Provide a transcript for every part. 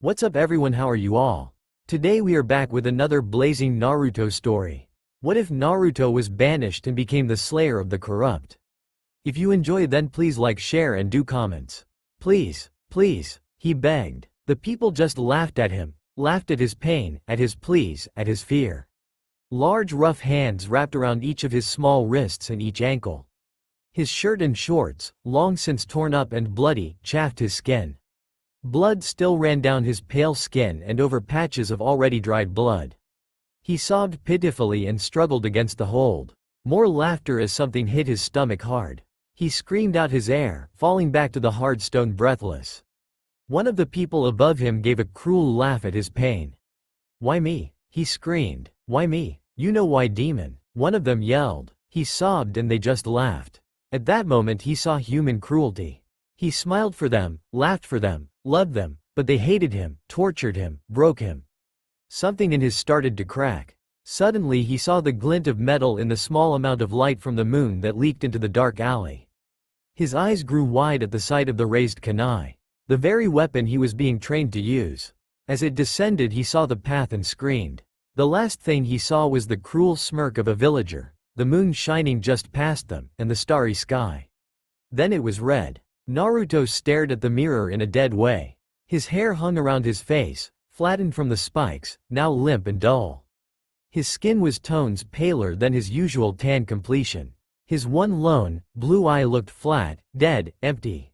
What's up everyone, how are you all? Today we are back with another blazing Naruto story. What if Naruto was banished and became the slayer of the corrupt? If you enjoy then please like, share and do comments. Please, please, he begged. The people just laughed at him, laughed at his pain, at his pleas, at his fear. Large rough hands wrapped around each of his small wrists and each ankle. His shirt and shorts, long since torn up and bloody, chafed his skin. Blood still ran down his pale skin and over patches of already dried blood. He sobbed pitifully and struggled against the hold. More laughter as something hit his stomach hard. He screamed out his air, falling back to the hard stone breathless. One of the people above him gave a cruel laugh at his pain. "Why me?" he screamed. "Why me? You know why, demon?" One of them yelled. He sobbed and they just laughed. At that moment he saw human cruelty. He smiled for them, laughed for them, loved them, but they hated him, tortured him, broke him. Something in his started to crack. Suddenly he saw the glint of metal in the small amount of light from the moon that leaked into the dark alley. His eyes grew wide at the sight of the raised kunai, the very weapon he was being trained to use. As it descended he saw the path and screamed. The last thing he saw was the cruel smirk of a villager, the moon shining just past them, and the starry sky. Then it was red. Naruto stared at the mirror in a dead way. His hair hung around his face, flattened from the spikes, now limp and dull. His skin was tones paler than his usual tan complexion. His one lone, blue eye looked flat, dead, empty.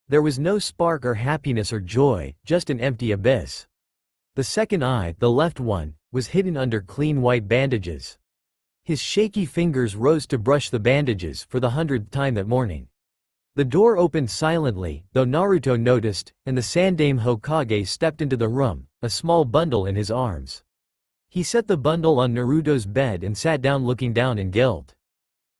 There was no spark or happiness or joy, just an empty abyss. The second eye, the left one, was hidden under clean white bandages. His shaky fingers rose to brush the bandages for the 100th time that morning. The door opened silently, though Naruto noticed, and the Sandaime Hokage stepped into the room, a small bundle in his arms. He set the bundle on Naruto's bed and sat down looking down in guilt.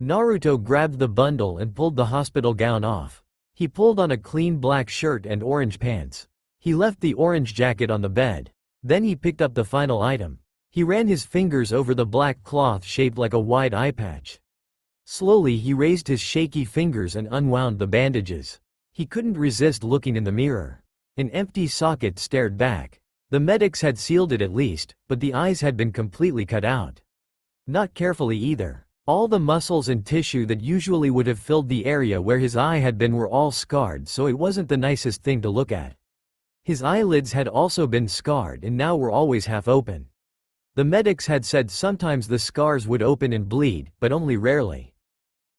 Naruto grabbed the bundle and pulled the hospital gown off. He pulled on a clean black shirt and orange pants. He left the orange jacket on the bed. Then he picked up the final item. He ran his fingers over the black cloth shaped like a wide eye patch. Slowly he raised his shaky fingers and unwound the bandages. He couldn't resist looking in the mirror. An empty socket stared back. The medics had sealed it at least, but the eyes had been completely cut out. Not carefully either. All the muscles and tissue that usually would have filled the area where his eye had been were all scarred, so it wasn't the nicest thing to look at. His eyelids had also been scarred and now were always half open. The medics had said sometimes the scars would open and bleed, but only rarely.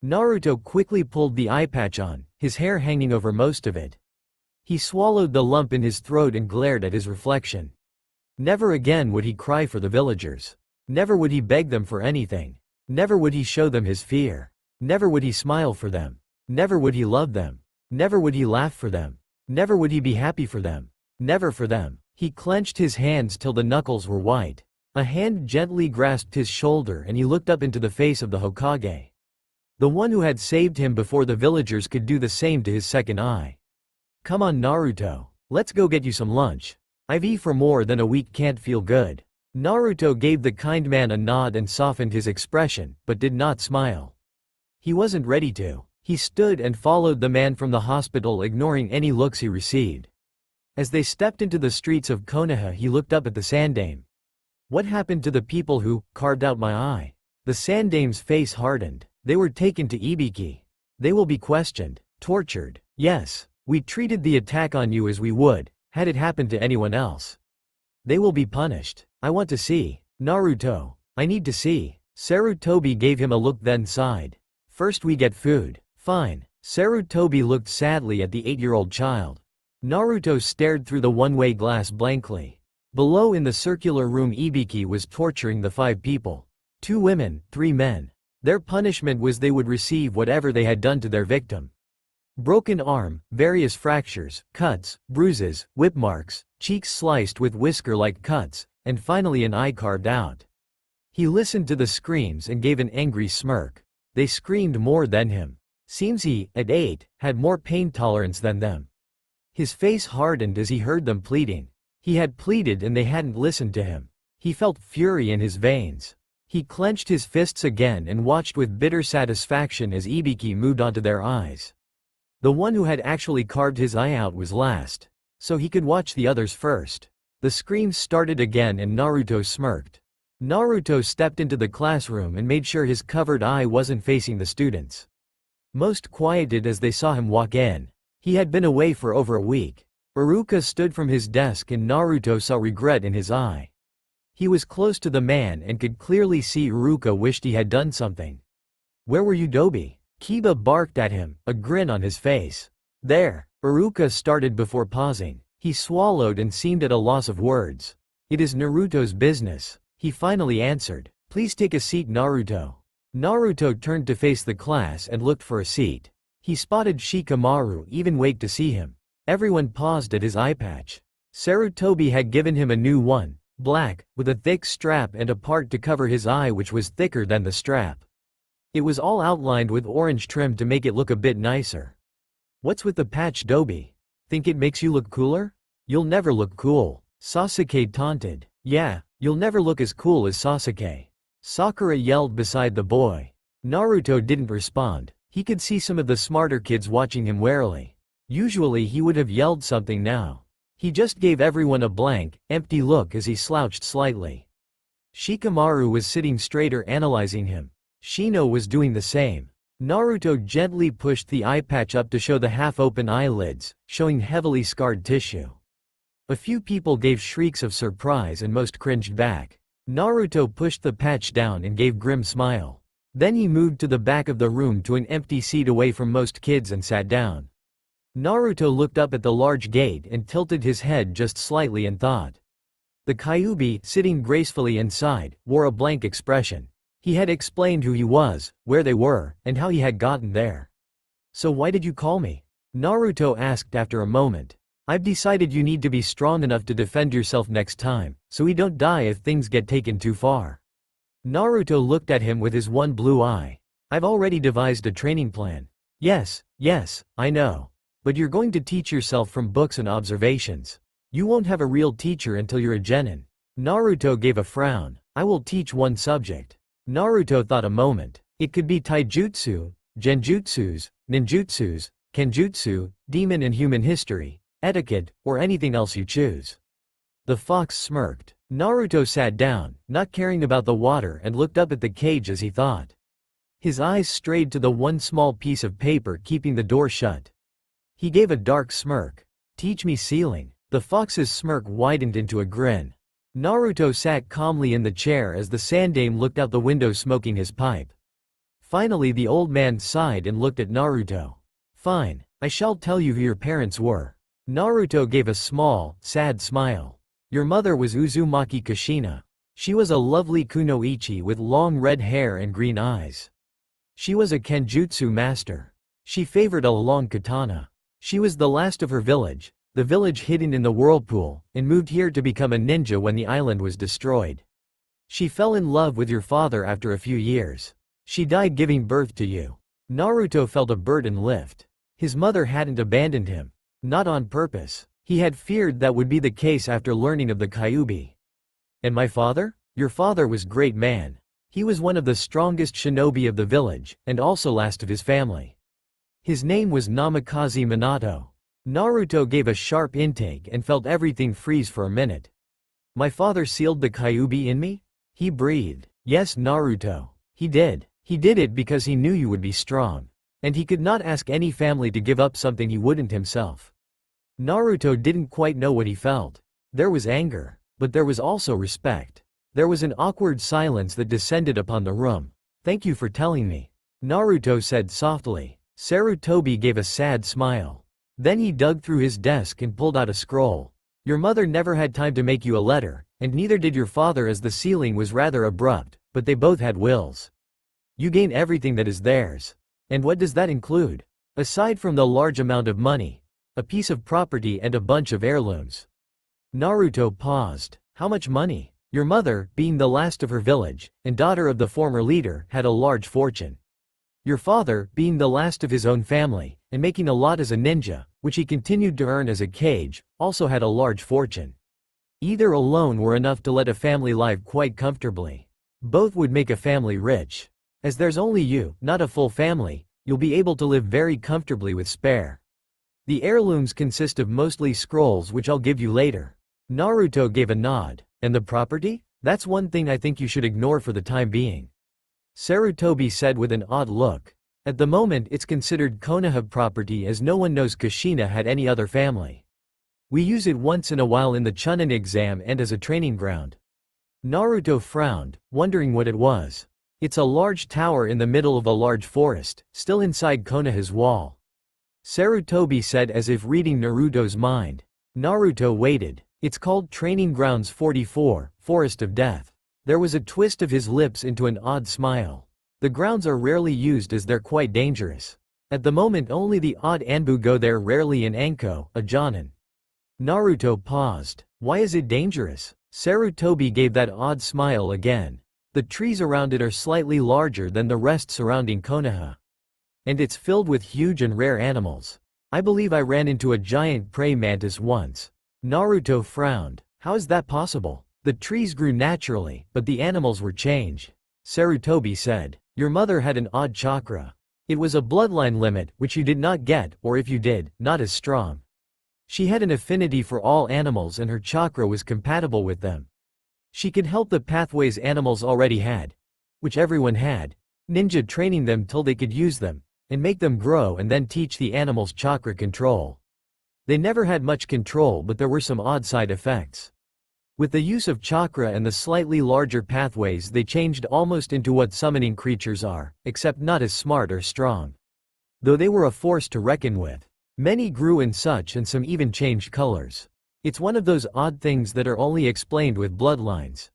Naruto quickly pulled the eye patch on, his hair hanging over most of it. He swallowed the lump in his throat and glared at his reflection. Never again would he cry for the villagers. Never would he beg them for anything. Never would he show them his fear. Never would he smile for them. Never would he love them. Never would he laugh for them. Never would he be happy for them. Never for them. He clenched his hands till the knuckles were white. A hand gently grasped his shoulder and he looked up into the face of the Hokage. The one who had saved him before the villagers could do the same to his second eye. "Come on Naruto. Let's go get you some lunch. IV for more than a week can't feel good." Naruto gave the kind man a nod and softened his expression, but did not smile. He wasn't ready to. He stood and followed the man from the hospital, ignoring any looks he received. As they stepped into the streets of Konoha he looked up at the Sandaime. "What happened to the people who carved out my eye?" The Sandaime's face hardened. "They were taken to Ibiki. They will be questioned, tortured. Yes, we treated the attack on you as we would, had it happened to anyone else. They will be punished. I want to see. Naruto. I need to see." Sarutobi gave him a look then sighed. "First we get food." "Fine." Sarutobi looked sadly at the 8-year-old child. Naruto stared through the one-way glass blankly. Below in the circular room Ibiki was torturing the 5 people. 2 women, 3 men. Their punishment was they would receive whatever they had done to their victim. Broken arm, various fractures, cuts, bruises, whip marks, cheeks sliced with whisker-like cuts, and finally an eye carved out. He listened to the screams and gave an angry smirk. They screamed more than him. Seems he, at 8, had more pain tolerance than them. His face hardened as he heard them pleading. He had pleaded and they hadn't listened to him. He felt fury in his veins. He clenched his fists again and watched with bitter satisfaction as Ibiki moved onto their eyes. The one who had actually carved his eye out was last. so he could watch the others first. The screams started again and Naruto smirked. Naruto stepped into the classroom and made sure his covered eye wasn't facing the students. Most quieted as they saw him walk in. He had been away for over a week. Iruka stood from his desk and Naruto saw regret in his eye. He was close to the man and could clearly see Iruka wished he had done something. "Where were you, Dobi?" Kiba barked at him, a grin on his face. "There," Iruka started before pausing. He swallowed and seemed at a loss of words. "It is Naruto's business," he finally answered. "Please take a seat, Naruto." Naruto turned to face the class and looked for a seat. He spotted Shikamaru even wait to see him. Everyone paused at his eye patch. Sarutobi had given him a new one, black, with a thick strap and a part to cover his eye which was thicker than the strap. It was all outlined with orange trim to make it look a bit nicer. "What's with the patch, Dobi? Think it makes you look cooler?" "You'll never look cool," Sasuke taunted. "Yeah, you'll never look as cool as Sasuke," Sakura yelled beside the boy. Naruto didn't respond. He could see some of the smarter kids watching him warily. Usually he would have yelled something now. He just gave everyone a blank, empty look as he slouched slightly. Shikamaru was sitting straighter analyzing him. Shino was doing the same. Naruto gently pushed the eye patch up to show the half-open eyelids, showing heavily scarred tissue. A few people gave shrieks of surprise and most cringed back. Naruto pushed the patch down and gave grim smile. Then he moved to the back of the room to an empty seat away from most kids and sat down. Naruto looked up at the large gate and tilted his head just slightly and thought. The Kyuubi, sitting gracefully inside, wore a blank expression. He had explained who he was, where they were, and how he had gotten there. "So why did you call me?" Naruto asked after a moment. "I've decided you need to be strong enough to defend yourself next time, so we don't die if things get taken too far." Naruto looked at him with his one blue eye. "I've already devised a training plan." Yes, I know. But you're going to teach yourself from books and observations. You won't have a real teacher until you're a genin." Naruto gave a frown. "I will teach one subject." Naruto thought a moment. It could be taijutsu, genjutsus, ninjutsus, kenjutsu, demon and human history, etiquette, or anything else you choose. The fox smirked. Naruto sat down, not caring about the water, and looked up at the cage as he thought. His eyes strayed to the one small piece of paper keeping the door shut. He gave a dark smirk. "Teach me sealing." The fox's smirk widened into a grin. Naruto sat calmly in the chair as the Sandaime looked out the window smoking his pipe. Finally the old man sighed and looked at Naruto. "Fine, I shall tell you who your parents were." Naruto gave a small, sad smile. "Your mother was Uzumaki Kushina. She was a lovely kunoichi with long red hair and green eyes. She was a kenjutsu master. She favored a long katana. She was the last of her village, the village hidden in the whirlpool, and moved here to become a ninja when the island was destroyed. She fell in love with your father after a few years. She died giving birth to you." Naruto felt a burden lift. His mother hadn't abandoned him. Not on purpose. He had feared that would be the case after learning of the Kyuubi. "And my father? Your father was great man. He was one of the strongest shinobi of the village, and also last of his family. His name was Namikaze Minato." Naruto gave a sharp intake and felt everything freeze for a minute. "My father sealed the Kyuubi in me?" He breathed. "Yes, Naruto. He did. He did it because he knew you would be strong. And he could not ask any family to give up something he wouldn't himself." Naruto didn't quite know what he felt. There was anger, but there was also respect. There was an awkward silence that descended upon the room. "Thank you for telling me," Naruto said softly. Sarutobi gave a sad smile. Then he dug through his desk and pulled out a scroll. "Your mother never had time to make you a letter, and neither did your father as the sealing was rather abrupt, but they both had wills. You gain everything that is theirs. And what does that include? Aside from the large amount of money, a piece of property and a bunch of heirlooms." Naruto paused. "How much money?" "Your mother, being the last of her village, and daughter of the former leader, had a large fortune. Your father, being the last of his own family, and making a lot as a ninja, which he continued to earn as a kage, also had a large fortune. Either alone were enough to let a family live quite comfortably. Both would make a family rich. As there's only you, not a full family, you'll be able to live very comfortably with spare." The heirlooms consist of mostly scrolls which I'll give you later. Naruto gave a nod. And the property? That's one thing I think you should ignore for the time being. Sarutobi said with an odd look. At the moment it's considered Konoha property as no one knows Kushina had any other family. We use it once in a while in the Chunin exam and as a training ground. Naruto frowned, wondering what it was. It's a large tower in the middle of a large forest, still inside Konoha's wall. Sarutobi said as if reading Naruto's mind. Naruto waited. It's called Training Grounds 44, Forest of Death. There was a twist of his lips into an odd smile. The grounds are rarely used as they're quite dangerous. At the moment only the odd Anbu go there, rarely in Anko, a Jonin. Naruto paused. Why is it dangerous? Sarutobi gave that odd smile again. The trees around it are slightly larger than the rest surrounding Konoha. And it's filled with huge and rare animals. I believe I ran into a giant prey mantis once. Naruto frowned. How is that possible? The trees grew naturally, but the animals were changed. Sarutobi said. Your mother had an odd chakra. It was a bloodline limit, which you did not get, or if you did, not as strong. She had an affinity for all animals and her chakra was compatible with them. She could help the pathways animals already had, which everyone had, ninja training them till they could use them, and make them grow and then teach the animals chakra control. They never had much control, but there were some odd side effects. With the use of chakra and the slightly larger pathways they changed almost into what summoning creatures are, except not as smart or strong. Though they were a force to reckon with. Many grew in such and some even changed colors. It's one of those odd things that are only explained with bloodlines.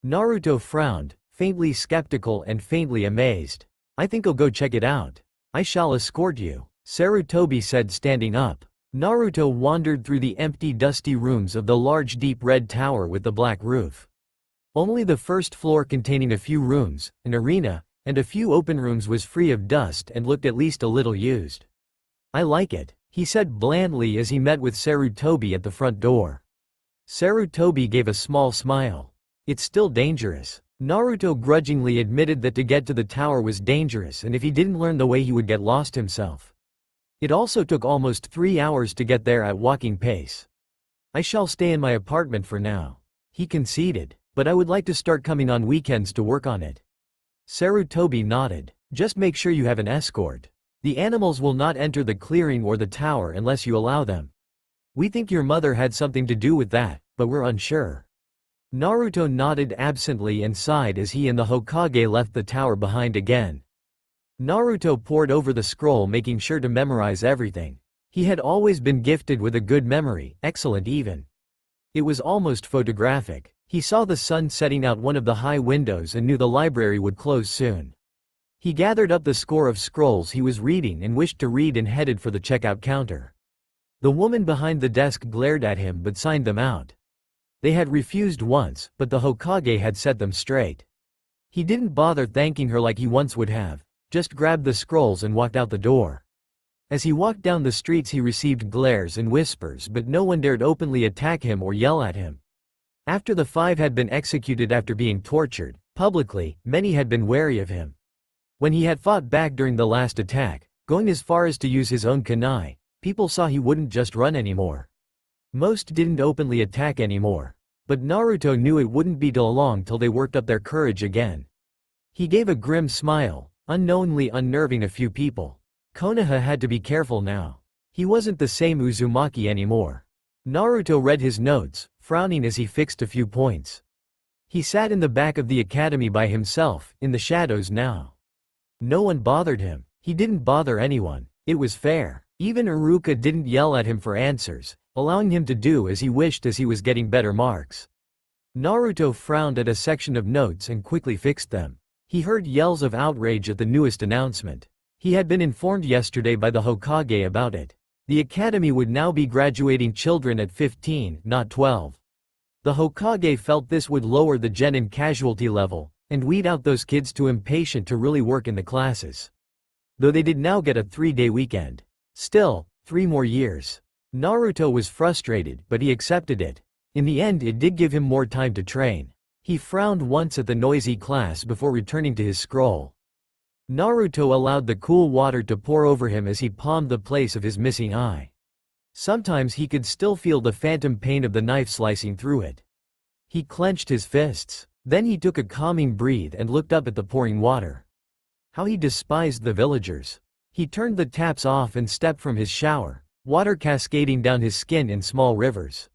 Naruto frowned, faintly skeptical and faintly amazed. I think I'll go check it out. I shall escort you, Sarutobi said, standing up. Naruto wandered through the empty dusty rooms of the large deep red tower with the black roof. Only the first floor, containing a few rooms, an arena, and a few open rooms, was free of dust and looked at least a little used. I like it, he said blandly as he met with Sarutobi at the front door. Sarutobi gave a small smile. It's still dangerous. Naruto grudgingly admitted that to get to the tower was dangerous and if he didn't learn the way he would get lost himself. It also took almost 3 hours to get there at walking pace. I shall stay in my apartment for now, he conceded, but I would like to start coming on weekends to work on it. Sarutobi nodded. Just make sure you have an escort. The animals will not enter the clearing or the tower unless you allow them. We think your mother had something to do with that, but we're unsure. Naruto nodded absently and sighed as he and the Hokage left the tower behind again. Naruto pored over the scroll, making sure to memorize everything. He had always been gifted with a good memory, excellent even. It was almost photographic. He saw the sun setting out one of the high windows and knew the library would close soon. He gathered up the score of scrolls he was reading and wished to read and headed for the checkout counter. The woman behind the desk glared at him but signed them out. They had refused once, but the Hokage had set them straight. He didn't bother thanking her like he once would have, just grabbed the scrolls and walked out the door. As he walked down the streets he received glares and whispers, but no one dared openly attack him or yell at him. After the 5 had been executed after being tortured publicly, many had been wary of him. When he had fought back during the last attack, going as far as to use his own kunai, people saw he wouldn't just run anymore. Most didn't openly attack anymore. But Naruto knew it wouldn't be long till they worked up their courage again. He gave a grim smile, unknowingly unnerving a few people. Konoha had to be careful now. He wasn't the same Uzumaki anymore. Naruto read his notes, frowning as he fixed a few points. He sat in the back of the academy by himself, in the shadows now. No one bothered him. He didn't bother anyone. It was fair. Even Iruka didn't yell at him for answers, allowing him to do as he wished as he was getting better marks. Naruto frowned at a section of notes and quickly fixed them. He heard yells of outrage at the newest announcement. He had been informed yesterday by the Hokage about it. The academy would now be graduating children at 15, not 12. The Hokage felt this would lower the genin casualty level, and weed out those kids too impatient to really work in the classes. Though they did now get a 3-day weekend. Still, 3 more years. Naruto was frustrated, but he accepted it. In the end it did give him more time to train. He frowned once at the noisy class before returning to his scroll. Naruto allowed the cool water to pour over him as he palmed the place of his missing eye. Sometimes he could still feel the phantom pain of the knife slicing through it. He clenched his fists. Then he took a calming breath and looked up at the pouring water. How he despised the villagers. He turned the taps off and stepped from his shower, water cascading down his skin in small rivers.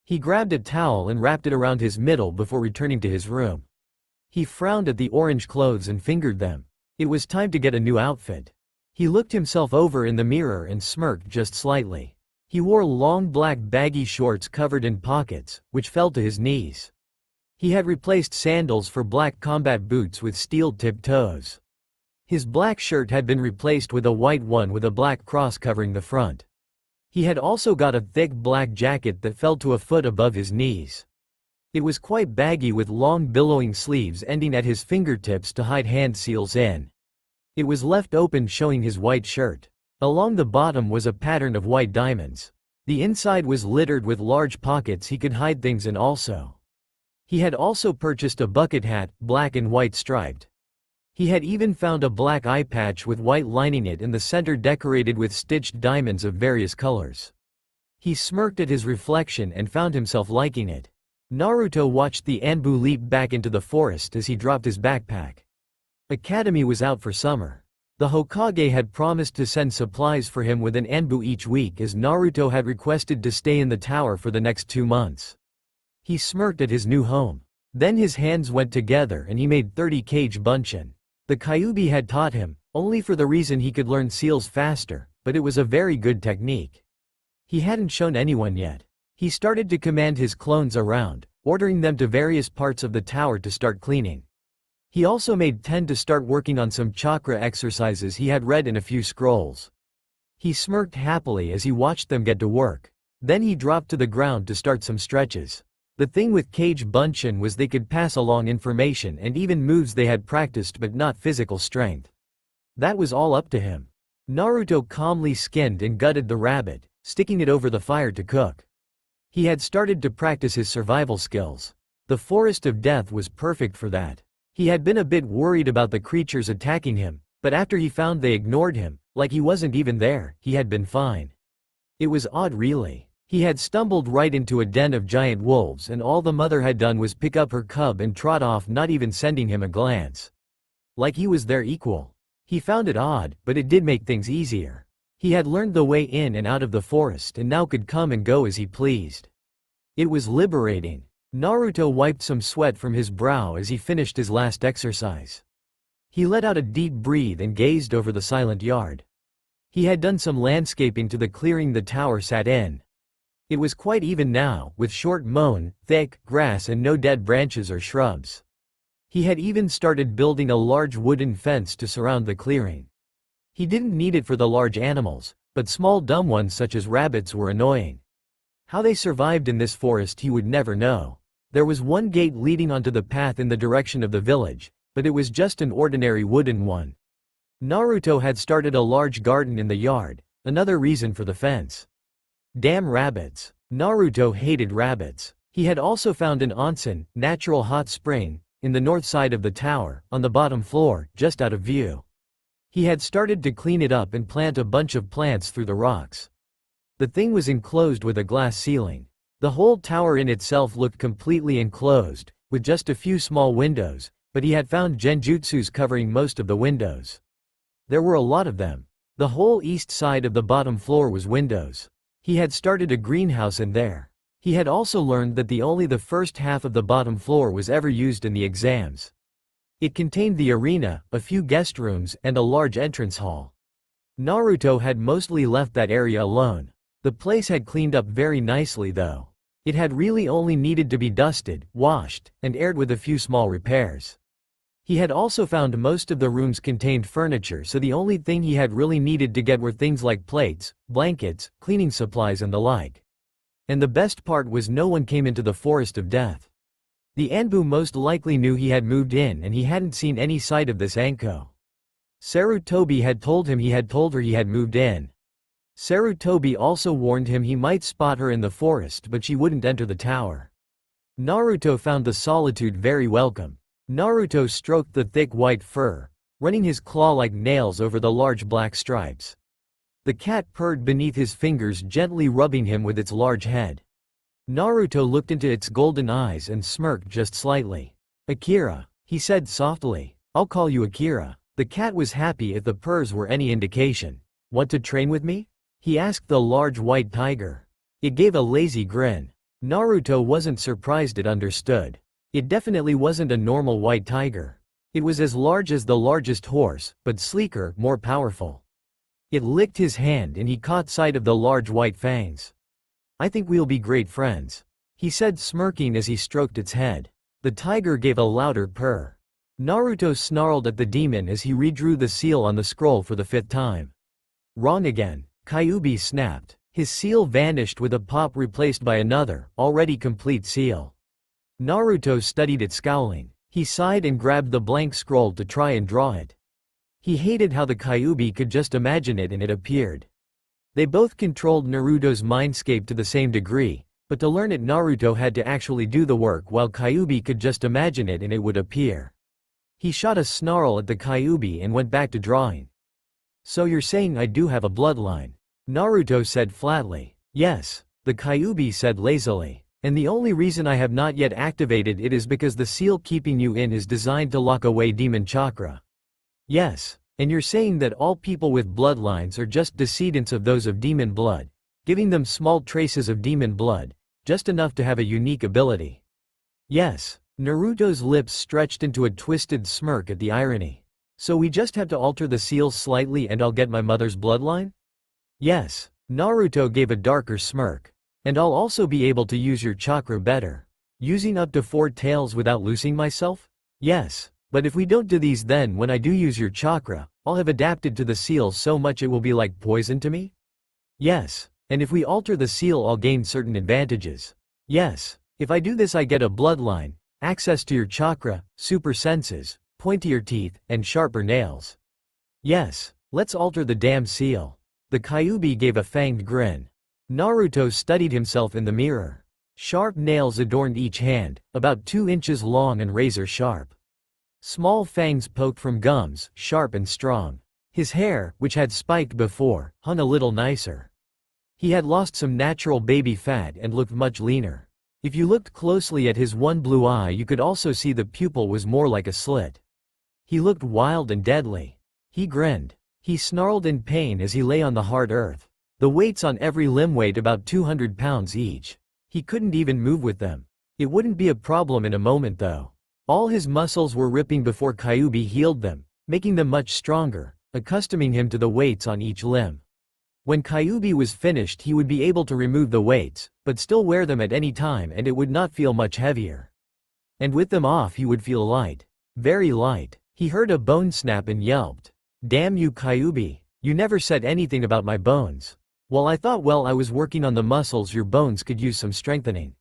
He grabbed a towel and wrapped it around his middle before returning to his room. He frowned at the orange clothes and fingered them. It was time to get a new outfit. He looked himself over in the mirror and smirked just slightly. He wore long black baggy shorts covered in pockets, which fell to his knees. He had replaced sandals for black combat boots with steel-tipped toes. His black shirt had been replaced with a white one with a black cross covering the front. He had also got a thick black jacket that fell to a foot above his knees. It was quite baggy with long billowing sleeves ending at his fingertips to hide hand seals in. It was left open showing his white shirt. Along the bottom was a pattern of white diamonds. The inside was littered with large pockets he could hide things in also. He had also purchased a bucket hat, black and white striped. He had even found a black eye patch with white lining it in the center decorated with stitched diamonds of various colors. He smirked at his reflection and found himself liking it. Naruto watched the Anbu leap back into the forest as he dropped his backpack. Academy was out for summer. The Hokage had promised to send supplies for him with an Anbu each week as Naruto had requested to stay in the tower for the next 2 months. He smirked at his new home. Then his hands went together and he made 30 kage bunshin. The Kyuubi had taught him, only for the reason he could learn seals faster, but it was a very good technique. He hadn't shown anyone yet. He started to command his clones around, ordering them to various parts of the tower to start cleaning. He also made 10 to start working on some chakra exercises he had read in a few scrolls. He smirked happily as he watched them get to work. Then he dropped to the ground to start some stretches. The thing with kage bunshin was they could pass along information and even moves they had practiced but not physical strength. That was all up to him. Naruto calmly skinned and gutted the rabbit, sticking it over the fire to cook. He had started to practice his survival skills. The Forest of Death was perfect for that. He had been a bit worried about the creatures attacking him, but after he found they ignored him, like he wasn't even there, he had been fine. It was odd really. He had stumbled right into a den of giant wolves and all the mother had done was pick up her cub and trot off, not even sending him a glance. Like he was their equal. He found it odd, but it did make things easier. He had learned the way in and out of the forest and now could come and go as he pleased. It was liberating. Naruto wiped some sweat from his brow as he finished his last exercise. He let out a deep breath and gazed over the silent yard. He had done some landscaping to the clearing the tower sat in. It was quite even now, with short mown, thick grass and no dead branches or shrubs. He had even started building a large wooden fence to surround the clearing. He didn't need it for the large animals, but small dumb ones such as rabbits were annoying. How they survived in this forest he would never know. There was one gate leading onto the path in the direction of the village, but it was just an ordinary wooden one. Naruto had started a large garden in the yard, another reason for the fence. Damn rabbits. Naruto hated rabbits. He had also found an onsen, natural hot spring, in the north side of the tower, on the bottom floor, just out of view. He had started to clean it up and plant a bunch of plants through the rocks. The thing was enclosed with a glass ceiling. The whole tower in itself looked completely enclosed, with just a few small windows, but he had found genjutsus covering most of the windows. There were a lot of them. The whole east side of the bottom floor was windows. He had started a greenhouse in there. He had also learned that only the first half of the bottom floor was ever used in the exams. It contained the arena, a few guest rooms, and a large entrance hall. Naruto had mostly left that area alone. The place had cleaned up very nicely though. It had really only needed to be dusted, washed, and aired with a few small repairs. He had also found most of the rooms contained furniture, so the only thing he had really needed to get were things like plates, blankets, cleaning supplies and the like. And the best part was no one came into the Forest of Death. The Anbu most likely knew he had moved in and he hadn't seen any sight of this Anko. Sarutobi had told him he had told her he had moved in. Sarutobi also warned him he might spot her in the forest but she wouldn't enter the tower. Naruto found the solitude very welcome. Naruto stroked the thick white fur, running his claw-like nails over the large black stripes. The cat purred beneath his fingers, gently rubbing him with its large head. Naruto looked into its golden eyes and smirked just slightly. "Akira," he said softly. "I'll call you Akira." The cat was happy if the purrs were any indication. "Want to train with me?" he asked the large white tiger. It gave a lazy grin. Naruto wasn't surprised, it understood. It definitely wasn't a normal white tiger. It was as large as the largest horse, but sleeker, more powerful. It licked his hand and he caught sight of the large white fangs. "I think we'll be great friends," he said, smirking as he stroked its head. The tiger gave a louder purr. Naruto snarled at the demon as he redrew the seal on the scroll for the 5th time. Wrong again. Kyuubi snapped. His seal vanished with a pop, replaced by another, already complete seal. Naruto studied it, scowling. He sighed and grabbed the blank scroll to try and draw it. He hated how the Kyuubi could just imagine it and it appeared. They both controlled Naruto's mindscape to the same degree, but to learn it Naruto had to actually do the work, while Kyuubi could just imagine it and it would appear. He shot a snarl at the Kyuubi and went back to drawing. "So you're saying I do have a bloodline?" Naruto said flatly. "Yes," the Kyuubi said lazily. "And the only reason I have not yet activated it is because the seal keeping you in is designed to lock away demon chakra." "Yes. And you're saying that all people with bloodlines are just descendants of those of demon blood, giving them small traces of demon blood, just enough to have a unique ability?" "Yes." Naruto's lips stretched into a twisted smirk at the irony. "So we just have to alter the seal slightly and I'll get my mother's bloodline?" "Yes." Naruto gave a darker smirk. "And I'll also be able to use your chakra better. Using up to 4 tails without losing myself?" "Yes. But if we don't do these, then when I do use your chakra, I'll have adapted to the seal so much it will be like poison to me?" "Yes. And if we alter the seal, I'll gain certain advantages." "Yes. If I do this, I get a bloodline, access to your chakra, super senses, pointier teeth, and sharper nails." "Yes. Let's alter the damn seal." The Kyuubi gave a fanged grin. Naruto studied himself in the mirror. Sharp nails adorned each hand, about 2 inches long and razor sharp. Small fangs poked from gums, sharp and strong. His hair, which had spiked before, hung a little nicer. He had lost some natural baby fat and looked much leaner. If you looked closely at his one blue eye, you could also see the pupil was more like a slit. He looked wild and deadly. He grinned. He snarled in pain as he lay on the hard earth. The weights on every limb weighed about 200 pounds each. He couldn't even move with them. It wouldn't be a problem in a moment though. All his muscles were ripping before Kyuubi healed them, making them much stronger, accustoming him to the weights on each limb. When Kyuubi was finished, he would be able to remove the weights, but still wear them at any time, and it would not feel much heavier. And with them off he would feel light. Very light. He heard a bone snap and yelped. "Damn you, Kyuubi. You never said anything about my bones." "Well, I thought while I was working on the muscles your bones could use some strengthening."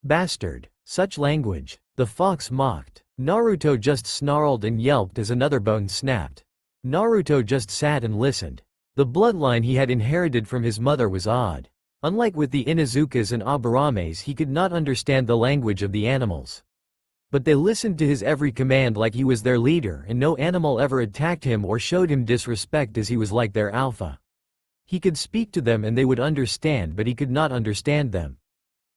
"Bastard. Such language." The fox mocked. Naruto just snarled and yelped as another bone snapped. Naruto just sat and listened. The bloodline he had inherited from his mother was odd. Unlike with the Inuzukas and Abarames, he could not understand the language of the animals. But they listened to his every command like he was their leader, and no animal ever attacked him or showed him disrespect, as he was like their alpha. He could speak to them and they would understand, but he could not understand them.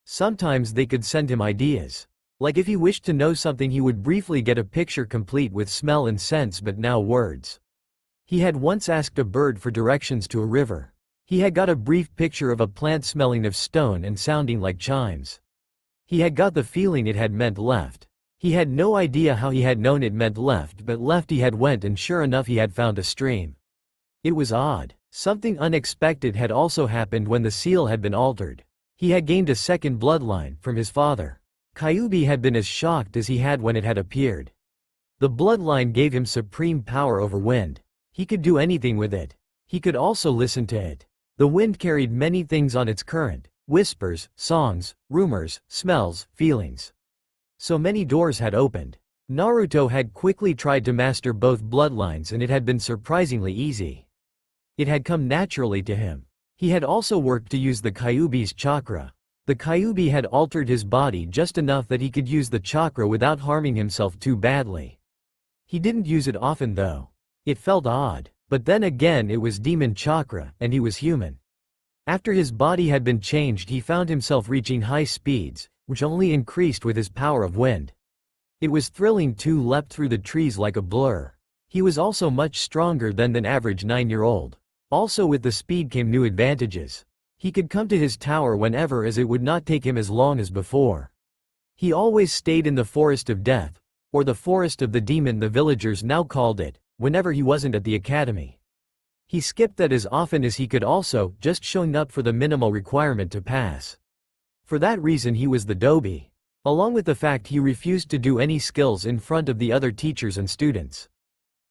Sometimes they could send him ideas. Like if he wished to know something, he would briefly get a picture complete with smell and sense, but now words. He had once asked a bird for directions to a river. He had got a brief picture of a plant smelling of stone and sounding like chimes. He had got the feeling it had meant left. He had no idea how he had known it meant left, but left he had went, and sure enough he had found a stream. It was odd. Something unexpected had also happened when the seal had been altered. He had gained a second bloodline from his father. Kyuubi had been as shocked as he had when it had appeared. The bloodline gave him supreme power over wind. He could do anything with it. He could also listen to it. The wind carried many things on its current: whispers, songs, rumors, smells, feelings. So many doors had opened. Naruto had quickly tried to master both bloodlines, and it had been surprisingly easy. It had come naturally to him. He had also worked to use the Kyuubi's chakra. The Kyuubi had altered his body just enough that he could use the chakra without harming himself too badly. He didn't use it often though. It felt odd. But then again it was demon chakra, and he was human. After his body had been changed he found himself reaching high speeds, which only increased with his power of wind. It was thrilling to leapt through the trees like a blur. He was also much stronger than average 9-year-old. Also with the speed came new advantages. He could come to his tower whenever, as it would not take him as long as before. He always stayed in the forest of death, or the forest of the demon the villagers now called it, whenever he wasn't at the academy. He skipped that as often as he could, also just showing up for the minimal requirement to pass. For that reason he was the Dobi. Along with the fact he refused to do any skills in front of the other teachers and students.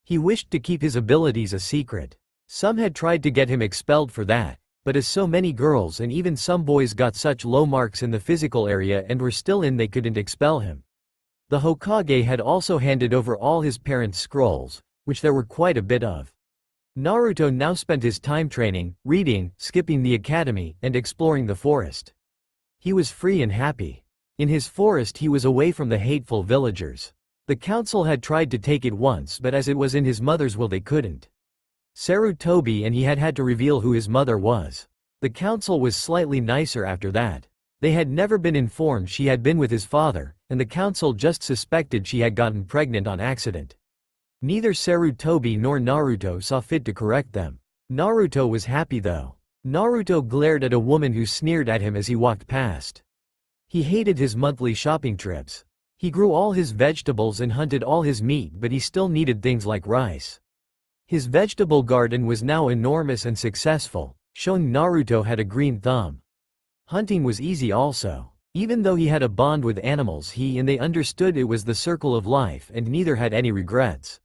He wished to keep his abilities a secret. Some had tried to get him expelled for that, but as so many girls and even some boys got such low marks in the physical area and were still in, they couldn't expel him. The Hokage had also handed over all his parents' scrolls, which there were quite a bit of. Naruto now spent his time training, reading, skipping the academy, and exploring the forest. He was free and happy. In his forest he was away from the hateful villagers. The council had tried to take it once, but as it was in his mother's will they couldn't. Sarutobi, and he had to reveal who his mother was. The council was slightly nicer after that. They had never been informed she had been with his father, and the council just suspected she had gotten pregnant on accident. Neither Sarutobi nor Naruto saw fit to correct them. Naruto was happy though. Naruto glared at a woman who sneered at him as he walked past. He hated his monthly shopping trips. He grew all his vegetables and hunted all his meat, but he still needed things like rice. His vegetable garden was now enormous and successful, showing Naruto had a green thumb. Hunting was easy also. Even though he had a bond with animals, he and they understood it was the circle of life, and neither had any regrets.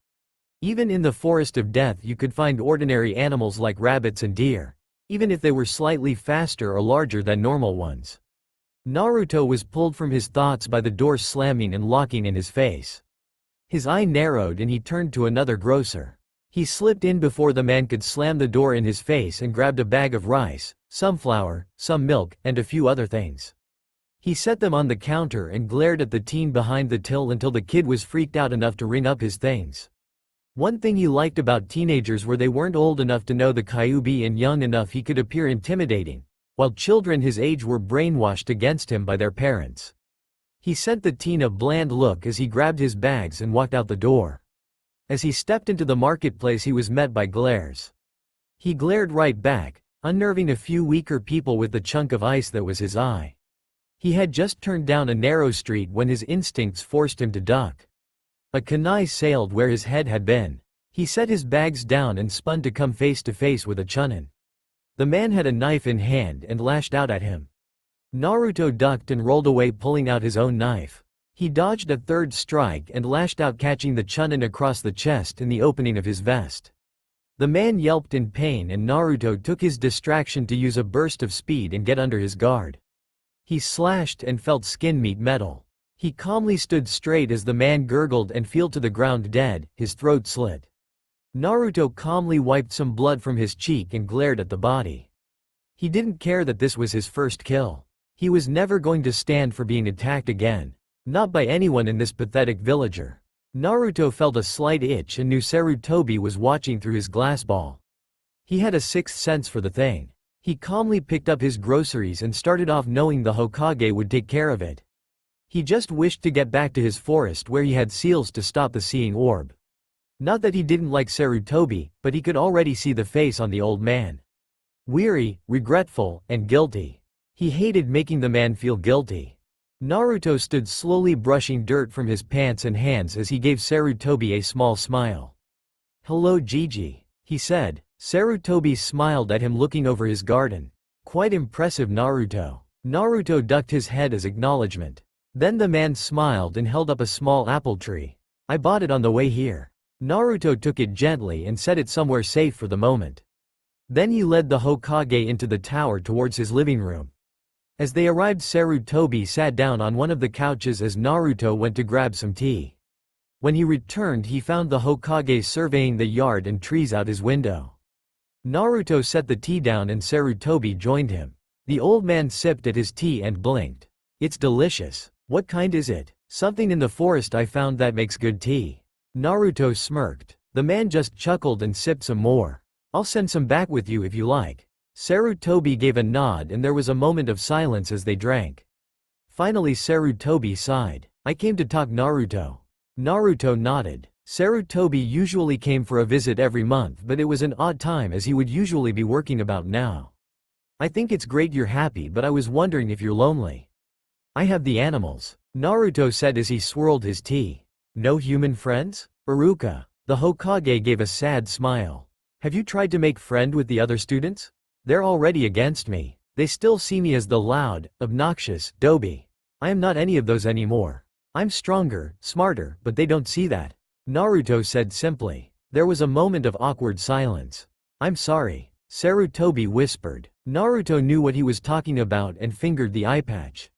Even in the forest of death you could find ordinary animals like rabbits and deer, even if they were slightly faster or larger than normal ones. Naruto was pulled from his thoughts by the door slamming and locking in his face. His eye narrowed and he turned to another grocer. He slipped in before the man could slam the door in his face and grabbed a bag of rice, some flour, some milk, and a few other things. He set them on the counter and glared at the teen behind the till until the kid was freaked out enough to ring up his things. One thing he liked about teenagers were they weren't old enough to know the Kyuubi and young enough he could appear intimidating, while children his age were brainwashed against him by their parents. He sent the teen a bland look as he grabbed his bags and walked out the door. As he stepped into the marketplace he was met by glares. He glared right back, unnerving a few weaker people with the chunk of ice that was his eye. He had just turned down a narrow street when his instincts forced him to duck. A kunai sailed where his head had been. He set his bags down and spun to come face to face with a chunin. The man had a knife in hand and lashed out at him. Naruto ducked and rolled away, pulling out his own knife. He dodged a third strike and lashed out, catching the chunin across the chest in the opening of his vest. The man yelped in pain and Naruto took his distraction to use a burst of speed and get under his guard. He slashed and felt skin meet metal. He calmly stood straight as the man gurgled and fell to the ground dead, his throat slit. Naruto calmly wiped some blood from his cheek and glared at the body. He didn't care that this was his first kill. He was never going to stand for being attacked again. Not by anyone in this pathetic villager. Naruto felt a slight itch and knew Sarutobi was watching through his glass ball. He had a sixth sense for the thing. He calmly picked up his groceries and started off, knowing the Hokage would take care of it. He just wished to get back to his forest where he had seals to stop the seeing orb. Not that he didn't like Sarutobi, but he could already see the face on the old man. Weary, regretful, and guilty. He hated making the man feel guilty. Naruto stood slowly brushing dirt from his pants and hands as he gave Sarutobi a small smile. "Hello Gigi," he said. Sarutobi smiled at him, looking over his garden. "Quite impressive, Naruto." Naruto ducked his head as acknowledgement. Then the man smiled and held up a small apple tree. "I bought it on the way here." Naruto took it gently and set it somewhere safe for the moment. Then he led the Hokage into the tower towards his living room. As they arrived, Sarutobi sat down on one of the couches as Naruto went to grab some tea. When he returned he found the Hokage surveying the yard and trees out his window. Naruto set the tea down and Sarutobi joined him. The old man sipped at his tea and blinked. "It's delicious. What kind is it?" "Something in the forest I found that makes good tea." Naruto smirked. The man just chuckled and sipped some more. I'll send some back with you if you like. Sarutobi gave a nod and there was a moment of silence as they drank. Finally Sarutobi sighed. I came to talk Naruto. Naruto nodded. Sarutobi usually came for a visit every month, but it was an odd time as he would usually be working about now. I think it's great you're happy, but I was wondering if you're lonely. I have the animals, Naruto said as he swirled his tea. No human friends? Iruka. The Hokage gave a sad smile. Have you tried to make friend with the other students? They're already against me. They still see me as the loud, obnoxious, Dobi. I am not any of those anymore. I'm stronger, smarter, but they don't see that. Naruto said simply. There was a moment of awkward silence. I'm sorry, Sarutobi whispered. Naruto knew what he was talking about and fingered the eye patch.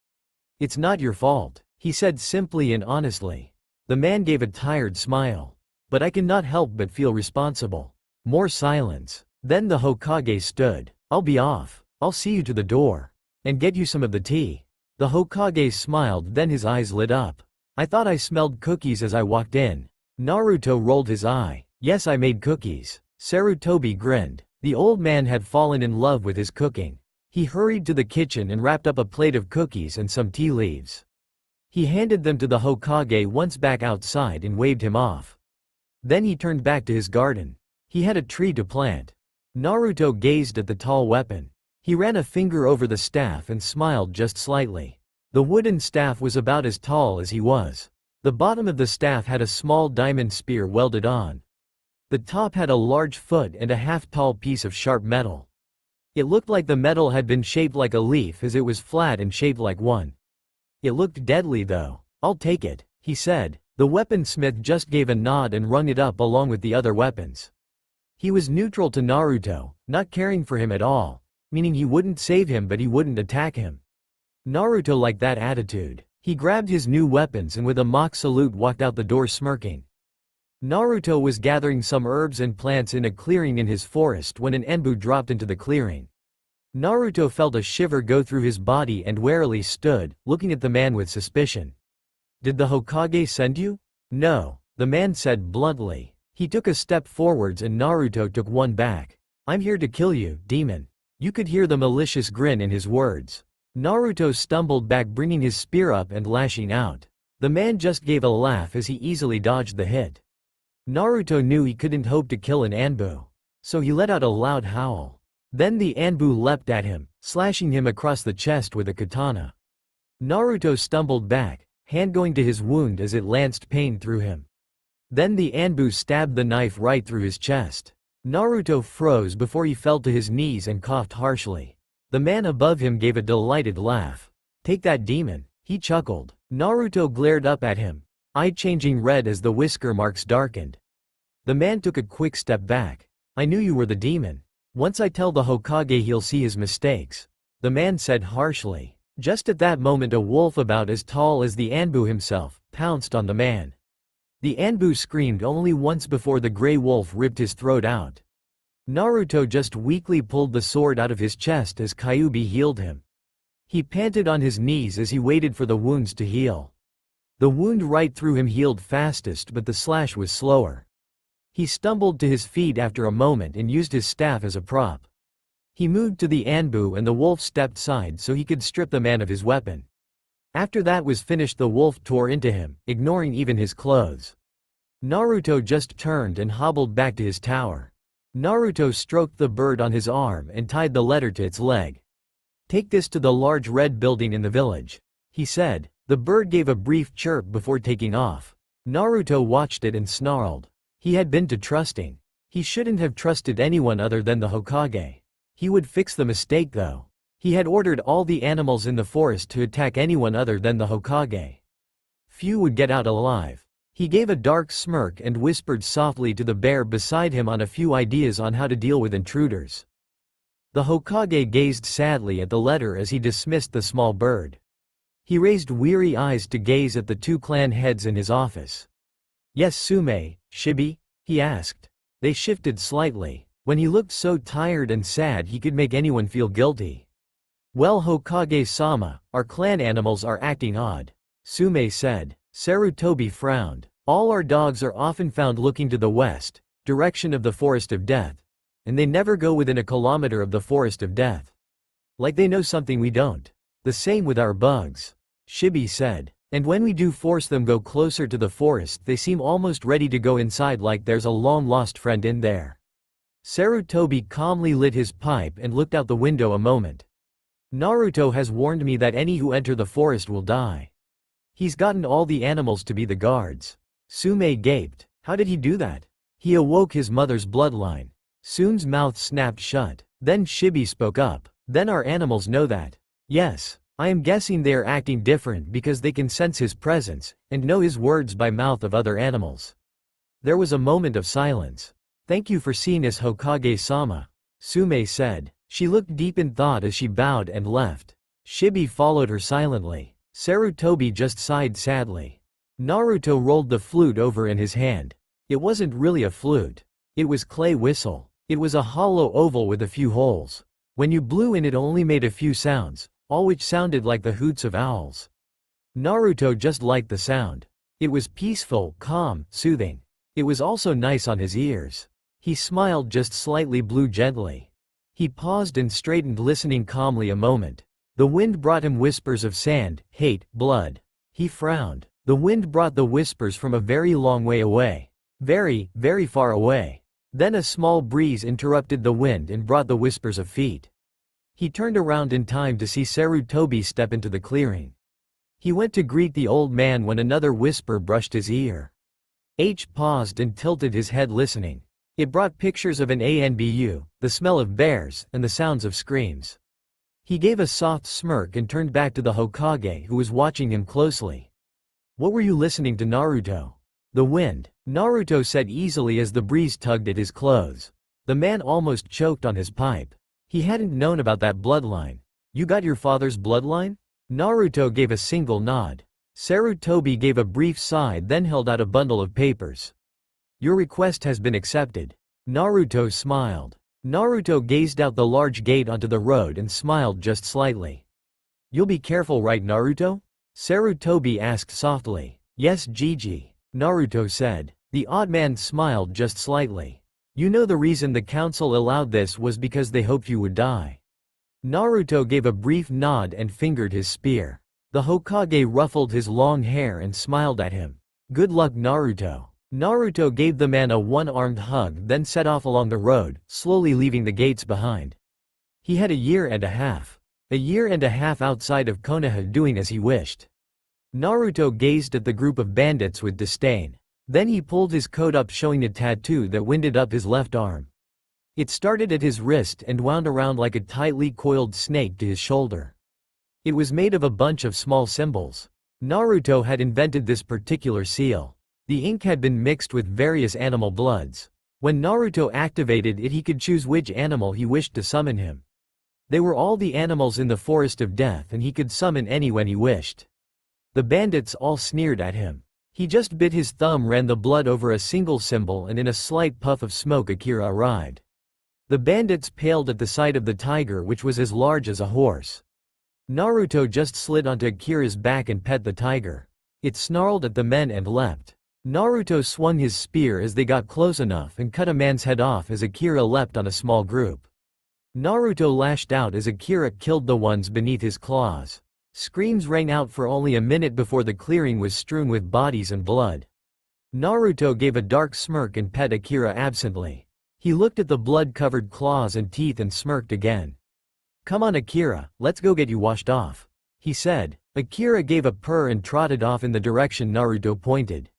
It's not your fault, he said simply and honestly. The man gave a tired smile. But I cannot help but feel responsible. More silence. Then the Hokage stood. I'll be off. I'll see you to the door. And get you some of the tea. The Hokage smiled, then his eyes lit up. I thought I smelled cookies as I walked in. Naruto rolled his eye. Yes, I made cookies. Sarutobi grinned. The old man had fallen in love with his cooking. He hurried to the kitchen and wrapped up a plate of cookies and some tea leaves. He handed them to the Hokage once back outside and waved him off. Then he turned back to his garden. He had a tree to plant. Naruto gazed at the tall weapon. He ran a finger over the staff and smiled just slightly. The wooden staff was about as tall as he was. The bottom of the staff had a small diamond spear welded on. The top had a large foot and a half-tall piece of sharp metal. It looked like the metal had been shaped like a leaf as it was flat and shaped like one. It looked deadly though. I'll take it, he said. The weaponsmith just gave a nod and rung it up along with the other weapons. He was neutral to Naruto, not caring for him at all, meaning he wouldn't save him but he wouldn't attack him. Naruto liked that attitude. He grabbed his new weapons and with a mock salute walked out the door smirking. Naruto was gathering some herbs and plants in a clearing in his forest when an Enbu dropped into the clearing. Naruto felt a shiver go through his body and warily stood, looking at the man with suspicion. Did the Hokage send you? No, the man said bluntly. He took a step forwards and Naruto took one back. I'm here to kill you, demon. You could hear the malicious grin in his words. Naruto stumbled back, bringing his spear up and lashing out. The man just gave a laugh as he easily dodged the hit. Naruto knew he couldn't hope to kill an Anbu. So he let out a loud howl. Then the Anbu leapt at him, slashing him across the chest with a katana. Naruto stumbled back, hand going to his wound as it lanced pain through him. Then the Anbu stabbed the knife right through his chest. Naruto froze before he fell to his knees and coughed harshly. The man above him gave a delighted laugh. Take that, demon, he chuckled. Naruto glared up at him, eye changing red as the whisker marks darkened. The man took a quick step back. I knew you were the demon. Once I tell the Hokage he'll see his mistakes, the man said harshly. Just at that moment a wolf about as tall as the Anbu himself pounced on the man. The Anbu screamed only once before the gray wolf ripped his throat out. Naruto just weakly pulled the sword out of his chest as Kyuubi healed him. He panted on his knees as he waited for the wounds to heal. The wound right through him healed fastest, but the slash was slower. He stumbled to his feet after a moment and used his staff as a prop. He moved to the Anbu and the wolf stepped aside so he could strip the man of his weapon. After that was finished, the wolf tore into him, ignoring even his clothes. Naruto just turned and hobbled back to his tower. Naruto stroked the bird on his arm and tied the letter to its leg. Take this to the large red building in the village, he said. The bird gave a brief chirp before taking off. Naruto watched it and snarled. He had been too trusting. He shouldn't have trusted anyone other than the Hokage. He would fix the mistake though. He had ordered all the animals in the forest to attack anyone other than the Hokage. Few would get out alive. He gave a dark smirk and whispered softly to the bear beside him on a few ideas on how to deal with intruders. The Hokage gazed sadly at the letter as he dismissed the small bird. He raised weary eyes to gaze at the two clan heads in his office. Yes, Sume, Shibi? He asked. They shifted slightly. When he looked so tired and sad he could make anyone feel guilty. Well, Hokage-sama, our clan animals are acting odd, Sume said. Sarutobi frowned. All our dogs are often found looking to the west, direction of the forest of death. And they never go within a kilometer of the forest of death. Like they know something we don't. The same with our bugs. Shibi said. And when we do force them go closer to the forest, they seem almost ready to go inside like there's a long-lost friend in there. Sarutobi calmly lit his pipe and looked out the window a moment. Naruto has warned me that any who enter the forest will die. He's gotten all the animals to be the guards. Sume gaped. How did he do that? He awoke his mother's bloodline. Sun's mouth snapped shut. Then Shibi spoke up. Then our animals know that. Yes, I am guessing they are acting different because they can sense his presence, and know his words by mouth of other animals. There was a moment of silence. Thank you for seeing us, Hokage-sama, Sume said. She looked deep in thought as she bowed and left. Shibi followed her silently. Sarutobi just sighed sadly. Naruto rolled the flute over in his hand. It wasn't really a flute. It was clay whistle. It was a hollow oval with a few holes. When you blew in it only made a few sounds, all which sounded like the hoots of owls. Naruto just liked the sound. It was peaceful, calm, soothing. It was also nice on his ears. He smiled just slightly, blew gently. He paused and straightened, listening calmly a moment. The wind brought him whispers of sand, hate, blood. He frowned. The wind brought the whispers from a very long way away. Very, very far away. Then a small breeze interrupted the wind and brought the whispers of feet. He turned around in time to see Sarutobi step into the clearing. He went to greet the old man when another whisper brushed his ear. H paused and tilted his head, listening. It brought pictures of an ANBU, the smell of bears, and the sounds of screams. He gave a soft smirk and turned back to the Hokage, who was watching him closely. What were you listening to, Naruto? The wind, Naruto said easily as the breeze tugged at his clothes. The man almost choked on his pipe. He hadn't known about that bloodline. You got your father's bloodline? Naruto gave a single nod. Sarutobi gave a brief sigh, then held out a bundle of papers. Your request has been accepted. Naruto smiled. Naruto gazed out the large gate onto the road and smiled just slightly. You'll be careful, right, Naruto? Sarutobi asked softly. Yes, Gigi, Naruto said. The odd man smiled just slightly. You know the reason the council allowed this was because they hoped you would die. Naruto gave a brief nod and fingered his spear. The Hokage ruffled his long hair and smiled at him. Good luck, Naruto. Naruto gave the man a one-armed hug, then set off along the road, slowly leaving the gates behind. He had a year and a half. A year and a half outside of Konoha doing as he wished. Naruto gazed at the group of bandits with disdain. Then he pulled his coat up, showing a tattoo that winded up his left arm. It started at his wrist and wound around like a tightly coiled snake to his shoulder. It was made of a bunch of small symbols. Naruto had invented this particular seal. The ink had been mixed with various animal bloods. When Naruto activated it, he could choose which animal he wished to summon him. They were all the animals in the Forest of Death, and he could summon any when he wished. The bandits all sneered at him. He just bit his thumb, ran the blood over a single symbol, and in a slight puff of smoke Akira arrived. The bandits paled at the sight of the tiger, which was as large as a horse. Naruto just slid onto Akira's back and pet the tiger. It snarled at the men and leapt. Naruto swung his spear as they got close enough and cut a man's head off as Akira leapt on a small group. Naruto lashed out as Akira killed the ones beneath his claws. Screams rang out for only a minute before the clearing was strewn with bodies and blood. Naruto gave a dark smirk and pet Akira absently. He looked at the blood-covered claws and teeth and smirked again. Come on, Akira, let's go get you washed off, he said. Akira gave a purr and trotted off in the direction Naruto pointed.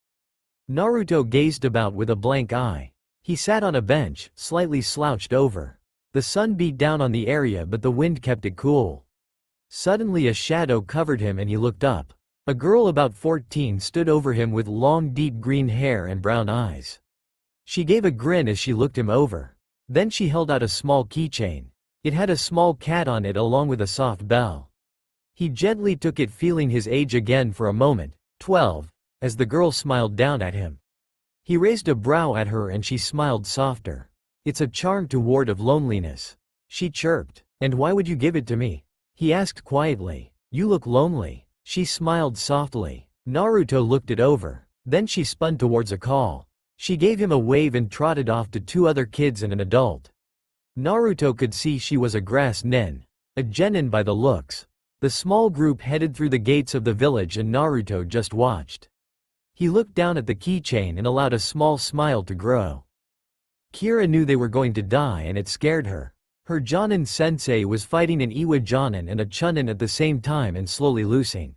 Naruto gazed about with a blank eye. He sat on a bench, slightly slouched over. The sun beat down on the area, but the wind kept it cool. Suddenly a shadow covered him and he looked up. A girl about 14 stood over him with long deep green hair and brown eyes. She gave a grin as she looked him over. Then she held out a small keychain. It had a small cat on it along with a soft bell. He gently took it, feeling his age again for a moment, 12, as the girl smiled down at him. He raised a brow at her and she smiled softer. It's a charm to ward off loneliness, she chirped. And why would you give it to me? He asked quietly. You look lonely. She smiled softly. Naruto looked it over. Then she spun towards a call. She gave him a wave and trotted off to two other kids and an adult. Naruto could see she was a grass nin. A genin by the looks. The small group headed through the gates of the village and Naruto just watched. He looked down at the keychain and allowed a small smile to grow. Kira knew they were going to die and it scared her. Her Jonin sensei was fighting an Iwa Jonin and a Chunin at the same time and slowly losing.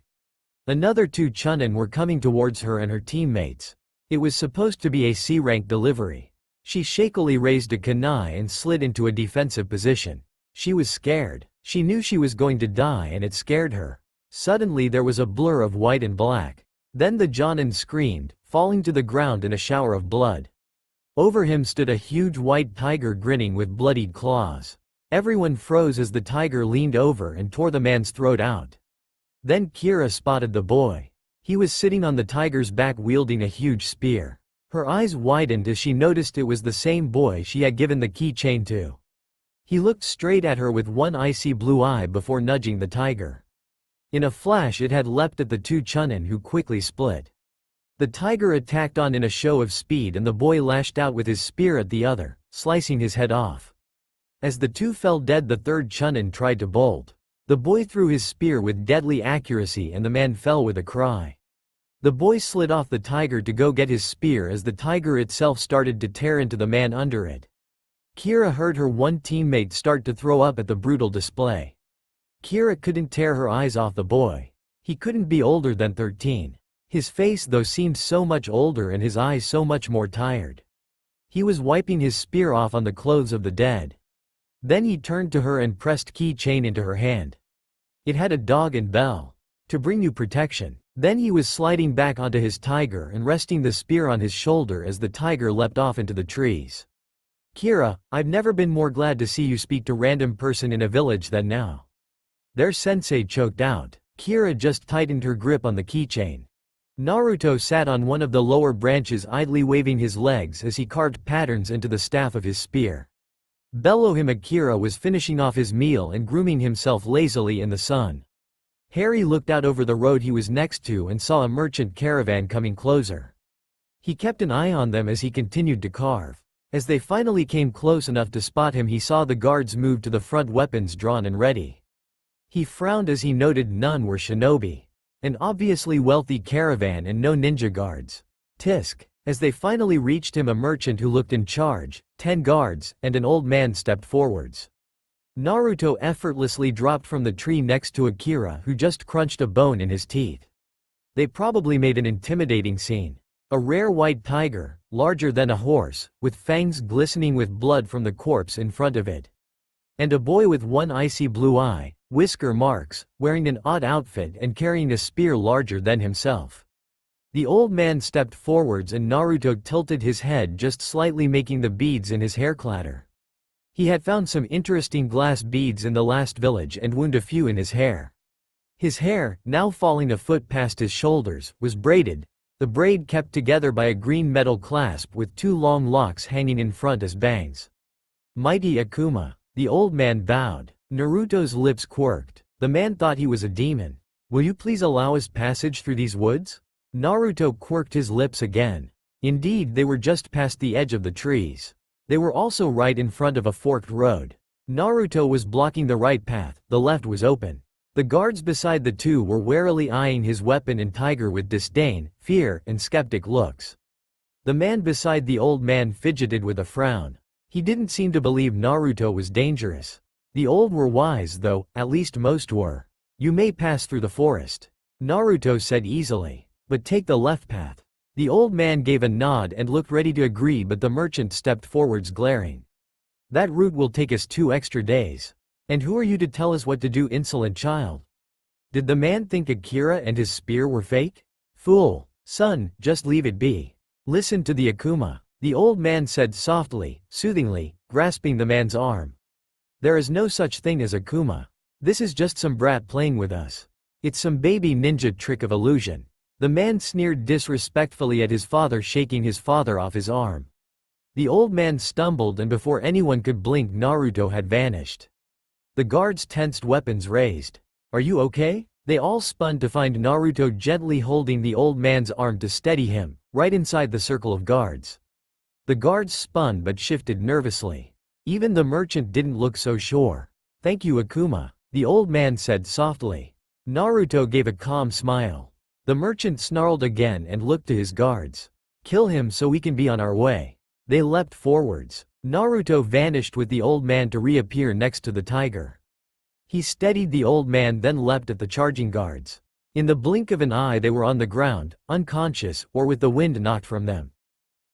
Another two Chunin were coming towards her and her teammates. It was supposed to be a C-rank delivery. She shakily raised a kunai and slid into a defensive position. She was scared. She knew she was going to die and it scared her. Suddenly there was a blur of white and black. Then the Jonin screamed, falling to the ground in a shower of blood. Over him stood a huge white tiger grinning with bloodied claws. Everyone froze as the tiger leaned over and tore the man's throat out. Then Kira spotted the boy. He was sitting on the tiger's back wielding a huge spear. Her eyes widened as she noticed it was the same boy she had given the keychain to. He looked straight at her with one icy blue eye before nudging the tiger. In a flash it had leapt at the two Chunin who quickly split. The tiger attacked on in a show of speed and the boy lashed out with his spear at the other, slicing his head off. As the two fell dead the third Chunin tried to bolt. The boy threw his spear with deadly accuracy and the man fell with a cry. The boy slid off the tiger to go get his spear as the tiger itself started to tear into the man under it. Kira heard her one teammate start to throw up at the brutal display. Kira couldn't tear her eyes off the boy. He couldn't be older than 13. His face though seemed so much older and his eyes so much more tired. He was wiping his spear off on the clothes of the dead. Then he turned to her and pressed keychain into her hand. It had a dog and bell. To bring you protection. Then he was sliding back onto his tiger and resting the spear on his shoulder as the tiger leapt off into the trees. Kira, I've never been more glad to see you speak to random person in a village than now. Their sensei choked out. Kira just tightened her grip on the keychain. Naruto sat on one of the lower branches idly waving his legs as he carved patterns into the staff of his spear. Below him Akira was finishing off his meal and grooming himself lazily in the sun. Harry looked out over the road he was next to and saw a merchant caravan coming closer. He kept an eye on them as he continued to carve. As they finally came close enough to spot him he saw the guards move to the front, weapons drawn and ready. He frowned as he noted none were shinobi. An obviously wealthy caravan and no ninja guards. Tisk. As they finally reached him a merchant who looked in charge, 10 guards, and an old man stepped forwards. Naruto effortlessly dropped from the tree next to Akira who just crunched a bone in his teeth. They probably made an intimidating scene. A rare white tiger, larger than a horse, with fangs glistening with blood from the corpse in front of it. And a boy with one icy blue eye, whisker marks, wearing an odd outfit and carrying a spear larger than himself. The old man stepped forwards and Naruto tilted his head just slightly making the beads in his hair clatter. He had found some interesting glass beads in the last village and wound a few in his hair. His hair, now falling a foot past his shoulders, was braided, the braid kept together by a green metal clasp with 2 long locks hanging in front as bangs. Mighty Akuma. The old man bowed. Naruto's lips quirked. The man thought he was a demon. Will you please allow us passage through these woods? Naruto quirked his lips again. Indeed, they were just past the edge of the trees. They were also right in front of a forked road. Naruto was blocking the right path, the left was open. The guards beside the two were warily eyeing his weapon and tiger with disdain, fear, and skeptic looks. The man beside the old man fidgeted with a frown. He didn't seem to believe Naruto was dangerous. The old were wise though, at least most were. You may pass through the forest. Naruto said easily. But take the left path. The old man gave a nod and looked ready to agree but the merchant stepped forwards glaring. That route will take us 2 extra days. And who are you to tell us what to do, insolent child? Did the man think Akira and his spear were fake? Fool. Son, just leave it be. Listen to the Akuma. The old man said softly, soothingly, grasping the man's arm. There is no such thing as Akuma. This is just some brat playing with us. It's some baby ninja trick of illusion. The man sneered disrespectfully at his father, shaking his father off his arm. The old man stumbled and before anyone could blink Naruto had vanished. The guards tensed, weapons raised. Are you okay? They all spun to find Naruto gently holding the old man's arm to steady him, right inside the circle of guards. The guards spun but shifted nervously. Even the merchant didn't look so sure. "Thank you, Akuma," the old man said softly. Naruto gave a calm smile. The merchant snarled again and looked to his guards. "Kill him so we can be on our way." They leapt forwards. Naruto vanished with the old man to reappear next to the tiger. He steadied the old man, then leapt at the charging guards. In the blink of an eye they were on the ground, unconscious, or with the wind knocked from them.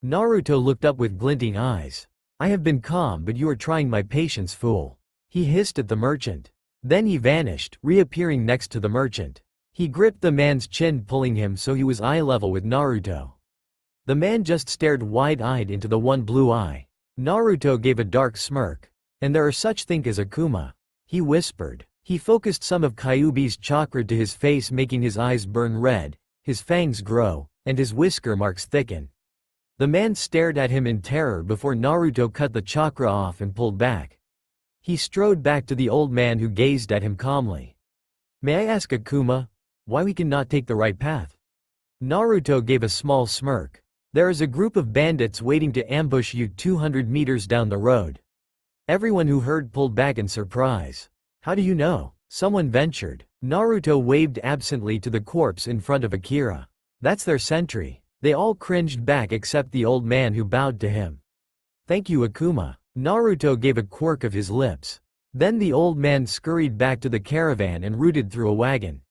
Naruto looked up with glinting eyes. "I have been calm, but you are trying my patience, fool," he hissed at the merchant. Then he vanished, reappearing next to the merchant. He gripped the man's chin, pulling him so he was eye level with Naruto. The man just stared wide-eyed into the one blue eye. Naruto gave a dark smirk. "And there are such things as Akuma," he whispered. He focused some of Kyuubi's chakra to his face, making his eyes burn red, his fangs grow, and his whisker marks thicken. The man stared at him in terror before Naruto cut the chakra off and pulled back. He strode back to the old man, who gazed at him calmly. "May I ask, Akuma, why we cannot take the right path?" Naruto gave a small smirk. "There is a group of bandits waiting to ambush you 200 meters down the road." Everyone who heard pulled back in surprise. "How do you know?" someone ventured. Naruto waved absently to the corpse in front of Akira. "That's their sentry." They all cringed back except the old man, who bowed to him. "Thank you, Akuma." Naruto gave a quirk of his lips. Then the old man scurried back to the caravan and rooted through a wagon.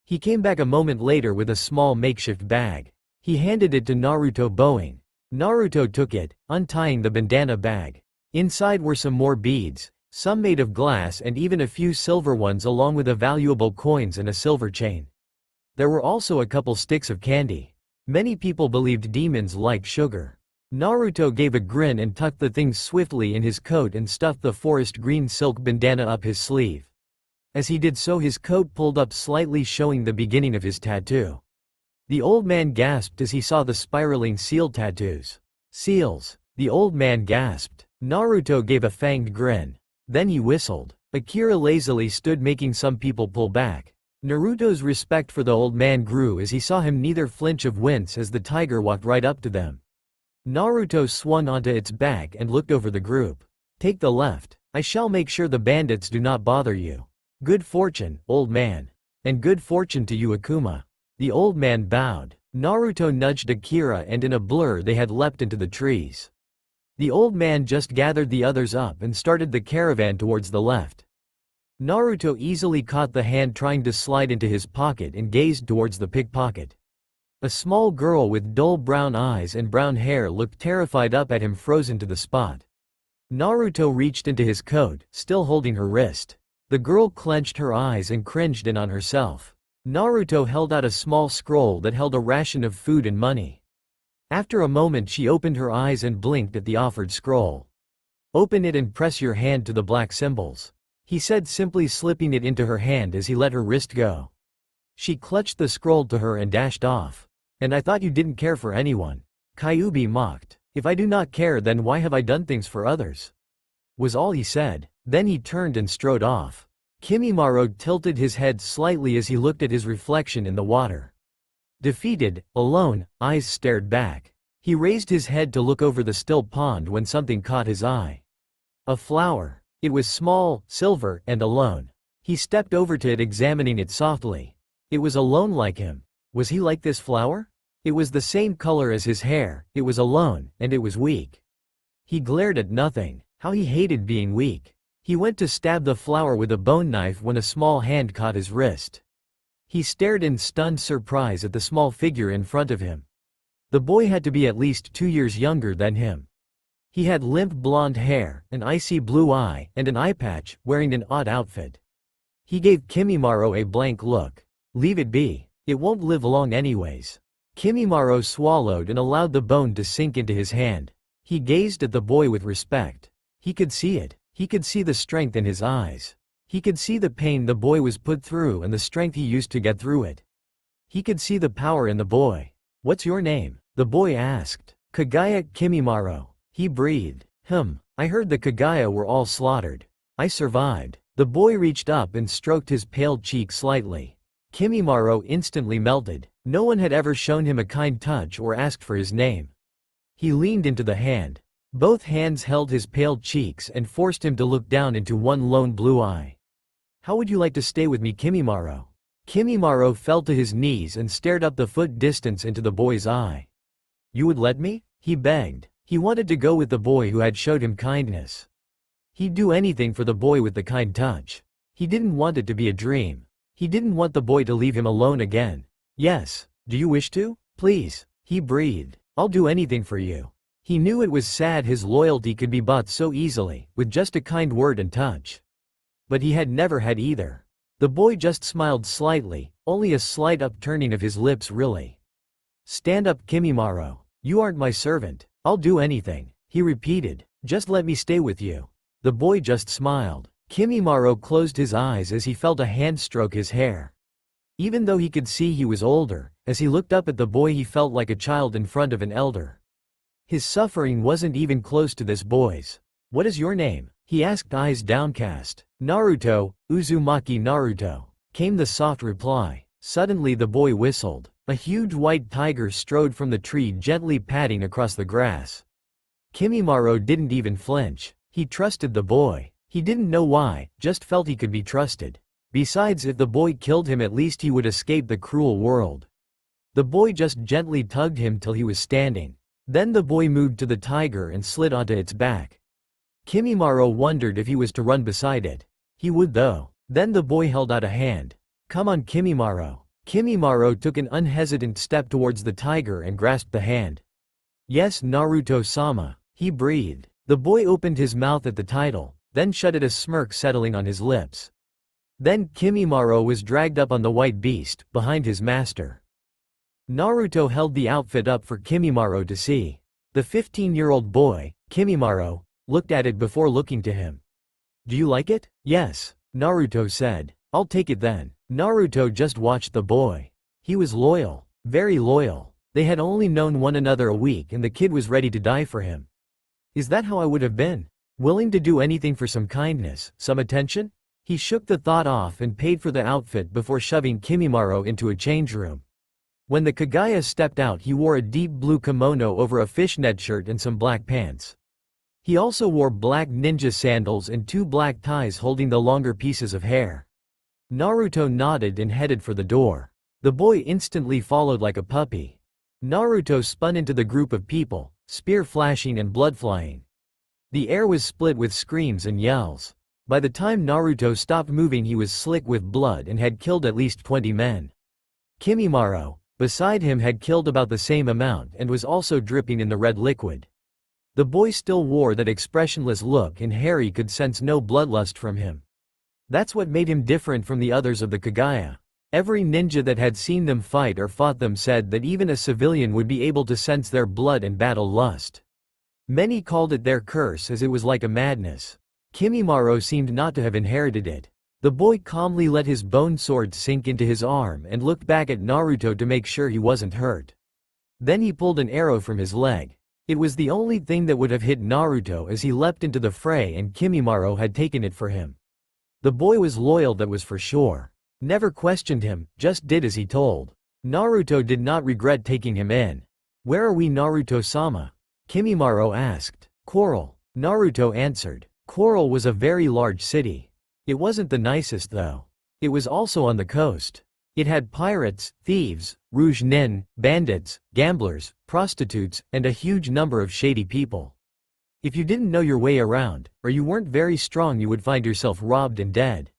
He came back a moment later with a small makeshift bag. He handed it to Naruto, bowing. Naruto took it, untying the bandana bag. Inside were some more beads, some made of glass and even a few silver ones, along with valuable coins and a silver chain. There were also a couple sticks of candy. Many people believed demons like sugar. Naruto gave a grin and tucked the things swiftly in his coat and stuffed the forest green silk bandana up his sleeve. As he did so, his coat pulled up slightly, showing the beginning of his tattoo. The old man gasped as he saw the spiraling seal tattoos. "Seals," the old man gasped. Naruto gave a fanged grin. Then he whistled. Akira lazily stood, making some people pull back. Naruto's respect for the old man grew as he saw him neither flinch or wince as the tiger walked right up to them. Naruto swung onto its back and looked over the group. "Take the left. I shall make sure the bandits do not bother you." "Good fortune, old man." "And good fortune to you, Akuma." The old man bowed. Naruto nudged Akira, and in a blur they had leapt into the trees. The old man just gathered the others up and started the caravan towards the left. Naruto easily caught the hand trying to slide into his pocket and gazed towards the pickpocket. A small girl with dull brown eyes and brown hair looked terrified up at him, frozen to the spot. Naruto reached into his coat, still holding her wrist. The girl clenched her eyes and cringed in on herself. Naruto held out a small scroll that held a ration of food and money. After a moment she opened her eyes and blinked at the offered scroll. "Open it and press your hand to the black symbols," he said simply, slipping it into her hand as he let her wrist go. She clutched the scroll to her and dashed off. "And I thought you didn't care for anyone," Kyuubi mocked. "If I do not care, then why have I done things for others?" was all he said. Then he turned and strode off. Kimimaro tilted his head slightly as he looked at his reflection in the water. Defeated, alone, eyes stared back. He raised his head to look over the still pond when something caught his eye. A flower. It was small, silver, and alone. He stepped over to it, examining it softly. It was alone like him. Was he like this flower? It was the same color as his hair, it was alone, and it was weak. He glared at nothing. How he hated being weak. He went to stab the flower with a bone knife when a small hand caught his wrist. He stared in stunned surprise at the small figure in front of him. The boy had to be at least 2 years younger than him. He had limp blonde hair, an icy blue eye, and an eye patch, wearing an odd outfit. He gave Kimimaro a blank look. "Leave it be. It won't live long anyways." Kimimaro swallowed and allowed the bone to sink into his hand. He gazed at the boy with respect. He could see it. He could see the strength in his eyes. He could see the pain the boy was put through and the strength he used to get through it. He could see the power in the boy. "What's your name?" the boy asked. "Kagaya Kimimaro." He breathed. I heard the Kagaya were all slaughtered. I survived." The boy reached up and stroked his pale cheek slightly. Kimimaro instantly melted. No one had ever shown him a kind touch or asked for his name. He leaned into the hand. Both hands held his pale cheeks and forced him to look down into one lone blue eye. How would you like to stay with me, Kimimaro? Kimimaro fell to his knees and stared up the foot distance into the boy's eye. You would let me? He begged. He wanted to go with the boy who had showed him kindness. He'd do anything for the boy with the kind touch. He didn't want it to be a dream. He didn't want the boy to leave him alone again. Yes, do you wish to? Please, he breathed. I'll do anything for you. He knew it was sad his loyalty could be bought so easily, with just a kind word and touch. But he had never had either. The boy just smiled slightly, only a slight upturning of his lips really. Stand up, Kimimaro. You aren't my servant. I'll do anything, he repeated. Just let me stay with you. The boy just smiled. Kimimaro closed his eyes as he felt a hand stroke his hair. Even though he could see he was older, as he looked up at the boy he felt like a child in front of an elder. His suffering wasn't even close to this boy's. What is your name? He asked, eyes downcast. Naruto, Uzumaki Naruto, came the soft reply. Suddenly the boy whistled. A huge white tiger strode from the tree, gently padding across the grass. Kimimaro didn't even flinch. He trusted the boy. He didn't know why, just felt he could be trusted. Besides, if the boy killed him, at least he would escape the cruel world. The boy just gently tugged him till he was standing. Then the boy moved to the tiger and slid onto its back. Kimimaro wondered if he was to run beside it. He would though. Then the boy held out a hand. Come on, Kimimaro. Kimimaro took an unhesitant step towards the tiger and grasped the hand. Yes, Naruto-sama, he breathed. The boy opened his mouth at the title, then shut it, a smirk settling on his lips. Then Kimimaro was dragged up on the white beast, behind his master. Naruto held the outfit up for Kimimaro to see. The 15-year-old boy, Kimimaro, looked at it before looking to him. Do you like it? Yes, Naruto said. I'll take it then. Naruto just watched the boy. He was loyal, very loyal. They had only known one another a week and the kid was ready to die for him. Is that how I would have been? Willing to do anything for some kindness, some attention? He shook the thought off and paid for the outfit before shoving Kimimaro into a change room. When the Kagaya stepped out, he wore a deep blue kimono over a fishnet shirt and some black pants. He also wore black ninja sandals and 2 black ties holding the longer pieces of hair. Naruto nodded and headed for the door. The boy instantly followed like a puppy. Naruto spun into the group of people, spear flashing and blood flying. The air was split with screams and yells. By the time Naruto stopped moving, he was slick with blood and had killed at least 20 men. Kimimaro, beside him, had killed about the same amount and was also dripping in the red liquid. The boy still wore that expressionless look and Harry could sense no bloodlust from him. That's what made him different from the others of the Kagaya. Every ninja that had seen them fight or fought them said that even a civilian would be able to sense their blood and battle lust. Many called it their curse as it was like a madness. Kimimaro seemed not to have inherited it. The boy calmly let his bone sword sink into his arm and looked back at Naruto to make sure he wasn't hurt. Then he pulled an arrow from his leg. It was the only thing that would have hit Naruto as he leapt into the fray, and Kimimaro had taken it for him. The boy was loyal, that was for sure. Never questioned him, just did as he told. Naruto did not regret taking him in. Where are we, Naruto-sama? Kimimaro asked. Coral, Naruto answered. Coral was a very large city. It wasn't the nicest though. It was also on the coast. It had pirates, thieves, rouge nin, bandits, gamblers, prostitutes, and a huge number of shady people. If you didn't know your way around, or you weren't very strong, you would find yourself robbed and dead.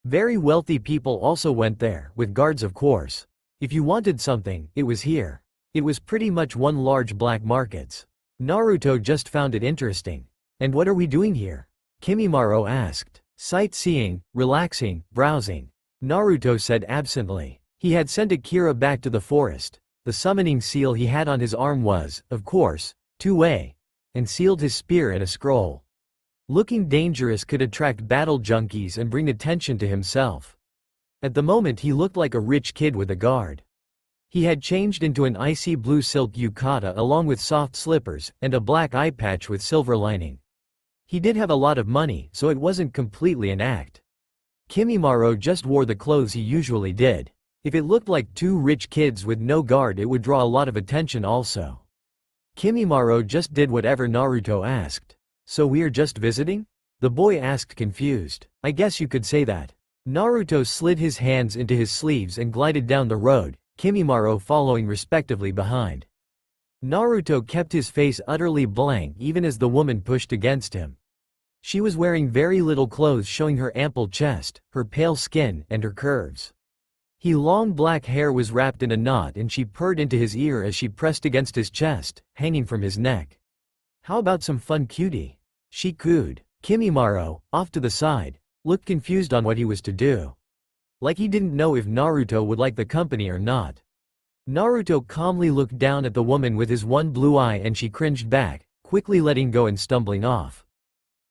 Very wealthy people also went there, with guards of course. If you wanted something, it was here. It was pretty much one large black market. Naruto just found it interesting. And what are we doing here? Kimimaro asked. Sightseeing, relaxing, browsing. Naruto said absently. He had sent Akira back to the forest. The summoning seal he had on his arm was, of course, two-way, and sealed his spear and a scroll. Looking dangerous could attract battle junkies and bring attention to himself. At the moment he looked like a rich kid with a guard. He had changed into an icy blue silk yukata along with soft slippers and a black eye patch with silver lining. He did have a lot of money, so it wasn't completely an act. Kimimaro just wore the clothes he usually did. If it looked like 2 rich kids with no guard, it would draw a lot of attention also. Kimimaro just did whatever Naruto asked. So we're just visiting? The boy asked confused. I guess you could say that. Naruto slid his hands into his sleeves and glided down the road, Kimimaro following respectively behind. Naruto kept his face utterly blank even as the woman pushed against him. She was wearing very little clothes showing her ample chest, her pale skin, and her curves. Her long black hair was wrapped in a knot and she purred into his ear as she pressed against his chest, hanging from his neck. How about some fun, cutie? She cooed. Kimimaro, off to the side, looked confused on what he was to do. Like he didn't know if Naruto would like the company or not. Naruto calmly looked down at the woman with his one blue eye and she cringed back, quickly letting go and stumbling off.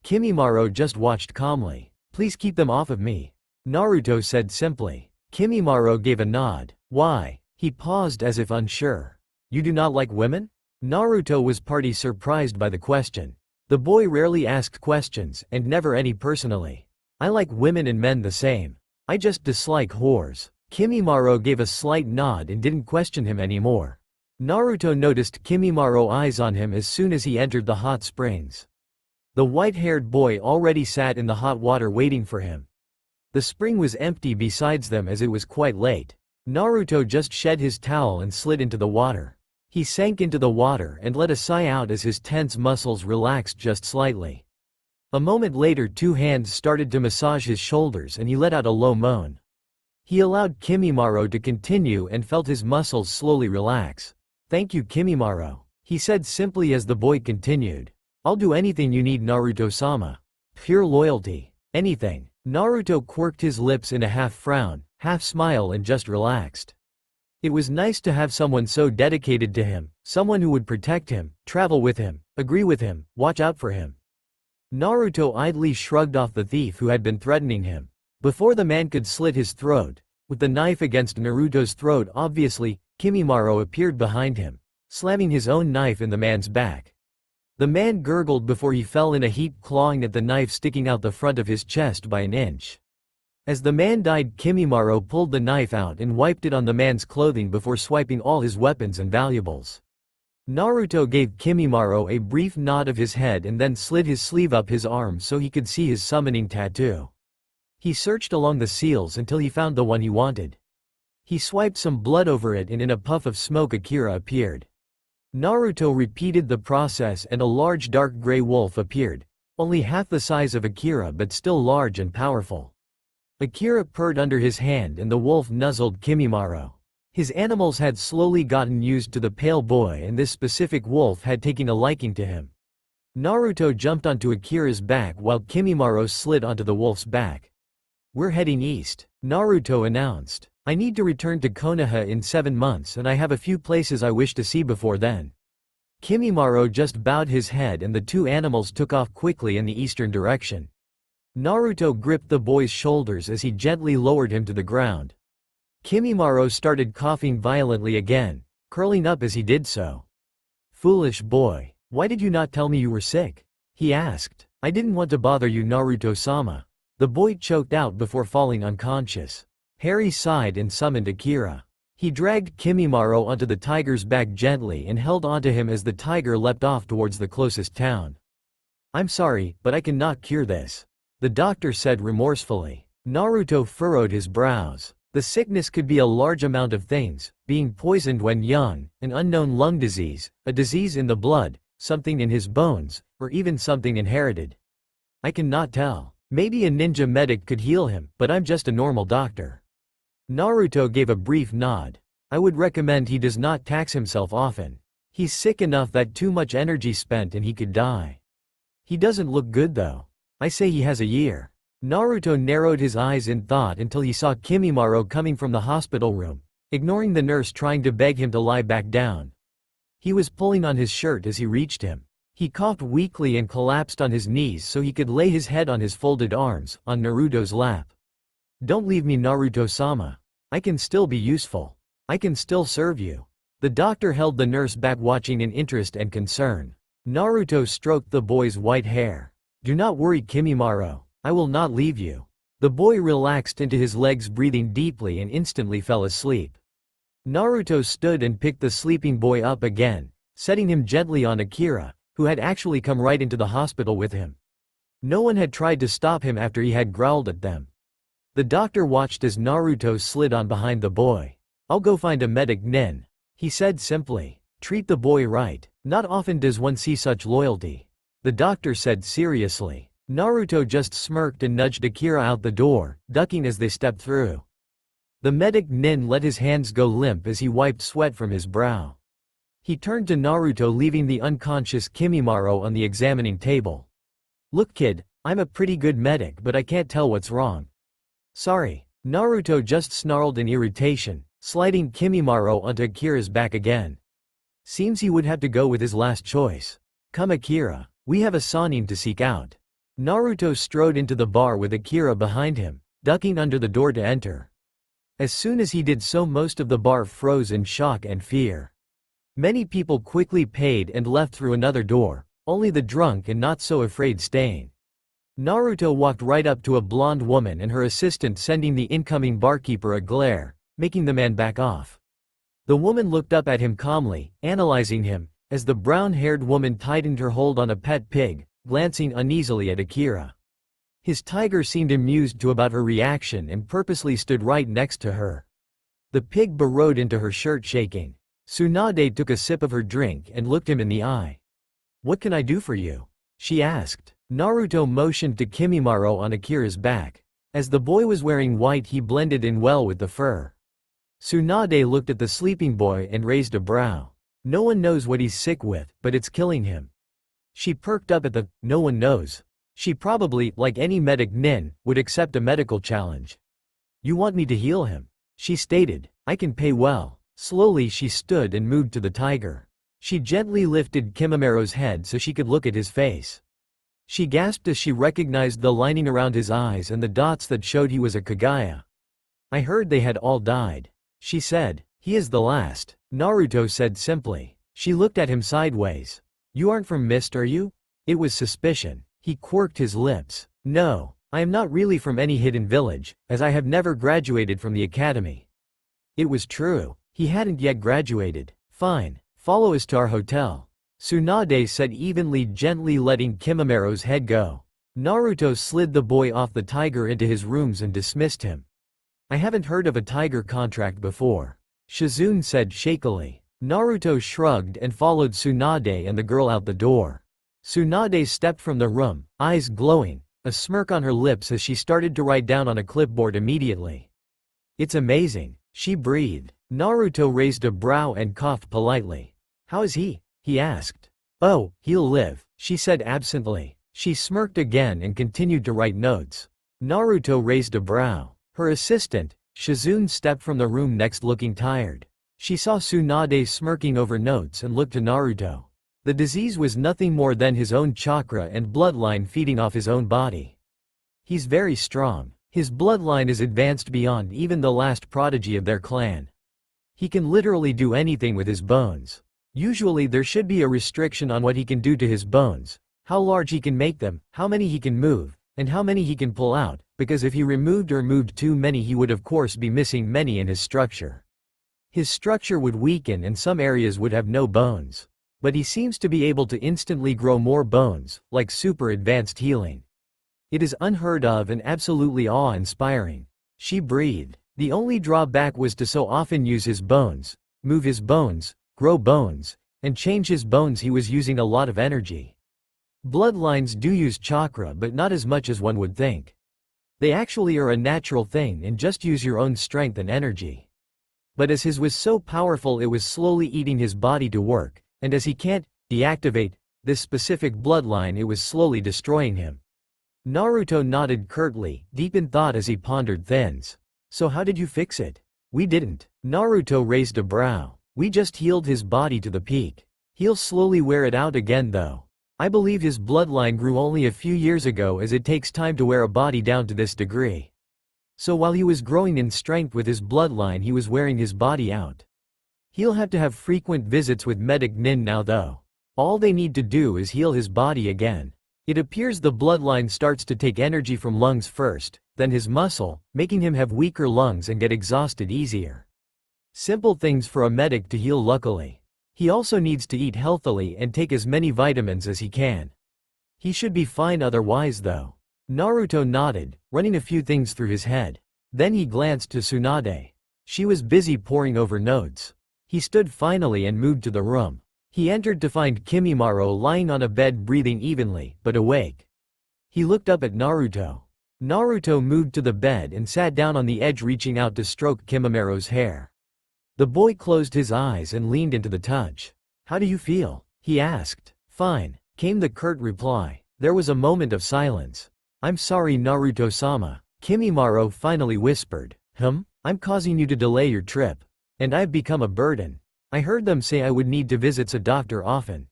Kimimaro just watched calmly. Please keep them off of me, Naruto said simply. Kimimaro gave a nod. Why? He paused as if unsure. You do not like women? Naruto was partly surprised by the question. The boy rarely asked questions, and never any personally. I like women and men the same. I just dislike whores. Kimimaro gave a slight nod and didn't question him anymore. Naruto noticed Kimimaro's eyes on him as soon as he entered the hot springs. The white-haired boy already sat in the hot water waiting for him. The spring was empty besides them as it was quite late. Naruto just shed his towel and slid into the water. He sank into the water and let a sigh out as his tense muscles relaxed just slightly. A moment later, two hands started to massage his shoulders and he let out a low moan. He allowed Kimimaro to continue and felt his muscles slowly relax. Thank you, Kimimaro, he said simply as the boy continued. I'll do anything you need, Naruto-sama. Pure loyalty. Anything. Naruto quirked his lips in a half frown, half smile and just relaxed. It was nice to have someone so dedicated to him, someone who would protect him, travel with him, agree with him, watch out for him. Naruto idly shrugged off the thief who had been threatening him. Before the man could slit his throat, with the knife against Naruto's throat obviously, Kimimaro appeared behind him, slamming his own knife in the man's back. The man gurgled before he fell in a heap, clawing at the knife sticking out the front of his chest by an inch. As the man died, Kimimaro pulled the knife out and wiped it on the man's clothing before swiping all his weapons and valuables. Naruto gave Kimimaro a brief nod of his head and then slid his sleeve up his arm so he could see his summoning tattoo. He searched along the seals until he found the one he wanted. He swiped some blood over it and in a puff of smoke Akira appeared. Naruto repeated the process and a large dark gray wolf appeared, only half the size of Akira but still large and powerful. Akira purred under his hand and the wolf nuzzled Kimimaro. His animals had slowly gotten used to the pale boy and this specific wolf had taken a liking to him. Naruto jumped onto Akira's back while Kimimaro slid onto the wolf's back. We're heading east, Naruto announced. I need to return to Konoha in 7 months and I have a few places I wish to see before then. Kimimaro just bowed his head and the two animals took off quickly in the eastern direction. Naruto gripped the boy's shoulders as he gently lowered him to the ground. Kimimaro started coughing violently again, curling up as he did so. Foolish boy, why did you not tell me you were sick? He asked. I didn't want to bother you, Naruto-sama. The boy choked out before falling unconscious. Harry sighed and summoned Akira. He dragged Kimimaro onto the tiger's back gently and held onto him as the tiger leapt off towards the closest town. I'm sorry, but I cannot cure this, the doctor said remorsefully. Naruto furrowed his brows. The sickness could be a large amount of things, being poisoned when young, an unknown lung disease, a disease in the blood, something in his bones, or even something inherited. I cannot tell. Maybe a ninja medic could heal him, but I'm just a normal doctor. Naruto gave a brief nod. I would recommend he does not tax himself often. He's sick enough that too much energy spent and he could die. He doesn't look good though. I say he has a year. Naruto narrowed his eyes in thought until he saw Kimimaro coming from the hospital room, ignoring the nurse trying to beg him to lie back down. He was pulling on his shirt as he reached him. He coughed weakly and collapsed on his knees so he could lay his head on his folded arms, on Naruto's lap. Don't leave me, Naruto-sama. I can still be useful. I can still serve you. The doctor held the nurse back, watching in interest and concern. Naruto stroked the boy's white hair. Do not worry, Kimimaro. I will not leave you. The boy relaxed into his legs, breathing deeply, and instantly fell asleep. Naruto stood and picked the sleeping boy up again, setting him gently on Akira, who had actually come right into the hospital with him. No one had tried to stop him after he had growled at them. The doctor watched as Naruto slid on behind the boy. "I'll go find a medic nin," he said simply. "Treat the boy right. Not often does one see such loyalty," the doctor said seriously. Naruto just smirked and nudged Akira out the door, ducking as they stepped through. The medic nin let his hands go limp as he wiped sweat from his brow. He turned to Naruto, leaving the unconscious Kimimaro on the examining table. "Look kid, I'm a pretty good medic, but I can't tell what's wrong." "Sorry," Naruto just snarled in irritation, sliding Kimimaro onto Akira's back again. Seems he would have to go with his last choice. "Come Akira, we have a Sannin to seek out." Naruto strode into the bar with Akira behind him, ducking under the door to enter. As soon as he did so, most of the bar froze in shock and fear. Many people quickly paid and left through another door, only the drunk and not so afraid staying. Naruto walked right up to a blonde woman and her assistant, sending the incoming barkeeper a glare, making the man back off. The woman looked up at him calmly, analyzing him, as the brown-haired woman tightened her hold on a pet pig, glancing uneasily at Akira. His tiger seemed amused about her reaction and purposely stood right next to her. The pig burrowed into her shirt, shaking. Tsunade took a sip of her drink and looked him in the eye. "What can I do for you?" she asked. Naruto motioned to Kimimaro on Akira's back. As the boy was wearing white, he blended in well with the fur. Tsunade looked at the sleeping boy and raised a brow. "No one knows what he's sick with, but it's killing him." She perked up at the "no one knows." She probably, like any medic nin, would accept a medical challenge. "You want me to heal him?" she stated. "I can pay well." Slowly she stood and moved to the tiger. She gently lifted Kimimaro's head so she could look at his face. She gasped as she recognized the lining around his eyes and the dots that showed he was a Kagaya. "I heard they had all died," she said. "He is the last," Naruto said simply. She looked at him sideways. "You aren't from Mist, are you?" It was suspicion. He quirked his lips. "No, I am not really from any hidden village, as I have never graduated from the academy." It was true. He hadn't yet graduated. "Fine, follow us to our hotel," Tsunade said evenly, gently letting Kimimaro's head go. Naruto slid the boy off the tiger into his rooms and dismissed him. "I haven't heard of a tiger contract before," Shizune said shakily. Naruto shrugged and followed Tsunade and the girl out the door. Tsunade stepped from the room, eyes glowing, a smirk on her lips as she started to write down on a clipboard immediately. "It's amazing," she breathed. Naruto raised a brow and coughed politely. "How is he?" he asked. "Oh, he'll live," she said absently. She smirked again and continued to write notes. Naruto raised a brow. Her assistant, Shizune, stepped from the room next, looking tired. She saw Tsunade smirking over notes and looked to Naruto. The disease was nothing more than his own chakra and bloodline feeding off his own body. "He's very strong. His bloodline is advanced beyond even the last prodigy of their clan. He can literally do anything with his bones. Usually there should be a restriction on what he can do to his bones, how large he can make them, how many he can move, and how many he can pull out, because if he removed or moved too many he would of course be missing many in his structure. His structure would weaken and some areas would have no bones. But he seems to be able to instantly grow more bones, like super advanced healing. It is unheard of and absolutely awe-inspiring." She breathed. The only drawback was to so often use his bones, move his bones, grow bones, and change his bones. He was using a lot of energy. Bloodlines do use chakra, but not as much as one would think. They actually are a natural thing and just use your own strength and energy. But as his was so powerful, it was slowly eating his body to work, and as he can't deactivate this specific bloodline, it was slowly destroying him. Naruto nodded curtly, deep in thought as he pondered things. "So how did you fix it?" "We didn't." Naruto raised a brow. "We just healed his body to the peak. He'll slowly wear it out again though. I believe his bloodline grew only a few years ago, as it takes time to wear a body down to this degree. So while he was growing in strength with his bloodline, he was wearing his body out. He'll have to have frequent visits with medic nin now though. All they need to do is heal his body again. It appears the bloodline starts to take energy from lungs first, then his muscle, making him have weaker lungs and get exhausted easier. Simple things for a medic to heal. Luckily, He also needs to eat healthily and take as many vitamins as he can. He should be fine otherwise though. Naruto nodded, running a few things through his head. Then he glanced to Tsunade. She was busy poring over notes. He stood finally and moved to the room. He entered to find Kimimaro lying on a bed breathing evenly, but awake. He looked up at Naruto. Naruto moved to the bed and sat down on the edge, reaching out to stroke Kimimaro's hair. The boy closed his eyes and leaned into the touch. "How do you feel?" he asked. "Fine," came the curt reply. There was a moment of silence. "I'm sorry, Naruto-sama," Kimimaro finally whispered. I'm causing you to delay your trip. And I've become a burden. I heard them say I would need to visit a doctor often.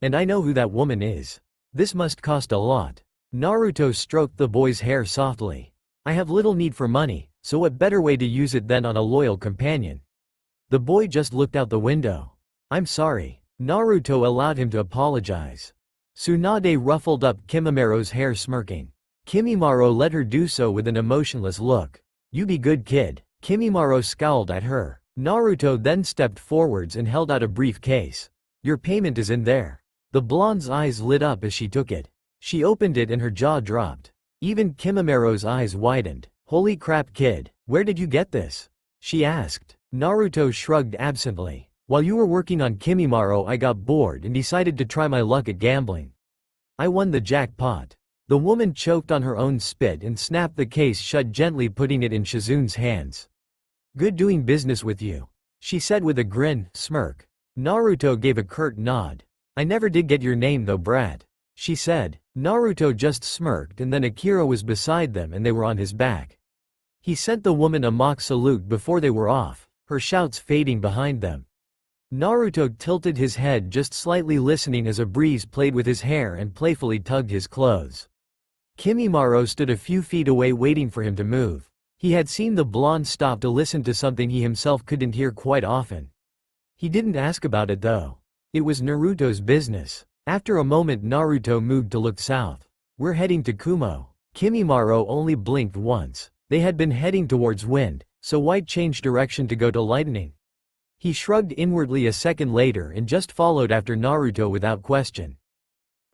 And I know who that woman is. This must cost a lot." Naruto stroked the boy's hair softly. "I have little need for money, so what better way to use it than on a loyal companion?" The boy just looked out the window. "I'm sorry." Naruto allowed him to apologize. Tsunade ruffled up Kimimaro's hair, smirking. Kimimaro let her do so with an emotionless look. "You be good, kid." Kimimaro scowled at her. Naruto then stepped forwards and held out a briefcase. "Your payment is in there." The blonde's eyes lit up as she took it. She opened it and her jaw dropped. Even Kimimaro's eyes widened. "Holy crap, kid, where did you get this?" she asked. Naruto shrugged absently. "While you were working on Kimimaro, I got bored and decided to try my luck at gambling. I won the jackpot." The woman choked on her own spit and snapped the case shut, gently putting it in Shizun's hands. "Good doing business with you," she said with a smirk. Naruto gave a curt nod. "I never did get your name though, brat," she said. Naruto just smirked, and then Akira was beside them and they were on his back. He sent the woman a mock salute before they were off, her shouts fading behind them. Naruto tilted his head just slightly, listening as a breeze played with his hair and playfully tugged his clothes. Kimimaro stood a few feet away waiting for him to move. He had seen the blonde stop to listen to something he himself couldn't hear quite often. He didn't ask about it though. It was Naruto's business. After a moment, Naruto moved to look south. "We're heading to Kumo." Kimimaro only blinked once. They had been heading towards wind, so why change direction to go to lightning? He shrugged inwardly a second later and just followed after Naruto without question.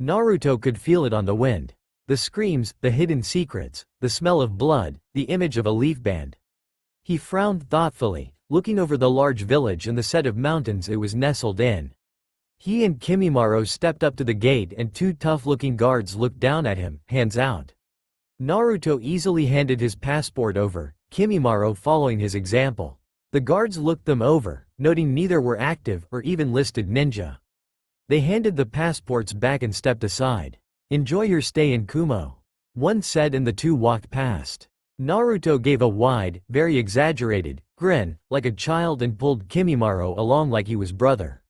Naruto could feel it on the wind. The screams, the hidden secrets, the smell of blood, the image of a leaf band. He frowned thoughtfully, looking over the large village and the set of mountains it was nestled in. He and Kimimaro stepped up to the gate and two tough-looking guards looked down at him, hands out. Naruto easily handed his passport over, Kimimaro following his example. The guards looked them over, noting neither were active or even listed ninja. They handed the passports back and stepped aside. "Enjoy your stay in Kumo," one said, and the two walked past. Naruto gave a wide, very exaggerated, grin, like a child, and pulled Kimimaro along like he was brother.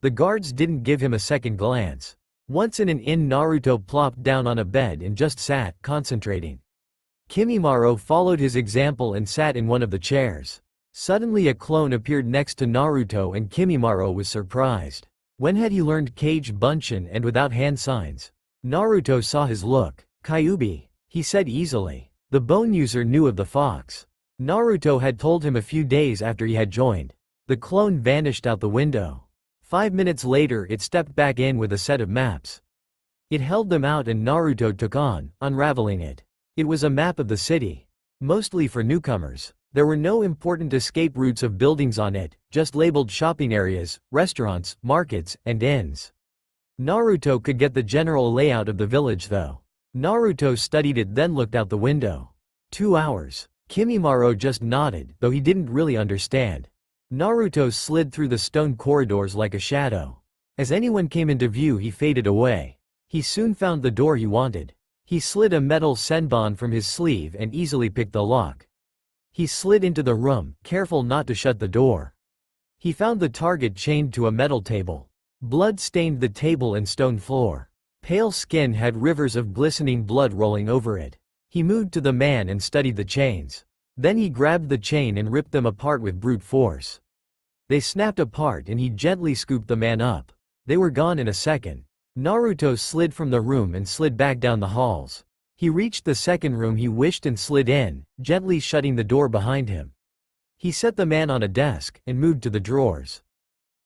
The guards didn't give him a second glance. Once in an inn, Naruto plopped down on a bed and just sat, concentrating. Kimimaro followed his example and sat in one of the chairs. Suddenly a clone appeared next to Naruto and Kimimaro was surprised. When had he learned Kage Bunshin and without hand signs? Naruto saw his look. "Kyuubi," he said easily. The bone user knew of the fox. Naruto had told him a few days after he had joined. The clone vanished out the window. 5 minutes later it stepped back in with a set of maps. It held them out and Naruto took on, unraveling it. It was a map of the city. Mostly for newcomers. There were no important escape routes of buildings on it, just labeled shopping areas, restaurants, markets, and inns. Naruto could get the general layout of the village though. Naruto studied it, then looked out the window. 2 hours. Kimimaro just nodded, though he didn't really understand. Naruto slid through the stone corridors like a shadow. As anyone came into view, he faded away. He soon found the door he wanted. He slid a metal senbon from his sleeve and easily picked the lock. He slid into the room, careful not to shut the door. He found the target chained to a metal table. Blood stained the table and stone floor. Pale skin had rivers of glistening blood rolling over it. He moved to the man and studied the chains. Then he grabbed the chain and ripped them apart with brute force. They snapped apart and he gently scooped the man up. They were gone in a second. Naruto slid from the room and slid back down the halls. He reached the second room he wished and slid in, gently shutting the door behind him. He set the man on a desk and moved to the drawers.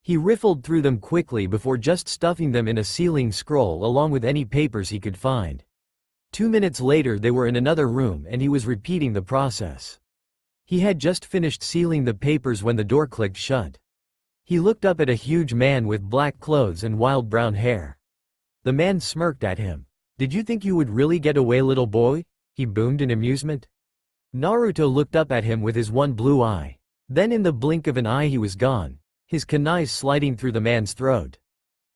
He riffled through them quickly before just stuffing them in a sealing scroll along with any papers he could find. 2 minutes later they were in another room and he was repeating the process. He had just finished sealing the papers when the door clicked shut. He looked up at a huge man with black clothes and wild brown hair. The man smirked at him. "Did you think you would really get away, little boy?" he boomed in amusement. Naruto looked up at him with his one blue eye. Then in the blink of an eye he was gone, his kunai sliding through the man's throat.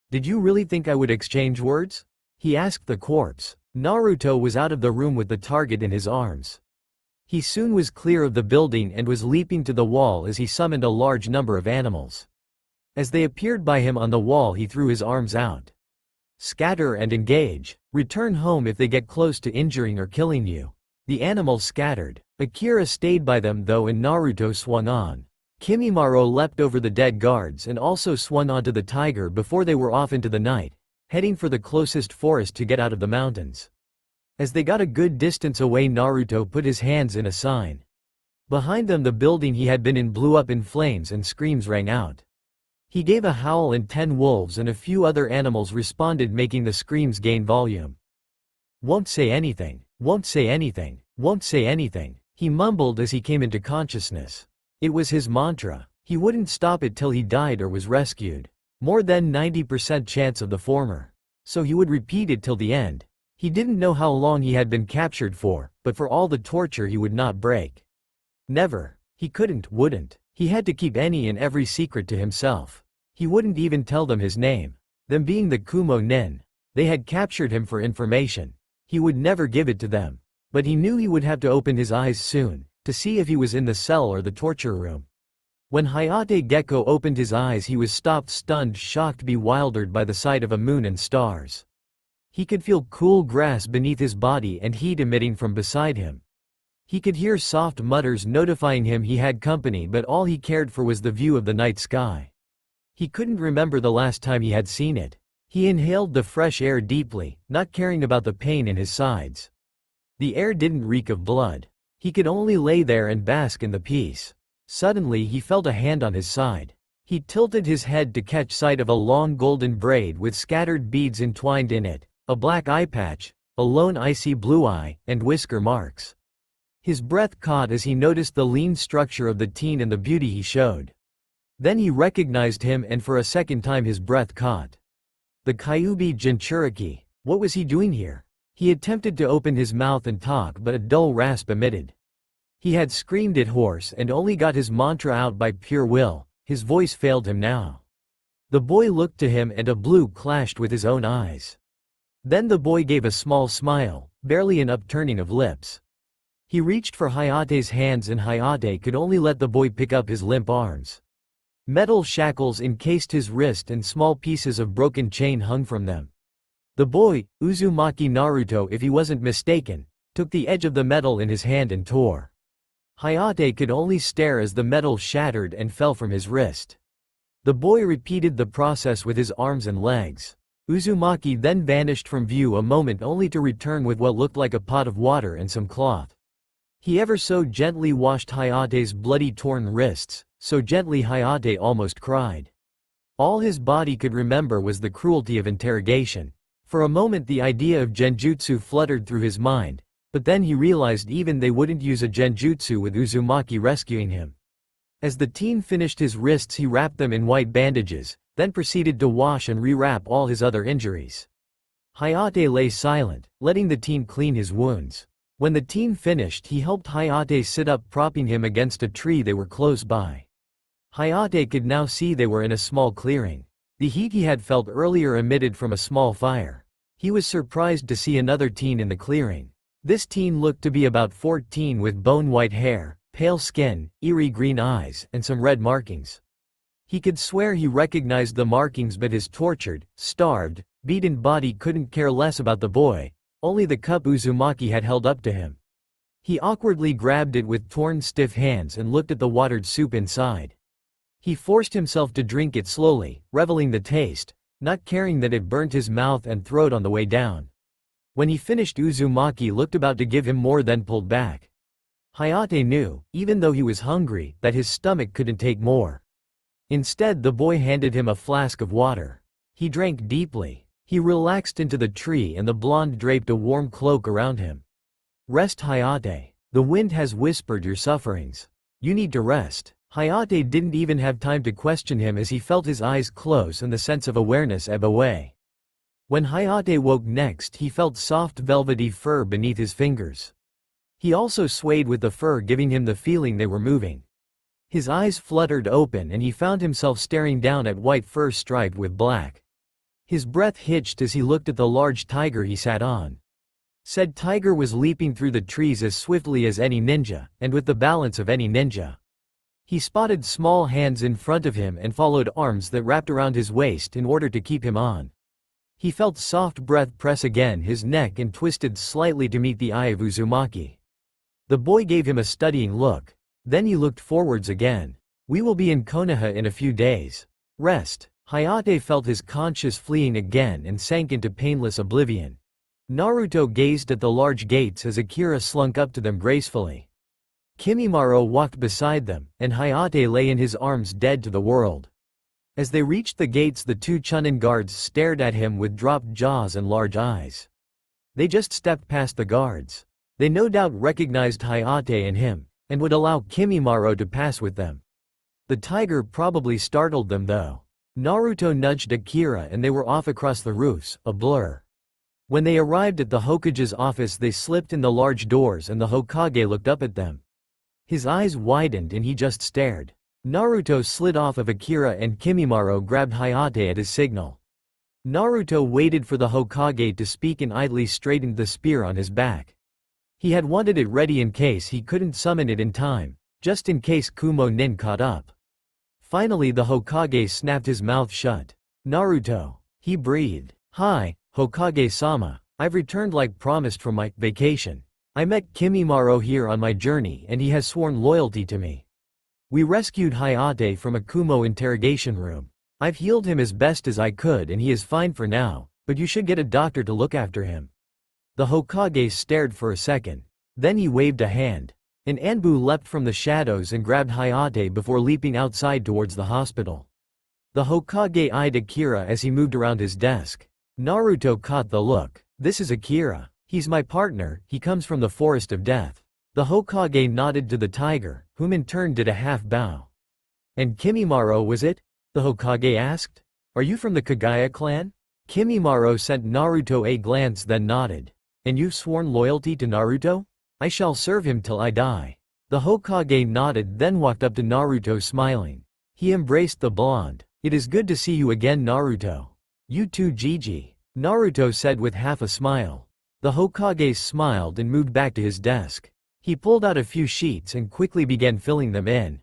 "Did you really think I would exchange words?" he asked the corpse. Naruto was out of the room with the target in his arms. He soon was clear of the building and was leaping to the wall as he summoned a large number of animals. As they appeared by him on the wall he threw his arms out. "Scatter and engage. Return home if they get close to injuring or killing you." The animals scattered. Akira stayed by them though and Naruto swung on. Kimimaro leapt over the dead guards and also swung onto the tiger before they were off into the night, heading for the closest forest to get out of the mountains. As they got a good distance away Naruto put his hands in a sign. Behind them the building he had been in blew up in flames and screams rang out. He gave a howl and 10 wolves and a few other animals responded making the screams gain volume. "Won't say anything, won't say anything, won't say anything," he mumbled as he came into consciousness. It was his mantra. He wouldn't stop it till he died or was rescued. More than 90% chance of the former. So he would repeat it till the end. He didn't know how long he had been captured for, but for all the torture he would not break. Never. He wouldn't. He had to keep any and every secret to himself. He wouldn't even tell them his name. Them being the Kumo Nin. They had captured him for information. He would never give it to them. But he knew he would have to open his eyes soon, to see if he was in the cell or the torture room. When Hayate Gecko opened his eyes he was stopped stunned, shocked, bewildered by the sight of a moon and stars. He could feel cool grass beneath his body and heat emitting from beside him. He could hear soft mutters notifying him he had company, but all he cared for was the view of the night sky. He couldn't remember the last time he had seen it. He inhaled the fresh air deeply, not caring about the pain in his sides. The air didn't reek of blood. He could only lay there and bask in the peace. Suddenly he felt a hand on his side. He tilted his head to catch sight of a long golden braid with scattered beads entwined in it, a black eye patch, a lone icy blue eye, and whisker marks. His breath caught as he noticed the lean structure of the teen and the beauty he showed. Then he recognized him and for a second time his breath caught. The Kyuubi Jinchuriki. What was he doing here? He attempted to open his mouth and talk but a dull rasp emitted. He had screamed it hoarse and only got his mantra out by pure will. His voice failed him now. The boy looked to him and a blue clashed with his own eyes. Then the boy gave a small smile, barely an upturning of lips. He reached for Hayate's hands and Hayate could only let the boy pick up his limp arms. Metal shackles encased his wrist and small pieces of broken chain hung from them. The boy, Uzumaki Naruto if he wasn't mistaken, took the edge of the metal in his hand and tore. Hayate could only stare as the metal shattered and fell from his wrist. The boy repeated the process with his arms and legs. Uzumaki then vanished from view a moment only to return with what looked like a pot of water and some cloth. He ever so gently washed Hayate's bloody torn wrists, so gently Hayate almost cried. All his body could remember was the cruelty of interrogation. For a moment the idea of genjutsu fluttered through his mind, but then he realized even they wouldn't use a genjutsu with Uzumaki rescuing him. As the teen finished his wrists he wrapped them in white bandages, then proceeded to wash and rewrap all his other injuries. Hayate lay silent, letting the teen clean his wounds. When the teen finished he helped Hayate sit up, propping him against a tree they were close by. Hayate could now see they were in a small clearing. The heat he had felt earlier emitted from a small fire. He was surprised to see another teen in the clearing. This teen looked to be about 14 with bone-white hair, pale skin, eerie green eyes, and some red markings. He could swear he recognized the markings, but his tortured, starved, beaten body couldn't care less about the boy, only the cup Uzumaki had held up to him. He awkwardly grabbed it with torn stiff hands and looked at the watered soup inside. He forced himself to drink it slowly, reveling the taste, not caring that it burnt his mouth and throat on the way down. When he finished Uzumaki looked about to give him more then pulled back. Hayate knew, even though he was hungry, that his stomach couldn't take more. Instead, the boy handed him a flask of water. He drank deeply. He relaxed into the tree and the blonde draped a warm cloak around him. Rest, Hayate. The wind has whispered your sufferings. You need to rest. Hayate didn't even have time to question him as he felt his eyes close and the sense of awareness ebb away. When Hayate woke next, he felt soft velvety fur beneath his fingers. He also swayed with the fur, giving him the feeling they were moving. His eyes fluttered open and he found himself staring down at white fur striped with black. His breath hitched as he looked at the large tiger he sat on. Said tiger was leaping through the trees as swiftly as any ninja, and with the balance of any ninja. He spotted small hands in front of him and followed arms that wrapped around his waist in order to keep him on. He felt soft breath press against his neck and twisted slightly to meet the eye of Uzumaki. The boy gave him a studying look. Then he looked forwards again. We will be in Konoha in a few days. Rest. Hayate felt his conscience fleeing again and sank into painless oblivion. Naruto gazed at the large gates as Akira slunk up to them gracefully. Kimimaro walked beside them, and Hayate lay in his arms dead to the world. As they reached the gates, the two Chunin guards stared at him with dropped jaws and large eyes. They just stepped past the guards. They no doubt recognized Hayate and him, and would allow Kimimaro to pass with them. The tiger probably startled them though. Naruto nudged Akira and they were off across the roofs, a blur. When they arrived at the Hokage's office, they slipped in the large doors and the Hokage looked up at them. His eyes widened and he just stared. Naruto slid off of Akira and Kimimaro grabbed Hayate at his signal. Naruto waited for the Hokage to speak and idly straightened the spear on his back. He had wanted it ready in case he couldn't summon it in time, just in case Kumo Nin caught up. Finally the Hokage snapped his mouth shut. Naruto. He breathed. Hi, Hokage-sama. I've returned like promised from my vacation. I met Kimimaro here on my journey and he has sworn loyalty to me. We rescued Hayate from a Kumo interrogation room. I've healed him as best as I could and he is fine for now, but you should get a doctor to look after him. The Hokage stared for a second. Then he waved a hand. An Anbu leapt from the shadows and grabbed Hayate before leaping outside towards the hospital. The Hokage eyed Akira as he moved around his desk. Naruto caught the look. This is Akira. He's my partner, he comes from the Forest of Death. The Hokage nodded to the tiger, whom in turn did a half bow. And Kimimaro was it? The Hokage asked. Are you from the Kagaya clan? Kimimaro sent Naruto a glance then nodded. And you've sworn loyalty to Naruto? I shall serve him till I die. The Hokage nodded then walked up to Naruto smiling. He embraced the blonde. It is good to see you again, Naruto. You too, Gigi. Naruto said with half a smile. The Hokage smiled and moved back to his desk. He pulled out a few sheets and quickly began filling them in.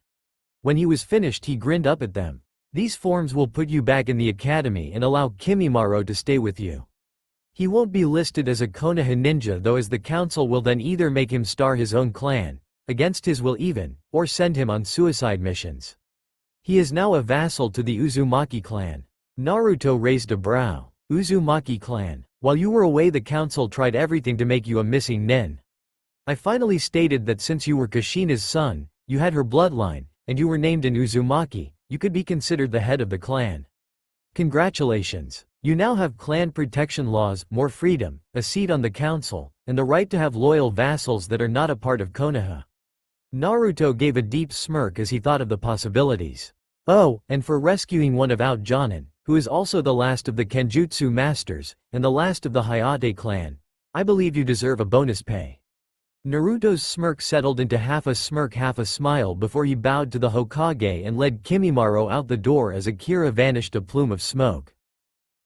When he was finished he grinned up at them. These forms will put you back in the academy and allow Kimimaro to stay with you. He won't be listed as a Konoha ninja though, as the council will then either make him star his own clan, against his will even, or send him on suicide missions. He is now a vassal to the Uzumaki clan. Naruto raised a brow. Uzumaki clan. While you were away the council tried everything to make you a missing nin. I finally stated that since you were Kushina's son, you had her bloodline, and you were named in Uzumaki, you could be considered the head of the clan. Congratulations. You now have clan protection laws, more freedom, a seat on the council, and the right to have loyal vassals that are not a part of Konoha. Naruto gave a deep smirk as he thought of the possibilities. Oh, and for rescuing one of Out Jonin, who is also the last of the Kenjutsu masters, and the last of the Hayate clan, I believe you deserve a bonus pay. Naruto's smirk settled into half a smirk half a smile before he bowed to the Hokage and led Kimimaro out the door as Akira vanished a plume of smoke.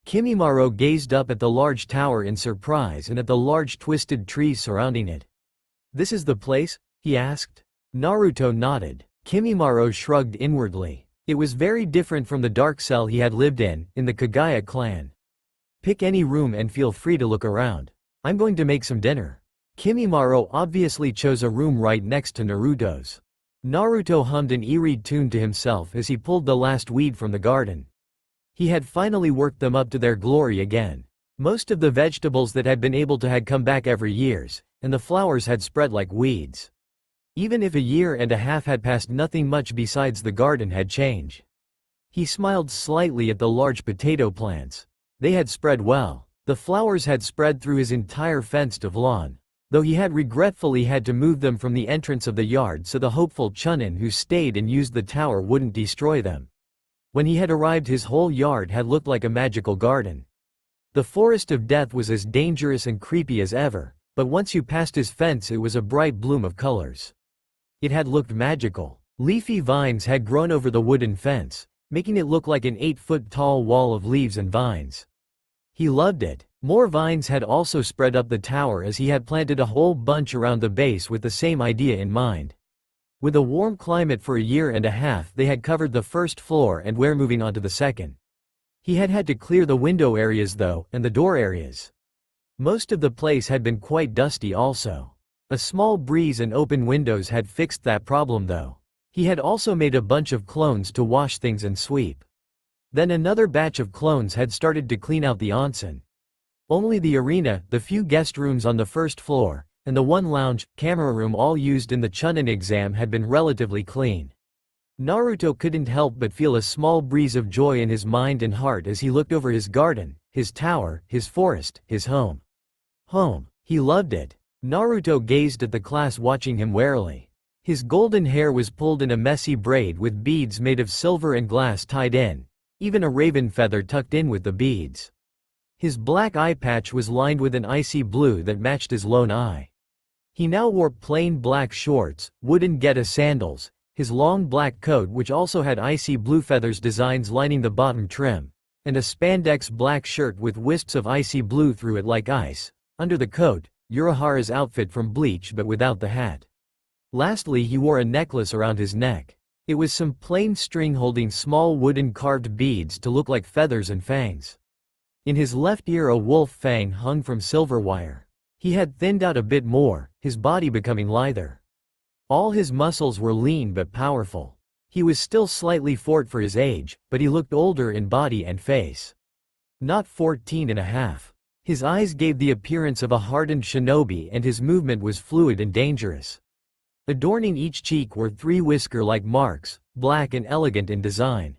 Kimimaro gazed up at the large tower in surprise and at the large twisted trees surrounding it. This is the place? He asked. Naruto nodded. Kimimaro shrugged inwardly. It was very different from the dark cell he had lived in the Kagaya clan. Pick any room and feel free to look around. I'm going to make some dinner. Kimimaro obviously chose a room right next to Naruto's. Naruto hummed an eerie tune to himself as he pulled the last weed from the garden. He had finally worked them up to their glory again. Most of the vegetables that had been able to had come back every years, and the flowers had spread like weeds. Even if a year and a half had passed, nothing much besides the garden had changed. He smiled slightly at the large potato plants. They had spread well. The flowers had spread through his entire fenced-off lawn, though he had regretfully had to move them from the entrance of the yard so the hopeful Chunin who stayed and used the tower wouldn't destroy them. When he had arrived, his whole yard had looked like a magical garden. The forest of death was as dangerous and creepy as ever, but once you passed his fence it was a bright bloom of colors. It had looked magical. Leafy vines had grown over the wooden fence, making it look like an 8-foot-tall wall of leaves and vines. He loved it. More vines had also spread up the tower as he had planted a whole bunch around the base with the same idea in mind. With a warm climate for a year and a half, they had covered the first floor and were moving on to the second. He had had to clear the window areas though, and the door areas. Most of the place had been quite dusty also. A small breeze and open windows had fixed that problem though. He had also made a bunch of clones to wash things and sweep. Then another batch of clones had started to clean out the onsen. Only the arena, the few guest rooms on the first floor, and the one lounge, camera room all used in the Chunin exam had been relatively clean. Naruto couldn't help but feel a small breeze of joy in his mind and heart as he looked over his garden, his tower, his forest, his home. Home. He loved it. Naruto gazed at the class watching him warily. His golden hair was pulled in a messy braid with beads made of silver and glass tied in, even a raven feather tucked in with the beads. His black eye patch was lined with an icy blue that matched his lone eye. He now wore plain black shorts, wooden geta sandals, his long black coat which also had icy blue feathers designs lining the bottom trim, and a spandex black shirt with wisps of icy blue through it like ice. Under the coat, Urahara's outfit from Bleach but without the hat. Lastly, he wore a necklace around his neck. It was some plain string holding small wooden carved beads to look like feathers and fangs. In his left ear a wolf fang hung from silver wire. He had thinned out a bit more, his body becoming lither. All his muscles were lean but powerful. He was still slightly fort for his age, but he looked older in body and face. Not 14 and a half. His eyes gave the appearance of a hardened shinobi and his movement was fluid and dangerous. Adorning each cheek were 3 whisker-like marks, black and elegant in design.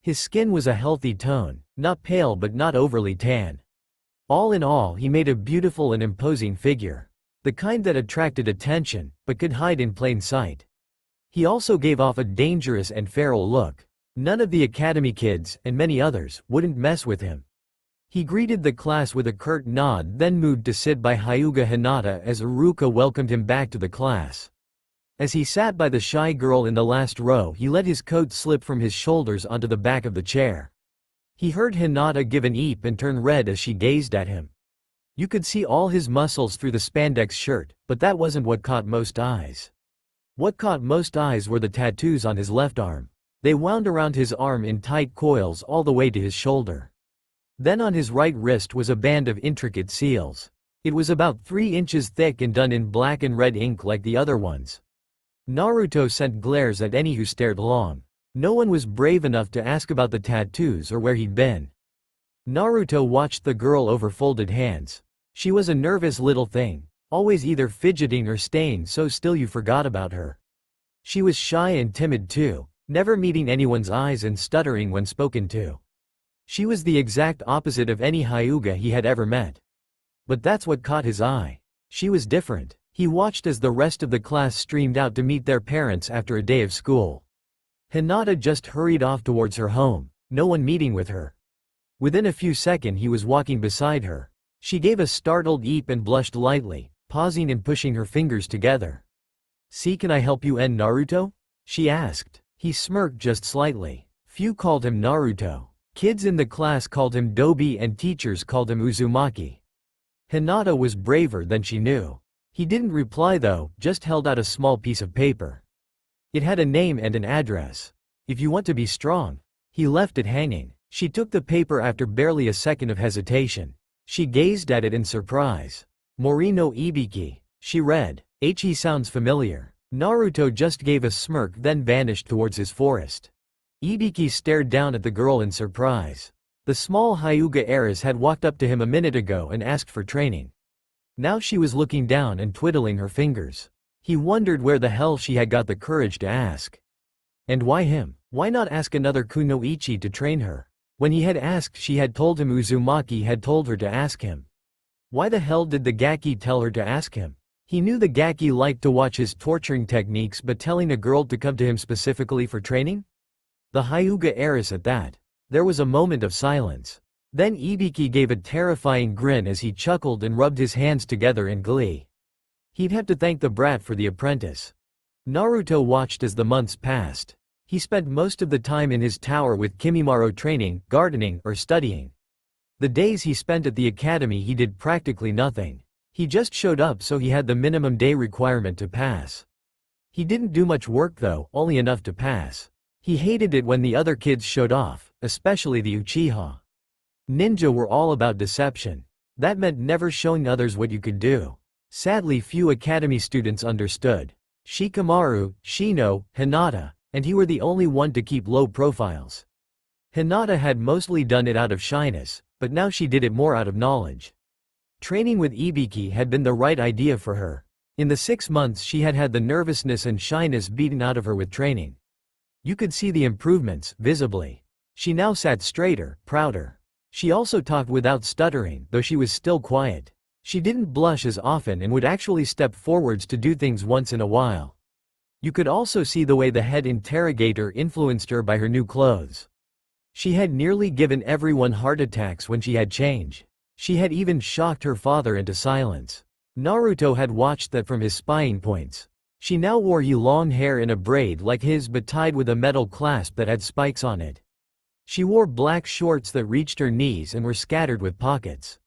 His skin was a healthy tone, not pale but not overly tan. All in all, he made a beautiful and imposing figure. The kind that attracted attention, but could hide in plain sight. He also gave off a dangerous and feral look. None of the academy kids, and many others, wouldn't mess with him. He greeted the class with a curt nod then moved to sit by Hyuga Hinata as Iruka welcomed him back to the class. As he sat by the shy girl in the last row, he let his coat slip from his shoulders onto the back of the chair. He heard Hinata give an eep and turn red as she gazed at him. You could see all his muscles through the spandex shirt, but that wasn't what caught most eyes. What caught most eyes were the tattoos on his left arm. They wound around his arm in tight coils all the way to his shoulder. Then on his right wrist was a band of intricate seals. It was about 3 inches thick and done in black and red ink like the other ones. Naruto sent glares at any who stared long. No one was brave enough to ask about the tattoos or where he'd been. Naruto watched the girl over folded hands. She was a nervous little thing, always either fidgeting or staying so still you forgot about her. She was shy and timid too, never meeting anyone's eyes and stuttering when spoken to. She was the exact opposite of any Hyuga he had ever met. But that's what caught his eye. She was different. He watched as the rest of the class streamed out to meet their parents after a day of school. Hinata just hurried off towards her home, no one meeting with her. Within a few seconds he was walking beside her. She gave a startled eep and blushed lightly, pausing and pushing her fingers together. "See, can I help you end Naruto?" she asked. He smirked just slightly. Few called him Naruto. Kids in the class called him Dobi and teachers called him Uzumaki. Hinata was braver than she knew. He didn't reply though, just held out a small piece of paper. It had a name and an address. "If you want to be strong." He left it hanging. She took the paper after barely a second of hesitation. She gazed at it in surprise. "Morino Ibiki," she read. "He sounds familiar." Naruto just gave a smirk then vanished towards his forest. Ibiki stared down at the girl in surprise. The small Hyuga heiress had walked up to him a minute ago and asked for training. Now she was looking down and twiddling her fingers. He wondered where the hell she had got the courage to ask. And why him? Why not ask another kunoichi to train her? When he had asked, she had told him Uzumaki had told her to ask him. Why the hell did the Gaki tell her to ask him? He knew the Gaki liked to watch his torturing techniques, but telling a girl to come to him specifically for training? The Hyuga heiress at that. There was a moment of silence. Then Ibiki gave a terrifying grin as he chuckled and rubbed his hands together in glee. He'd have to thank the brat for the apprentice. Naruto watched as the months passed. He spent most of the time in his tower with Kimimaro training, gardening, or studying. The days he spent at the academy he did practically nothing. He just showed up so he had the minimum day requirement to pass. He didn't do much work though, only enough to pass. He hated it when the other kids showed off, especially the Uchiha. Ninja were all about deception. That meant never showing others what you could do. Sadly, few academy students understood. Shikamaru, Shino, Hinata, and he were the only one to keep low profiles. Hinata had mostly done it out of shyness, but now she did it more out of knowledge. Training with Ibiki had been the right idea for her. In the 6 months she had had the nervousness and shyness beaten out of her with training. You could see the improvements, visibly. She now sat straighter, prouder. She also talked without stuttering, though she was still quiet. She didn't blush as often and would actually step forwards to do things once in a while. You could also see the way the head interrogator influenced her by her new clothes. She had nearly given everyone heart attacks when she had changed. She had even shocked her father into silence. Naruto had watched that from his spying points. She now wore long hair in a braid like his but tied with a metal clasp that had spikes on it. She wore black shorts that reached her knees and were scattered with pockets.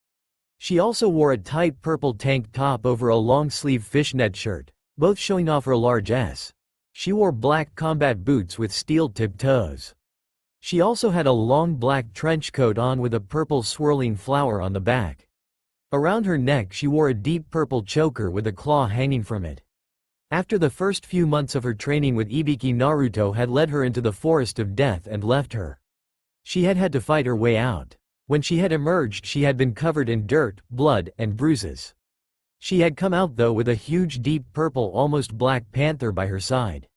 She also wore a tight purple tank top over a long-sleeve fishnet shirt, both showing off her large S. She wore black combat boots with steel-tipped toes. She also had a long black trench coat on with a purple swirling flower on the back. Around her neck she wore a deep purple choker with a claw hanging from it. After the first few months of her training with Ibiki, Naruto had led her into the forest of death and left her. She had had to fight her way out. When she had emerged she had been covered in dirt, blood, and bruises. She had come out though with a huge deep purple almost black panther by her side.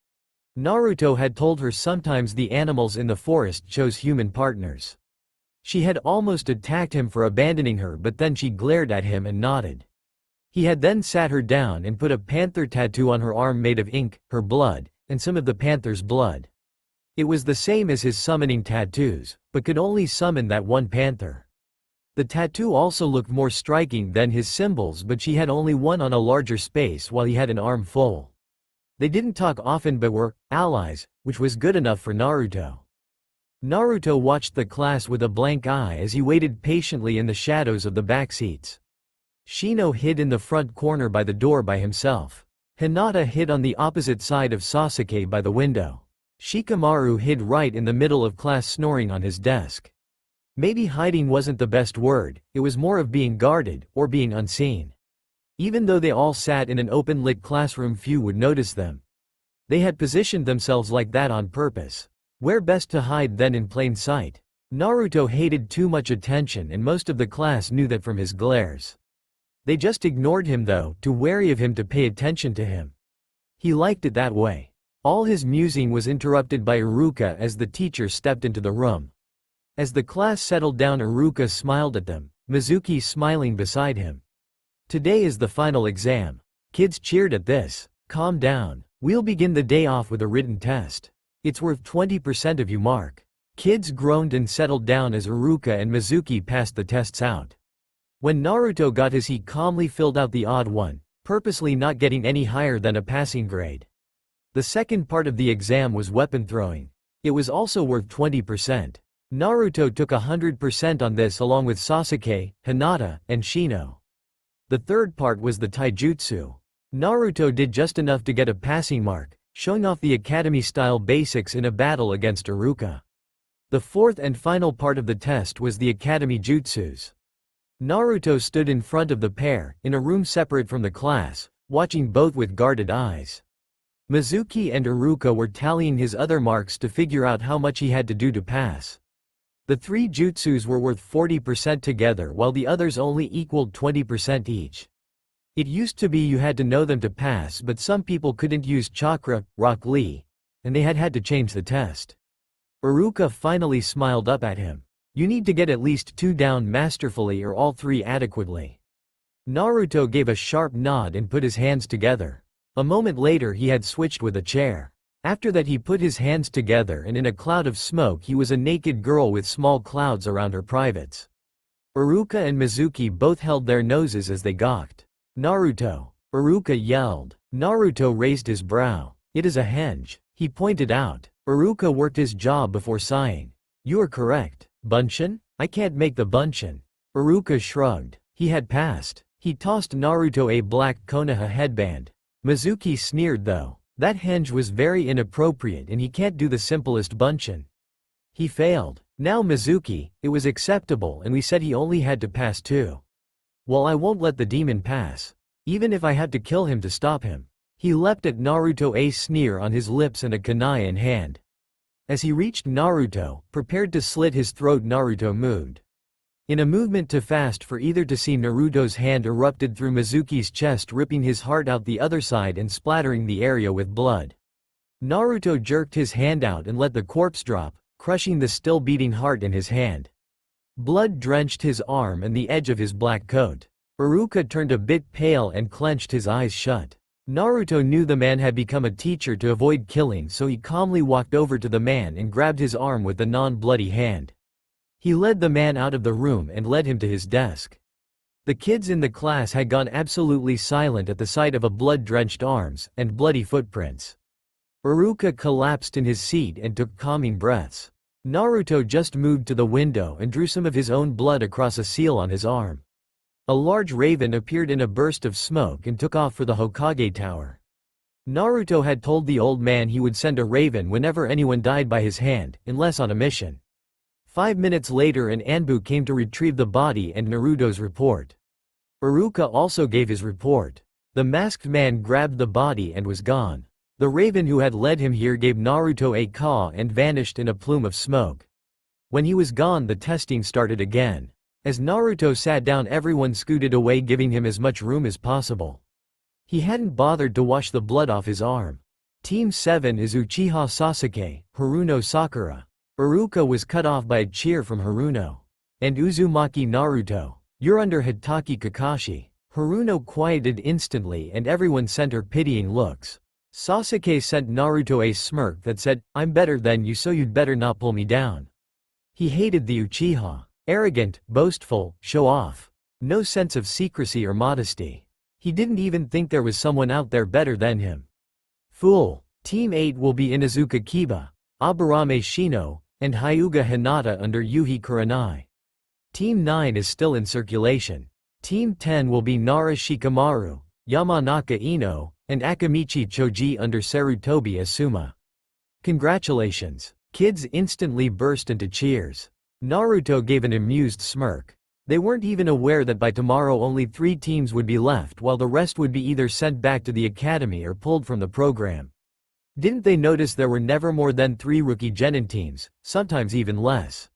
Naruto had told her sometimes the animals in the forest chose human partners. She had almost attacked him for abandoning her, but then she glared at him and nodded. He had then sat her down and put a panther tattoo on her arm made of ink, her blood, and some of the panther's blood. It was the same as his summoning tattoos, but could only summon that one panther. The tattoo also looked more striking than his symbols, but she had only one on a larger space while he had an arm full. They didn't talk often but were allies, which was good enough for Naruto. Naruto watched the class with a blank eye as he waited patiently in the shadows of the back seats. Shino hid in the front corner by the door by himself. Hinata hid on the opposite side of Sasuke by the window. Shikamaru hid right in the middle of class snoring on his desk. Maybe hiding wasn't the best word, it was more of being guarded, or being unseen. Even though they all sat in an open-lit classroom, few would notice them. They had positioned themselves like that on purpose. Where best to hide than in plain sight? Naruto hated too much attention and most of the class knew that from his glares. They just ignored him though, too wary of him to pay attention to him. He liked it that way. All his musing was interrupted by Iruka as the teacher stepped into the room. As the class settled down, Iruka smiled at them, Mizuki smiling beside him. Today is the final exam. Kids cheered at this. Calm down. We'll begin the day off with a written test. It's worth 20% of you mark. Kids groaned and settled down as Iruka and Mizuki passed the tests out. When Naruto got his, he calmly filled out the odd one, purposely not getting any higher than a passing grade. The second part of the exam was weapon throwing. It was also worth 20%. Naruto took 100% on this along with Sasuke, Hinata, and Shino. The third part was the taijutsu. Naruto did just enough to get a passing mark, showing off the academy-style basics in a battle against Iruka. The fourth and final part of the test was the academy jutsus. Naruto stood in front of the pair, in a room separate from the class, watching both with guarded eyes. Mizuki and Iruka were tallying his other marks to figure out how much he had to do to pass. The three jutsus were worth 40% together while the others only equaled 20% each. It used to be you had to know them to pass, but some people couldn't use chakra, Rock Lee, and they had to change the test. Iruka finally smiled up at him. You need to get at least 2 down masterfully or all 3 adequately. Naruto gave a sharp nod and put his hands together. A moment later he had switched with a chair. After that he put his hands together and in a cloud of smoke he was a naked girl with small clouds around her privates. Iruka and Mizuki both held their noses as they gawked. Naruto! Iruka yelled. Naruto raised his brow. It is a henge, he pointed out. Iruka worked his jaw before sighing. You are correct. Bunshin? I can't make the bunshin. Iruka shrugged. He had passed. He tossed Naruto a black Konoha headband. Mizuki sneered though. That henge was very inappropriate and he can't do the simplest bunshin. He failed. Now Mizuki, it was acceptable and we said he only had to pass 2. Well, I won't let the demon pass. Even if I had to kill him to stop him. He leapt at Naruto, a sneer on his lips and a kunai in hand. As he reached Naruto, prepared to slit his throat, Naruto moved. In a movement too fast for either to see, Naruto's hand erupted through Mizuki's chest, ripping his heart out the other side and splattering the area with blood. Naruto jerked his hand out and let the corpse drop, crushing the still beating heart in his hand. Blood drenched his arm and the edge of his black coat. Iruka turned a bit pale and clenched his eyes shut. Naruto knew the man had become a teacher to avoid killing, so he calmly walked over to the man and grabbed his arm with the non-bloody hand. He led the man out of the room and led him to his desk. The kids in the class had gone absolutely silent at the sight of a blood-drenched arms and bloody footprints. Iruka collapsed in his seat and took calming breaths. Naruto just moved to the window and drew some of his own blood across a seal on his arm. A large raven appeared in a burst of smoke and took off for the Hokage tower. Naruto had told the old man he would send a raven whenever anyone died by his hand, unless on a mission. 5 minutes later an Anbu came to retrieve the body and Naruto's report. Iruka also gave his report. The masked man grabbed the body and was gone. The raven who had led him here gave Naruto a caw and vanished in a plume of smoke. When he was gone, the testing started again. As Naruto sat down, everyone scooted away, giving him as much room as possible. He hadn't bothered to wash the blood off his arm. Team 7 is Uchiha Sasuke, Haruno Sakura. Iruka was cut off by a cheer from Haruno. And Uzumaki Naruto. You're under Hitaki Kakashi. Haruno quieted instantly and everyone sent her pitying looks. Sasuke sent Naruto a smirk that said, I'm better than you, so you'd better not pull me down. He hated the Uchiha. Arrogant, boastful, show-off. No sense of secrecy or modesty. He didn't even think there was someone out there better than him. Fool. Team 8 will be Inuzuka Kiba, Aburame Shino, and Hyuga Hinata under Yuhi Kurenai. Team 9 is still in circulation. Team 10 will be Nara Shikamaru, Yamanaka Ino, and Akamichi Choji under Sarutobi Asuma. Congratulations. Kids instantly burst into cheers. Naruto gave an amused smirk. They weren't even aware that by tomorrow only 3 teams would be left, while the rest would be either sent back to the academy or pulled from the program. Didn't they notice there were never more than 3 rookie genin teams, sometimes even less?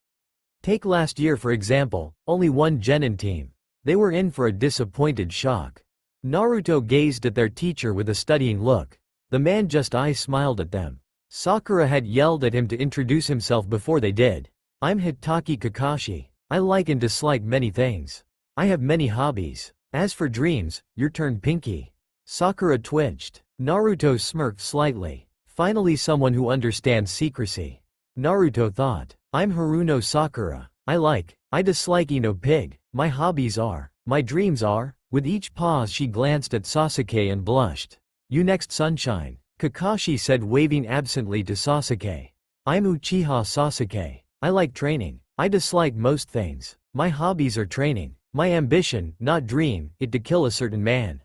Take last year for example, only 1 genin team. They were in for a disappointed shock. Naruto gazed at their teacher with a studying look. The man just smiled at them. Sakura had yelled at him to introduce himself before they did. I'm Hitaki Kakashi. I like and dislike many things. I have many hobbies. As for dreams, your turn, Pinky. Sakura twitched. Naruto smirked slightly. Finally someone who understands secrecy. Naruto thought. I'm Haruno Sakura. I dislike Ino Pig. My hobbies are. My dreams are. With each pause she glanced at Sasuke and blushed. You next, Sunshine. Kakashi said, waving absently to Sasuke. I'm Uchiha Sasuke. I like training. I dislike most things. My hobbies are training. My ambition, not dream, it to kill a certain man.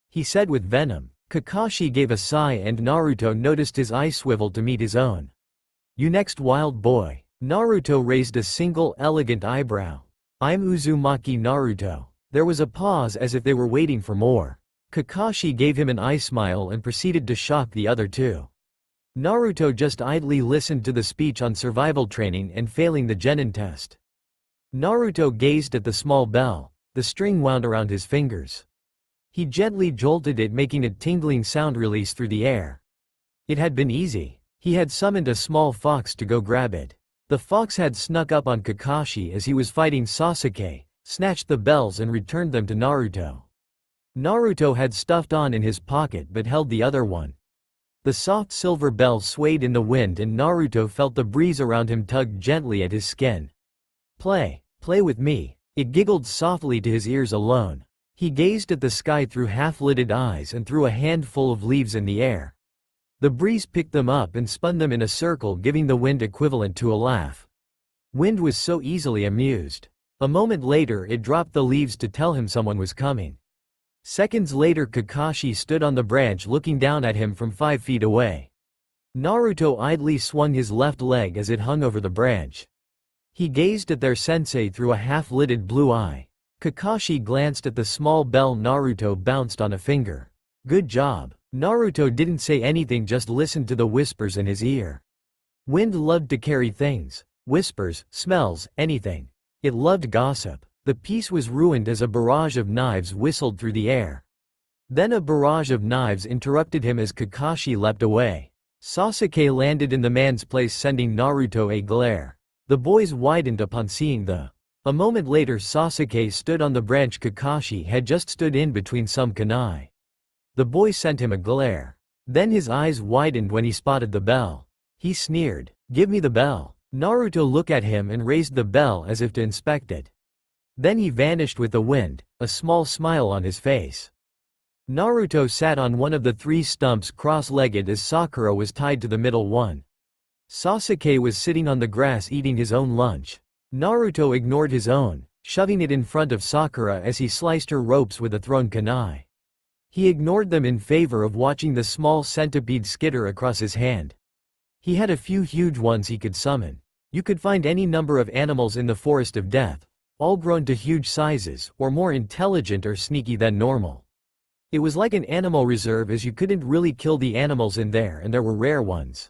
He said with venom. Kakashi gave a sigh and Naruto noticed his eye swivel to meet his own. You next, wild boy. Naruto raised a single elegant eyebrow. I'm Uzumaki Naruto. There was a pause as if they were waiting for more. Kakashi gave him an eye smile and proceeded to shock the other 2. Naruto just idly listened to the speech on survival training and failing the genin test. Naruto gazed at the small bell. The string wound around his fingers. He gently jolted it, making a tingling sound release through the air. It had been easy. He had summoned a small fox to go grab it. The fox had snuck up on Kakashi as he was fighting Sasuke, snatched the bells and returned them to Naruto. Naruto had stuffed on in his pocket but held the other one. The soft silver bell swayed in the wind and Naruto felt the breeze around him tug gently at his skin. Play with me. It giggled softly to his ears alone. He gazed at the sky through half-lidded eyes and threw a handful of leaves in the air. The breeze picked them up and spun them in a circle, giving the wind equivalent to a laugh. Wind was so easily amused. A moment later it dropped the leaves to tell him someone was coming. Seconds later Kakashi stood on the branch looking down at him from 5 feet away. Naruto idly swung his left leg as it hung over the branch. He gazed at their sensei through a half-lidded blue eye. Kakashi glanced at the small bell Naruto bounced on a finger. Good job. Naruto didn't say anything, just listened to the whispers in his ear. Wind loved to carry things. Whispers, smells, anything. It loved gossip. The peace was ruined as a barrage of knives whistled through the air. Then a barrage of knives interrupted him as Kakashi leapt away. Sasuke landed in the man's place, sending Naruto a glare. The boys widened upon seeing the. A moment later Sasuke stood on the branch Kakashi had just stood in between some kunai. The boy sent him a glare. Then his eyes widened when he spotted the bell. He sneered, "Give me the bell." Naruto looked at him and raised the bell as if to inspect it. Then he vanished with the wind, a small smile on his face. Naruto sat on one of the 3 stumps cross-legged as Sakura was tied to the middle one. Sasuke was sitting on the grass eating his own lunch. Naruto ignored his own, shoving it in front of Sakura as he sliced her ropes with a thrown kunai. He ignored them in favor of watching the small centipede skitter across his hand. He had a few huge ones he could summon. You could find any number of animals in the Forest of Death, all grown to huge sizes, or more intelligent or sneaky than normal. It was like an animal reserve, as you couldn't really kill the animals in there and there were rare ones.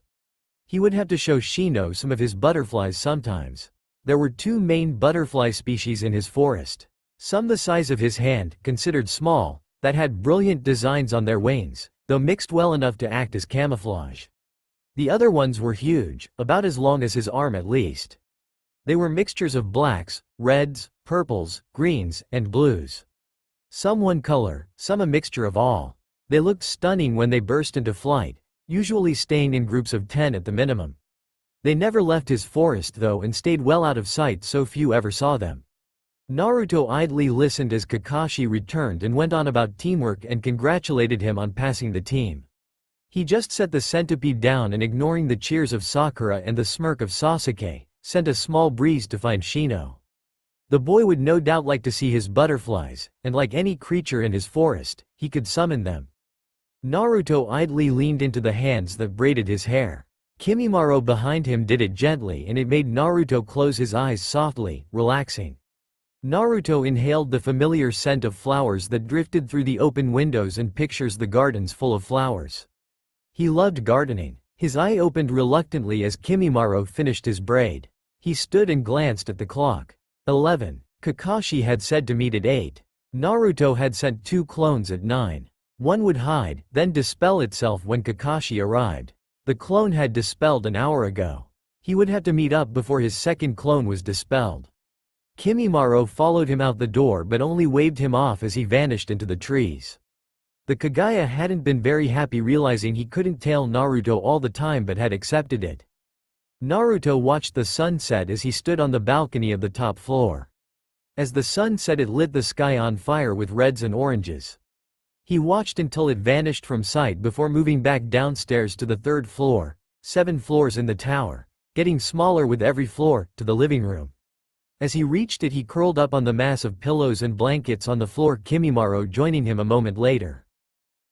He would have to show Shino some of his butterflies sometimes. There were 2 main butterfly species in his forest. Some the size of his hand, considered small, that had brilliant designs on their wings, though mixed well enough to act as camouflage. The other ones were huge, about as long as his arm at least. They were mixtures of blacks, reds, purples, greens, and blues. Some one color, some a mixture of all. They looked stunning when they burst into flight, usually staying in groups of 10 at the minimum. They never left his forest though and stayed well out of sight, so few ever saw them. Naruto idly listened as Kakashi returned and went on about teamwork and congratulated him on passing the team. He just set the centipede down and, ignoring the cheers of Sakura and the smirk of Sasuke, sent a small breeze to find Shino. The boy would no doubt like to see his butterflies, and like any creature in his forest, he could summon them. Naruto idly leaned into the hands that braided his hair. Kimimaro behind him did it gently and it made Naruto close his eyes softly, relaxing. Naruto inhaled the familiar scent of flowers that drifted through the open windows and pictures the gardens full of flowers. He loved gardening. His eye opened reluctantly as Kimimaro finished his braid. He stood and glanced at the clock. 11. Kakashi had said to meet at 8. Naruto had sent 2 clones at 9. One would hide, then dispel itself when Kakashi arrived. The clone had dispelled an hour ago. He would have to meet up before his second clone was dispelled. Kimimaro followed him out the door but only waved him off as he vanished into the trees. The Kagaya hadn't been very happy realizing he couldn't tail Naruto all the time but had accepted it. Naruto watched the sunset as he stood on the balcony of the top floor. As the sun set, it lit the sky on fire with reds and oranges. He watched until it vanished from sight before moving back downstairs to the 3rd floor, 7 floors in the tower, getting smaller with every floor, to the living room. As he reached it, he curled up on the mass of pillows and blankets on the floor, Kimimaro joining him a moment later.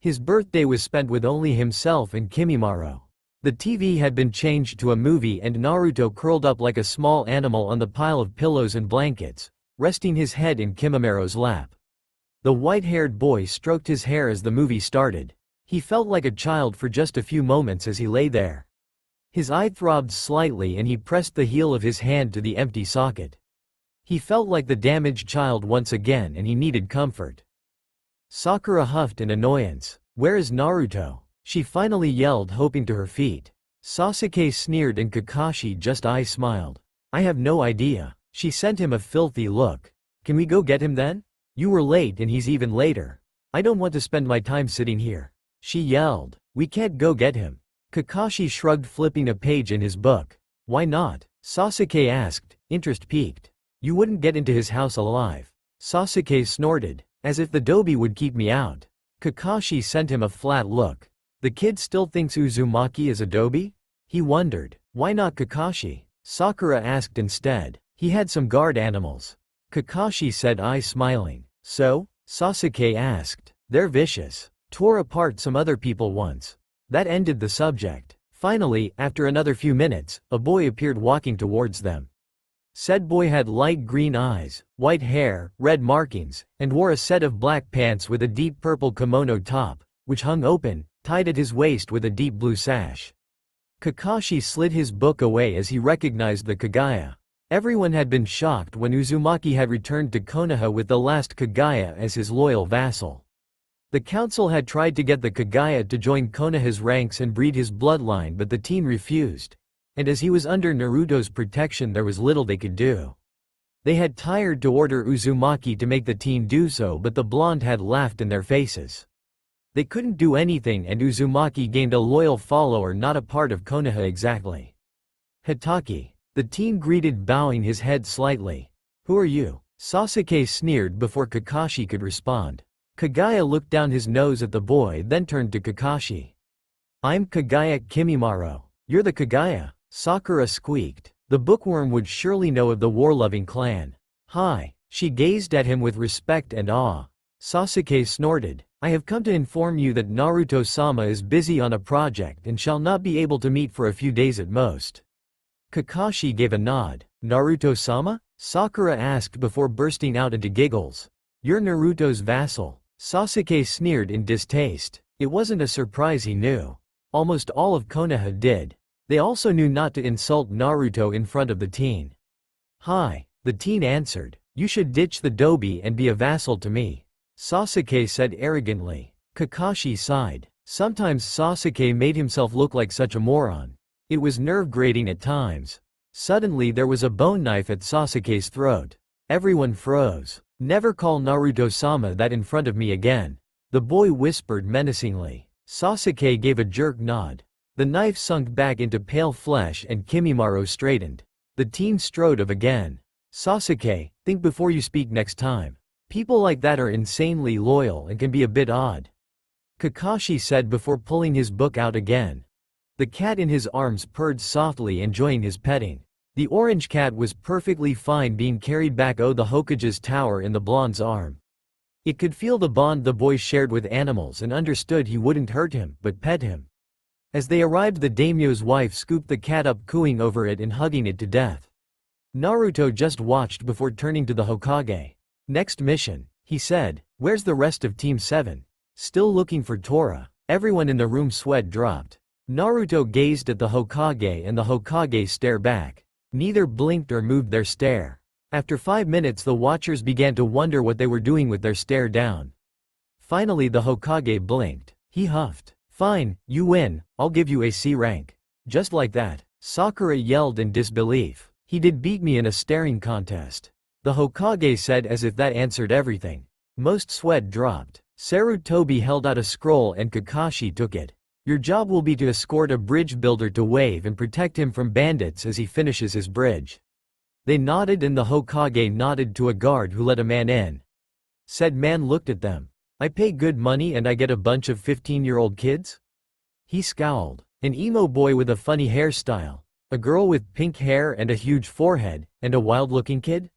His birthday was spent with only himself and Kimimaro. The TV had been changed to a movie and Naruto curled up like a small animal on the pile of pillows and blankets, resting his head in Kimimaro's lap. The white-haired boy stroked his hair as the movie started. He felt like a child for just a few moments as he lay there. His eye throbbed slightly and he pressed the heel of his hand to the empty socket. He felt like the damaged child once again and he needed comfort. Sakura huffed in annoyance. "Where is Naruto?" she finally yelled, hopping to her feet. Sasuke sneered and Kakashi just smiled. I have no idea. She sent him a filthy look. Can we go get him then? You were late and he's even later. I don't want to spend my time sitting here. She yelled. We can't go get him. Kakashi shrugged, flipping a page in his book. Why not? Sasuke asked, interest piqued. You wouldn't get into his house alive. Sasuke snorted. As if the Dobi would keep me out. Kakashi sent him a flat look. The kid still thinks Uzumaki is a Dobi? He wondered. Why not Kakashi? Sakura asked instead. He had some guard animals. Kakashi said, smiling. So? Sasuke asked. They're vicious. Tore apart some other people once. That ended the subject. Finally, after another few minutes, a boy appeared walking towards them. Said boy had light green eyes, white hair, red markings, and wore a set of black pants with a deep purple kimono top, which hung open, tied at his waist with a deep blue sash. Kakashi slid his book away as he recognized the Kagaya. Everyone had been shocked when Uzumaki had returned to Konoha with the last Kagaya as his loyal vassal. The council had tried to get the Kagaya to join Konoha's ranks and breed his bloodline, but the teen refused. And as he was under Naruto's protection, there was little they could do. They had tried to order Uzumaki to make the teen do so, but the blonde had laughed in their faces. They couldn't do anything, and Uzumaki gained a loyal follower not a part of Konoha exactly. Hitaki. The teen greeted, bowing his head slightly. Who are you? Sasuke sneered before Kakashi could respond. Kagaya looked down his nose at the boy, then turned to Kakashi. I'm Kagaya Kimimaro. You're the Kagaya? Sakura squeaked. The bookworm would surely know of the war-loving clan. Hi. She gazed at him with respect and awe. Sasuke snorted. I have come to inform you that Naruto-sama is busy on a project and shall not be able to meet for a few days at most. Kakashi gave a nod. Naruto-sama? Sakura asked before bursting out into giggles. You're Naruto's vassal. Sasuke sneered in distaste. It wasn't a surprise, he knew. Almost all of Konoha did. They also knew not to insult Naruto in front of the teen. Hi, the teen answered. You should ditch the Dobi and be a vassal to me. Sasuke said arrogantly. Kakashi sighed. Sometimes Sasuke made himself look like such a moron. It was nerve-grating at times. Suddenly there was a bone knife at Sasuke's throat. Everyone froze. Never call Naruto-sama that in front of me again. The boy whispered menacingly. Sasuke gave a jerk nod. The knife sunk back into pale flesh and Kimimaro straightened. The teen strode of again. Sasuke, think before you speak next time. People like that are insanely loyal and can be a bit odd. Kakashi said before pulling his book out again. The cat in his arms purred softly, enjoying his petting. The orange cat was perfectly fine being carried back the Hokage's tower in the blonde's arm. It could feel the bond the boy shared with animals and understood he wouldn't hurt him, but pet him. As they arrived, the daimyo's wife scooped the cat up, cooing over it and hugging it to death. Naruto just watched before turning to the Hokage. Next mission, he said. Where's the rest of Team 7? Still looking for Tora. Everyone in the room sweat dropped. Naruto gazed at the Hokage and the Hokage stared back. Neither blinked or moved their stare. After 5 minutes, the watchers began to wonder what they were doing with their stare down. Finally the Hokage blinked. He huffed. Fine, you win, I'll give you a C rank. Just like that. Sakura yelled in disbelief. He did beat me in a staring contest. The Hokage said as if that answered everything. Most sweat dropped. Sarutobi held out a scroll and Kakashi took it. Your job will be to escort a bridge builder to Wave and protect him from bandits as he finishes his bridge. They nodded and the Hokage nodded to a guard who let a man in. Said man looked at them. I pay good money and I get a bunch of 15-year-old kids? He scowled. An emo boy with a funny hairstyle, a girl with pink hair and a huge forehead, and a wild-looking kid?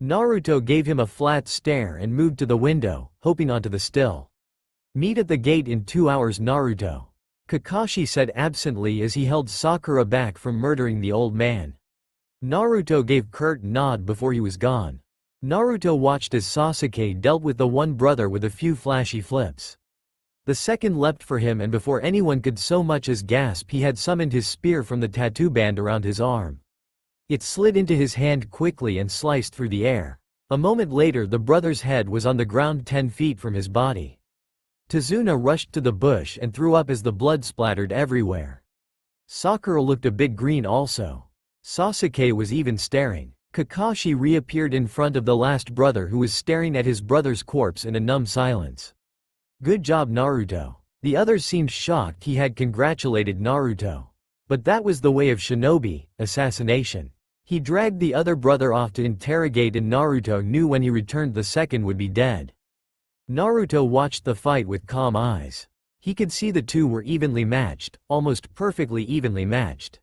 Naruto gave him a flat stare and moved to the window, hoping onto the still. Meet at the gate in 2 hours, Naruto. Kakashi said absently as he held Sakura back from murdering the old man. Naruto gave curt nod before he was gone. Naruto watched as Sasuke dealt with the one brother with a few flashy flips. The second leapt for him, and before anyone could so much as gasp, he had summoned his spear from the tattoo band around his arm. It slid into his hand quickly and sliced through the air. A moment later the brother's head was on the ground 10 feet from his body. Tazuna rushed to the bush and threw up as the blood splattered everywhere. Sakura looked a bit green also. Sasuke was even staring. Kakashi reappeared in front of the last brother who was staring at his brother's corpse in a numb silence. Good job, Naruto. The others seemed shocked he had congratulated Naruto. But that was the way of shinobi, assassination. He dragged the other brother off to interrogate and Naruto knew when he returned the second would be dead. Naruto watched the fight with calm eyes. He could see the two were evenly matched, almost perfectly evenly matched.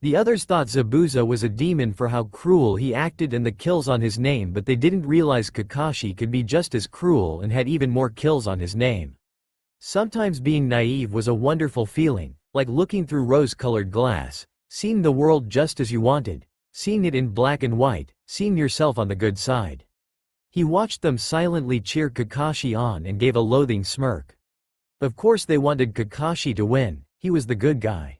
The others thought Zabuza was a demon for how cruel he acted and the kills on his name, but they didn't realize Kakashi could be just as cruel and had even more kills on his name. Sometimes being naive was a wonderful feeling, like looking through rose-colored glass, seeing the world just as you wanted, seeing it in black and white, seeing yourself on the good side. He watched them silently cheer Kakashi on and gave a loathing smirk. Of course they wanted Kakashi to win, he was the good guy.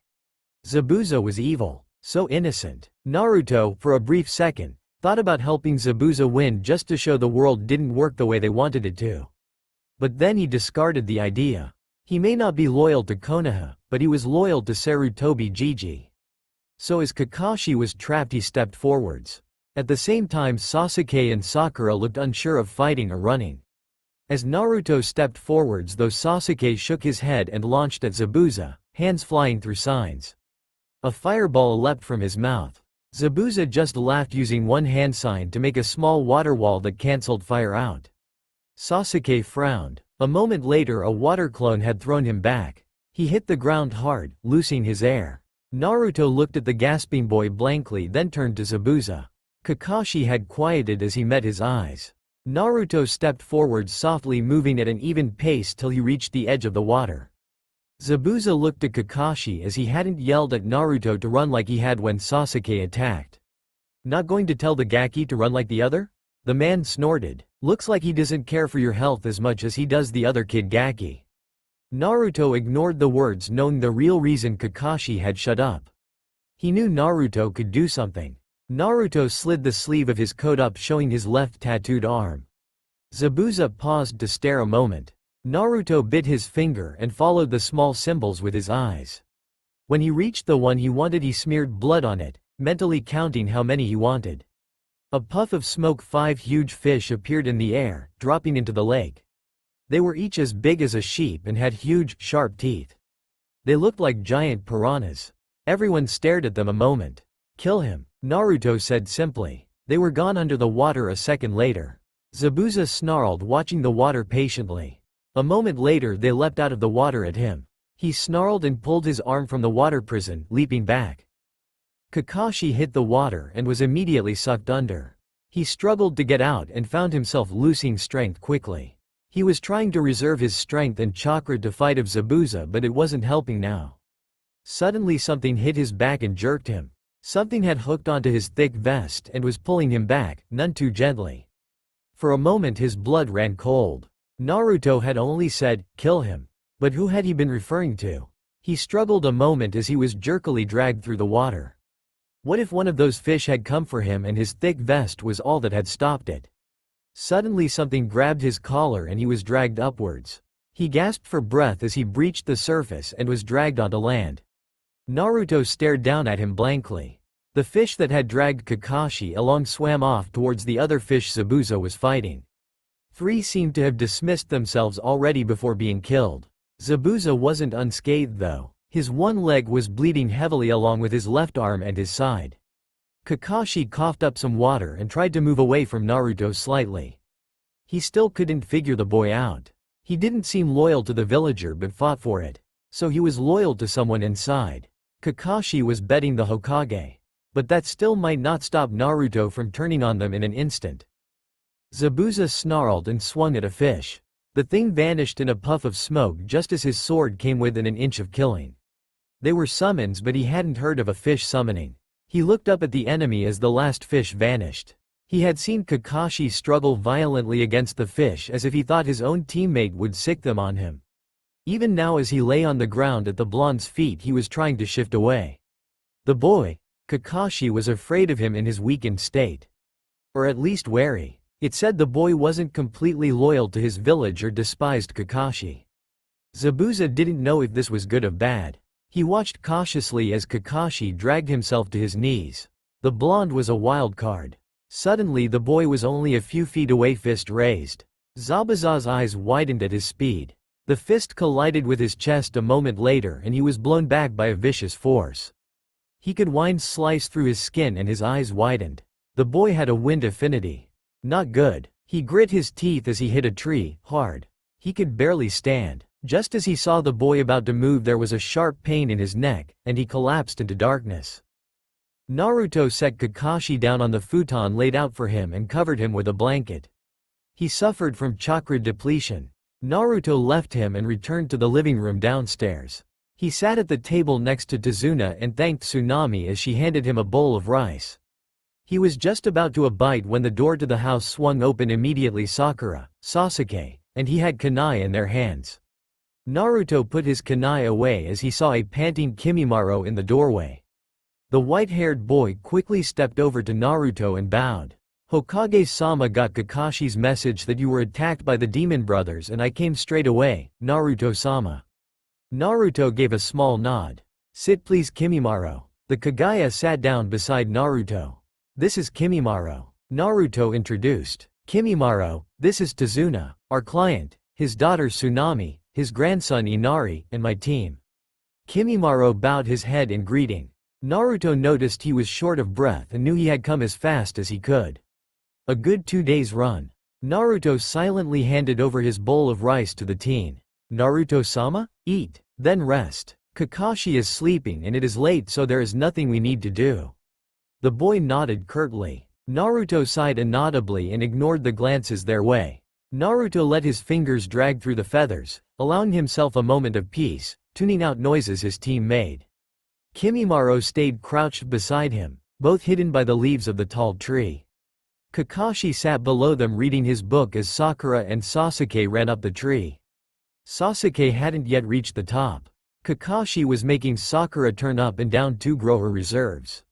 Zabuza was evil, so innocent. Naruto, for a brief second, thought about helping Zabuza win just to show the world didn't work the way they wanted it to. But then he discarded the idea. He may not be loyal to Konoha, but he was loyal to Sarutobi Gigi. So as Kakashi was trapped he stepped forwards. At the same time Sasuke and Sakura looked unsure of fighting or running. As Naruto stepped forwards though Sasuke shook his head and launched at Zabuza, hands flying through signs. A fireball leapt from his mouth. Zabuza just laughed using one hand sign to make a small water wall that cancelled fire out. Sasuke frowned. A moment later a water clone had thrown him back. He hit the ground hard, loosing his air. Naruto looked at the gasping boy blankly then turned to Zabuza. Kakashi had quieted as he met his eyes. Naruto stepped forward softly moving at an even pace till he reached the edge of the water. Zabuza looked at Kakashi as he hadn't yelled at Naruto to run like he had when Sasuke attacked. Not going to tell the Gaki to run like the other? The man snorted. Looks like he doesn't care for your health as much as he does the other kid Gaki. Naruto ignored the words knowing the real reason Kakashi had shut up. He knew Naruto could do something. Naruto slid the sleeve of his coat up showing his left tattooed arm. Zabuza paused to stare a moment. Naruto bit his finger and followed the small symbols with his eyes. When he reached the one he wanted he smeared blood on it, mentally counting how many he wanted. A puff of smoke 5 huge fish appeared in the air, dropping into the lake. They were each as big as a sheep and had huge, sharp teeth. They looked like giant piranhas. Everyone stared at them a moment. Kill him, Naruto said simply. They were gone under the water a second later. Zabuza snarled watching the water patiently. A moment later they leapt out of the water at him. He snarled and pulled his arm from the water prison, leaping back. Kakashi hit the water and was immediately sucked under. He struggled to get out and found himself losing strength quickly. He was trying to reserve his strength and chakra to fight of Zabuza but it wasn't helping now. Suddenly something hit his back and jerked him. Something had hooked onto his thick vest and was pulling him back, none too gently. For a moment his blood ran cold. Naruto had only said, kill him. But who had he been referring to? He struggled a moment as he was jerkily dragged through the water. What if one of those fish had come for him and his thick vest was all that had stopped it? Suddenly something grabbed his collar and he was dragged upwards. He gasped for breath as he breached the surface and was dragged onto land. Naruto stared down at him blankly. The fish that had dragged Kakashi along swam off towards the other fish Zabuza was fighting. 3 seemed to have dismissed themselves already before being killed. Zabuza wasn't unscathed though. His one leg was bleeding heavily along with his left arm and his side. Kakashi coughed up some water and tried to move away from Naruto slightly. He still couldn't figure the boy out. He didn't seem loyal to the villager but fought for it. So he was loyal to someone inside. Kakashi was betting the Hokage. But that still might not stop Naruto from turning on them in an instant. Zabuza snarled and swung at a fish. The thing vanished in a puff of smoke just as his sword came within an inch of killing. They were summons but he hadn't heard of a fish summoning. He looked up at the enemy as the last fish vanished. He had seen Kakashi struggle violently against the fish as if he thought his own teammate would sick them on him. Even now as he lay on the ground at the blonde's feet he was trying to shift away. The boy, Kakashi, was afraid of him in his weakened state. Or at least wary. It said the boy wasn't completely loyal to his village or despised Kakashi. Zabuza didn't know if this was good or bad. He watched cautiously as Kakashi dragged himself to his knees. The blonde was a wild card. Suddenly the boy was only a few feet away, fist raised. Zabuza's eyes widened at his speed. The fist collided with his chest a moment later and he was blown back by a vicious force. He could wind slice through his skin and his eyes widened. The boy had a wind affinity. Not good. He grit his teeth as he hit a tree, hard. He could barely stand. Just as he saw the boy about to move, there was a sharp pain in his neck, and he collapsed into darkness. Naruto set Kakashi down on the futon laid out for him and covered him with a blanket. He suffered from chakra depletion. Naruto left him and returned to the living room downstairs. He sat at the table next to Tazuna and thanked Tsunami as she handed him a bowl of rice. He was just about to bite when the door to the house swung open. Immediately Sakura, Sasuke, and he had kunai in their hands. Naruto put his kunai away as he saw a panting Kimimaro in the doorway. The white-haired boy quickly stepped over to Naruto and bowed. Hokage-sama got Kakashi's message that you were attacked by the demon brothers and I came straight away, Naruto-sama. Naruto gave a small nod. Sit please Kimimaro. The Kagaya sat down beside Naruto. This is Kimimaro. Naruto introduced. Kimimaro, this is Tazuna, our client, his daughter Tsunami, his grandson Inari, and my team. Kimimaro bowed his head in greeting. Naruto noticed he was short of breath and knew he had come as fast as he could. A good 2 days run. Naruto silently handed over his bowl of rice to the teen. Naruto-sama? Eat, then rest. Kakashi is sleeping and it is late, so there is nothing we need to do. The boy nodded curtly. Naruto sighed inaudibly and ignored the glances their way. Naruto let his fingers drag through the feathers, allowing himself a moment of peace, tuning out noises his team made. Kimimaro stayed crouched beside him, both hidden by the leaves of the tall tree. Kakashi sat below them reading his book as Sakura and Sasuke ran up the tree. Sasuke hadn't yet reached the top. Kakashi was making Sakura turn up and down to grow her reserves.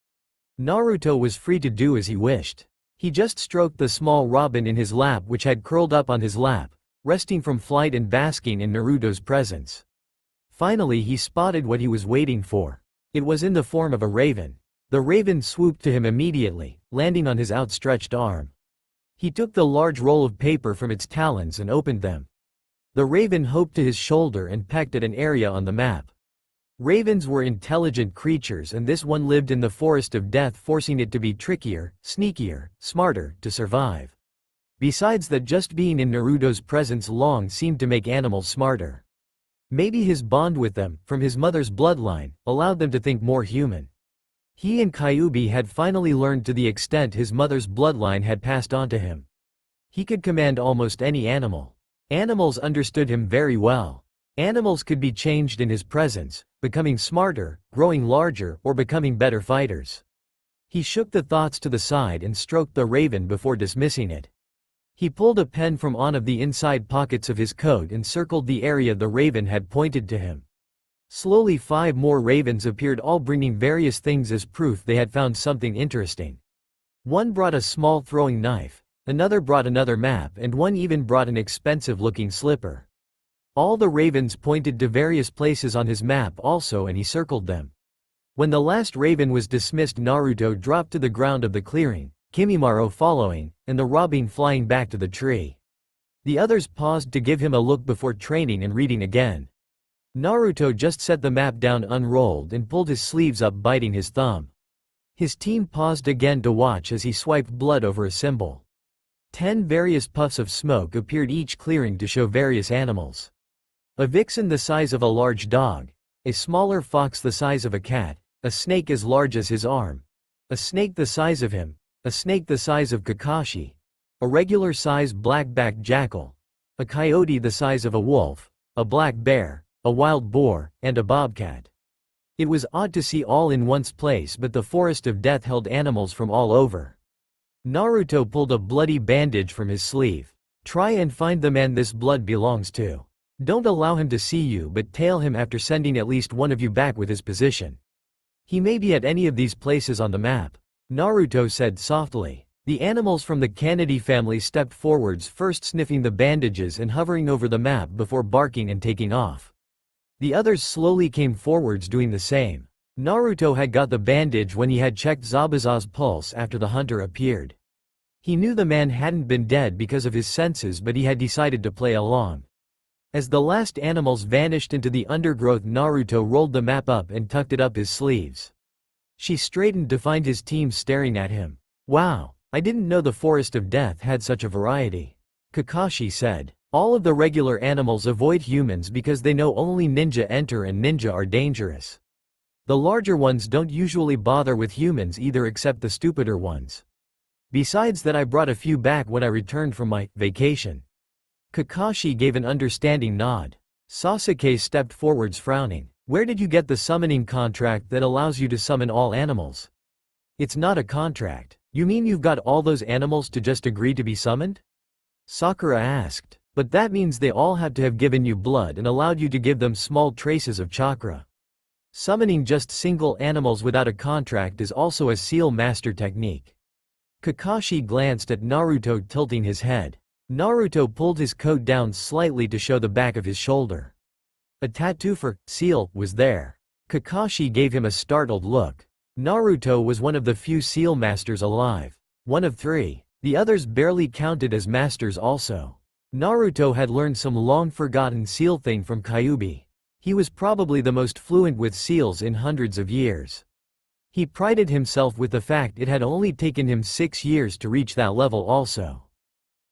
Naruto was free to do as he wished. He just stroked the small robin in his lap which had curled up on his lap, resting from flight and basking in Naruto's presence. Finally he spotted what he was waiting for. It was in the form of a raven. The raven swooped to him immediately, landing on his outstretched arm. He took the large roll of paper from its talons and opened them. The raven hopped to his shoulder and pecked at an area on the map. Ravens were intelligent creatures and this one lived in the forest of death, forcing it to be trickier, sneakier, smarter to survive. Besides that, just being in Naruto's presence long seemed to make animals smarter. Maybe his bond with them, from his mother's bloodline, allowed them to think more human. He and Kyuubi had finally learned to the extent his mother's bloodline had passed on to him. He could command almost any animal. Animals understood him very well. Animals could be changed in his presence, becoming smarter, growing larger, or becoming better fighters. He shook the thoughts to the side and stroked the raven before dismissing it. He pulled a pen from one of the inside pockets of his coat and circled the area the raven had pointed to him. Slowly 5 more ravens appeared, all bringing various things as proof they had found something interesting. One brought a small throwing knife, another brought another map, and one even brought an expensive-looking slipper. All the ravens pointed to various places on his map also, and he circled them. When the last raven was dismissed, Naruto dropped to the ground of the clearing, Kimimaro following, and the robin flying back to the tree. The others paused to give him a look before training and reading again. Naruto just set the map down, unrolled, and pulled his sleeves up, biting his thumb. His team paused again to watch as he swiped blood over a symbol. 10 various puffs of smoke appeared each clearing to show various animals. A vixen the size of a large dog, a smaller fox the size of a cat, a snake as large as his arm, a snake the size of him, a snake the size of Kakashi, a regular-sized black-backed jackal, a coyote the size of a wolf, a black bear, a wild boar, and a bobcat. It was odd to see all in one place, but the forest of death held animals from all over. Naruto pulled a bloody bandage from his sleeve. Try and find the man this blood belongs to. Don't allow him to see you, but tail him after sending at least one of you back with his position. He may be at any of these places on the map, Naruto said softly. The animals from the Kanedi family stepped forwards, first sniffing the bandages and hovering over the map before barking and taking off. The others slowly came forwards doing the same. Naruto had got the bandage when he had checked Zabuza's pulse after the hunter appeared. He knew the man hadn't been dead because of his senses, but he had decided to play along. As the last animals vanished into the undergrowth, Naruto rolled the map up and tucked it up his sleeves. She straightened to find his team staring at him. "Wow, I didn't know the Forest of Death had such a variety," Kakashi said. "All of the regular animals avoid humans because they know only ninja enter and ninja are dangerous. The larger ones don't usually bother with humans either, except the stupider ones. Besides that, I brought a few back when I returned from my vacation." Kakashi gave an understanding nod. Sasuke stepped forwards frowning. "Where did you get the summoning contract that allows you to summon all animals?" "It's not a contract. You mean you've got all those animals to just agree to be summoned?" Sakura asked. "But that means they all have to have given you blood and allowed you to give them small traces of chakra. Summoning just single animals without a contract is also a seal master technique." Kakashi glanced at Naruto, tilting his head. Naruto pulled his coat down slightly to show the back of his shoulder. A tattoo for seal was there. Kakashi gave him a startled look. Naruto was one of the few seal masters alive. One of 3. The others barely counted as masters also. Naruto had learned some long-forgotten seal thing from Kyuubi. He was probably the most fluent with seals in hundreds of years. He prided himself with the fact it had only taken him 6 years to reach that level also.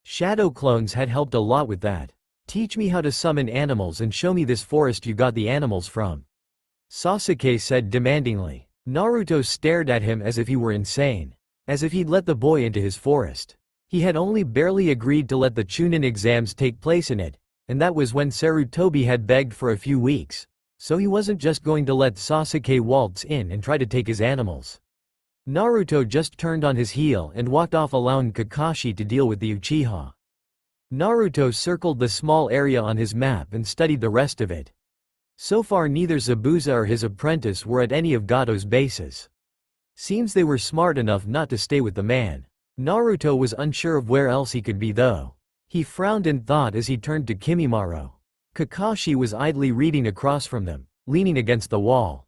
Shadow clones had helped a lot with that. "Teach me how to summon animals and show me this forest you got the animals from," Sasuke said demandingly. Naruto stared at him as if he were insane. As if he'd let the boy into his forest. He had only barely agreed to let the Chunin exams take place in it, and that was when Sarutobi had begged for a few weeks, so he wasn't just going to let Sasuke waltz in and try to take his animals. Naruto just turned on his heel and walked off, allowing Kakashi to deal with the Uchiha. Naruto circled the small area on his map and studied the rest of it. So far neither Zabuza or his apprentice were at any of Gato's bases. Seems they were smart enough not to stay with the man. Naruto was unsure of where else he could be though. He frowned in thought as he turned to Kimimaro. Kakashi was idly reading across from them, leaning against the wall.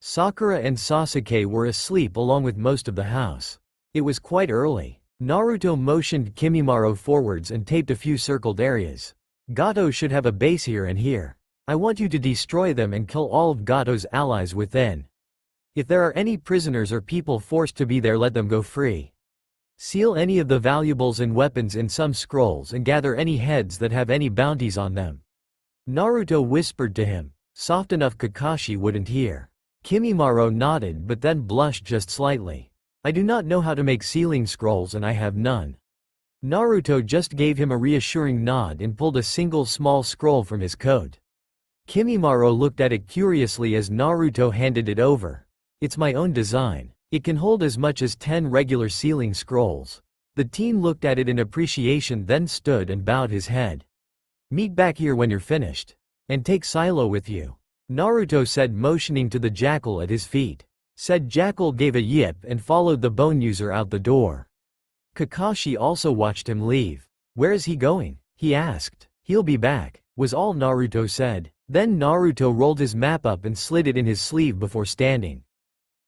Sakura and Sasuke were asleep along with most of the house. It was quite early. Naruto motioned Kimimaro forwards and taped a few circled areas. "Gato should have a base here and here. I want you to destroy them and kill all of Gato's allies within. If there are any prisoners or people forced to be there, let them go free. Seal any of the valuables and weapons in some scrolls and gather any heads that have any bounties on them." Naruto whispered to him, soft enough Kakashi wouldn't hear. Kimimaro nodded but then blushed just slightly. "I do not know how to make sealing scrolls and I have none." Naruto just gave him a reassuring nod and pulled a single small scroll from his coat. Kimimaro looked at it curiously as Naruto handed it over. "It's my own design. It can hold as much as 10 regular sealing scrolls." The teen looked at it in appreciation, then stood and bowed his head. "Meet back here when you're finished. And take Silo with you," Naruto said, motioning to the jackal at his feet. Said jackal gave a yip and followed the bone user out the door. Kakashi also watched him leave. "Where is he going?" he asked. "He'll be back," was all Naruto said. Then Naruto rolled his map up and slid it in his sleeve before standing.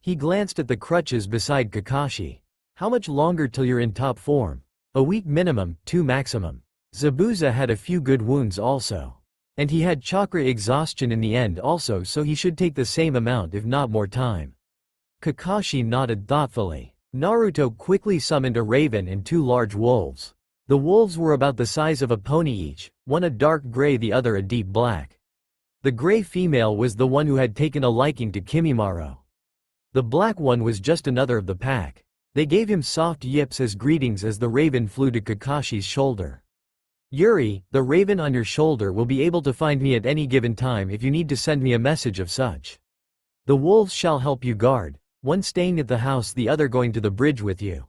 He glanced at the crutches beside Kakashi. "How much longer till you're in top form?" "A week minimum, 2 maximum." Zabuza had a few good wounds also. And he had chakra exhaustion in the end also, so he should take the same amount if not more time. Kakashi nodded thoughtfully. Naruto quickly summoned a raven and 2 large wolves. The wolves were about the size of a pony each, one a dark gray, the other a deep black. The gray female was the one who had taken a liking to Kimimaro. The black one was just another of the pack. They gave him soft yips as greetings as the raven flew to Kakashi's shoulder. "Yuri, the raven on your shoulder will be able to find me at any given time if you need to send me a message of such. The wolves shall help you guard, one staying at the house, the other going to the bridge with you."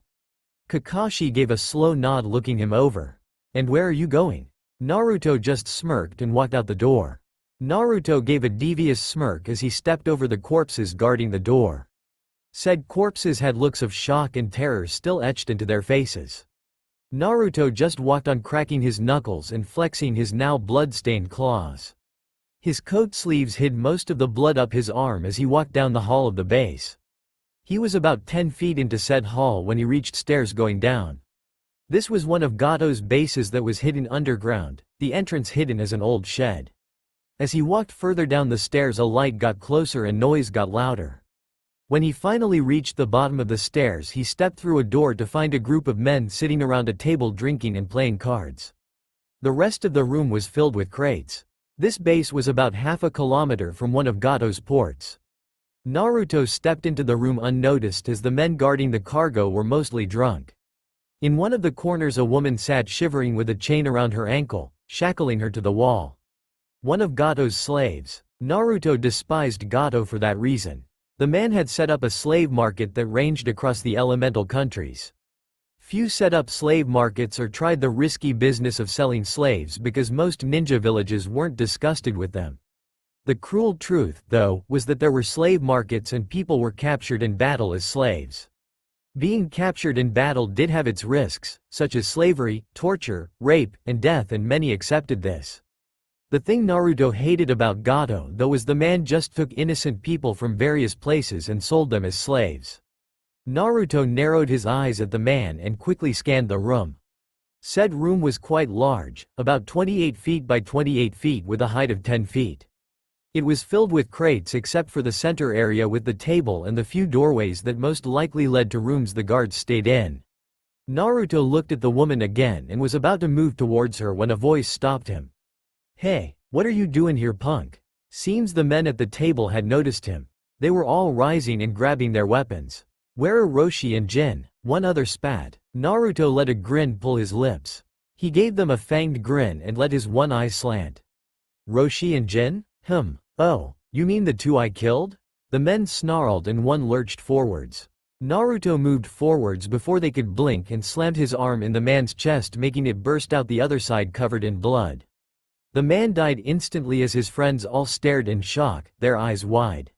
Kakashi gave a slow nod, looking him over. "And where are you going?" Naruto just smirked and walked out the door. Naruto gave a devious smirk as he stepped over the corpses guarding the door. Said corpses had looks of shock and terror still etched into their faces. Naruto just walked on, cracking his knuckles and flexing his now blood-stained claws. His coat sleeves hid most of the blood up his arm as he walked down the hall of the base. He was about 10 feet into said hall when he reached stairs going down. This was one of Gato's bases that was hidden underground, the entrance hidden as an old shed. As he walked further down the stairs, a light got closer and noise got louder. When he finally reached the bottom of the stairs, he stepped through a door to find a group of men sitting around a table drinking and playing cards. The rest of the room was filled with crates. This base was about half a kilometer from one of Gato's ports. Naruto stepped into the room unnoticed as the men guarding the cargo were mostly drunk. In one of the corners a woman sat shivering with a chain around her ankle, shackling her to the wall. One of Gato's slaves. Naruto despised Gato for that reason. The man had set up a slave market that ranged across the elemental countries. Few set up slave markets or tried the risky business of selling slaves because most ninja villages weren't disgusted with them. The cruel truth, though, was that there were slave markets and people were captured in battle as slaves. Being captured in battle did have its risks, such as slavery, torture, rape, and death, and many accepted this. The thing Naruto hated about Gato though was the man just took innocent people from various places and sold them as slaves. Naruto narrowed his eyes at the man and quickly scanned the room. Said room was quite large, about 28 feet by 28 feet with a height of 10 feet. It was filled with crates except for the center area with the table and the few doorways that most likely led to rooms the guards stayed in. Naruto looked at the woman again and was about to move towards her when a voice stopped him. "Hey, what are you doing here, punk?" Seems the men at the table had noticed him. They were all rising and grabbing their weapons. "Where are Roshi and Jin?" One other spat. Naruto let a grin pull his lips. He gave them a fanged grin and let his one eye slant. "Roshi and Jin? Oh, you mean the two I killed?" The men snarled and one lurched forwards. Naruto moved forwards before they could blink and slammed his arm in the man's chest, making it burst out the other side covered in blood. The man died instantly as his friends all stared in shock, their eyes wide.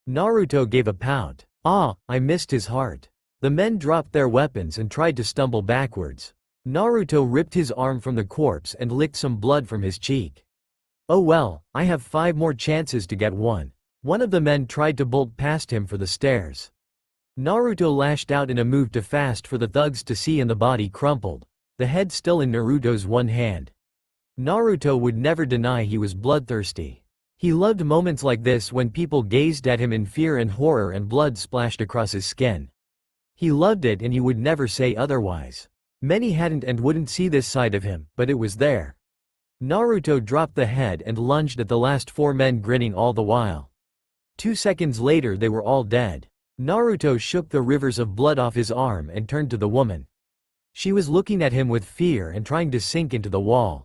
Naruto gave a pout. "Ah, I missed his heart." The men dropped their weapons and tried to stumble backwards. Naruto ripped his arm from the corpse and licked some blood from his cheek. "Oh well, I have 5 more chances to get one." One of the men tried to bolt past him for the stairs. Naruto lashed out in a move too fast for the thugs to see and the body crumpled, the head still in Naruto's one hand. Naruto would never deny he was bloodthirsty. He loved moments like this when people gazed at him in fear and horror and blood splashed across his skin. He loved it and he would never say otherwise. Many hadn't and wouldn't see this side of him, but it was there. Naruto dropped the head and lunged at the last 4 men, grinning all the while. 2 seconds later they were all dead. Naruto shook the rivers of blood off his arm and turned to the woman. She was looking at him with fear and trying to sink into the wall.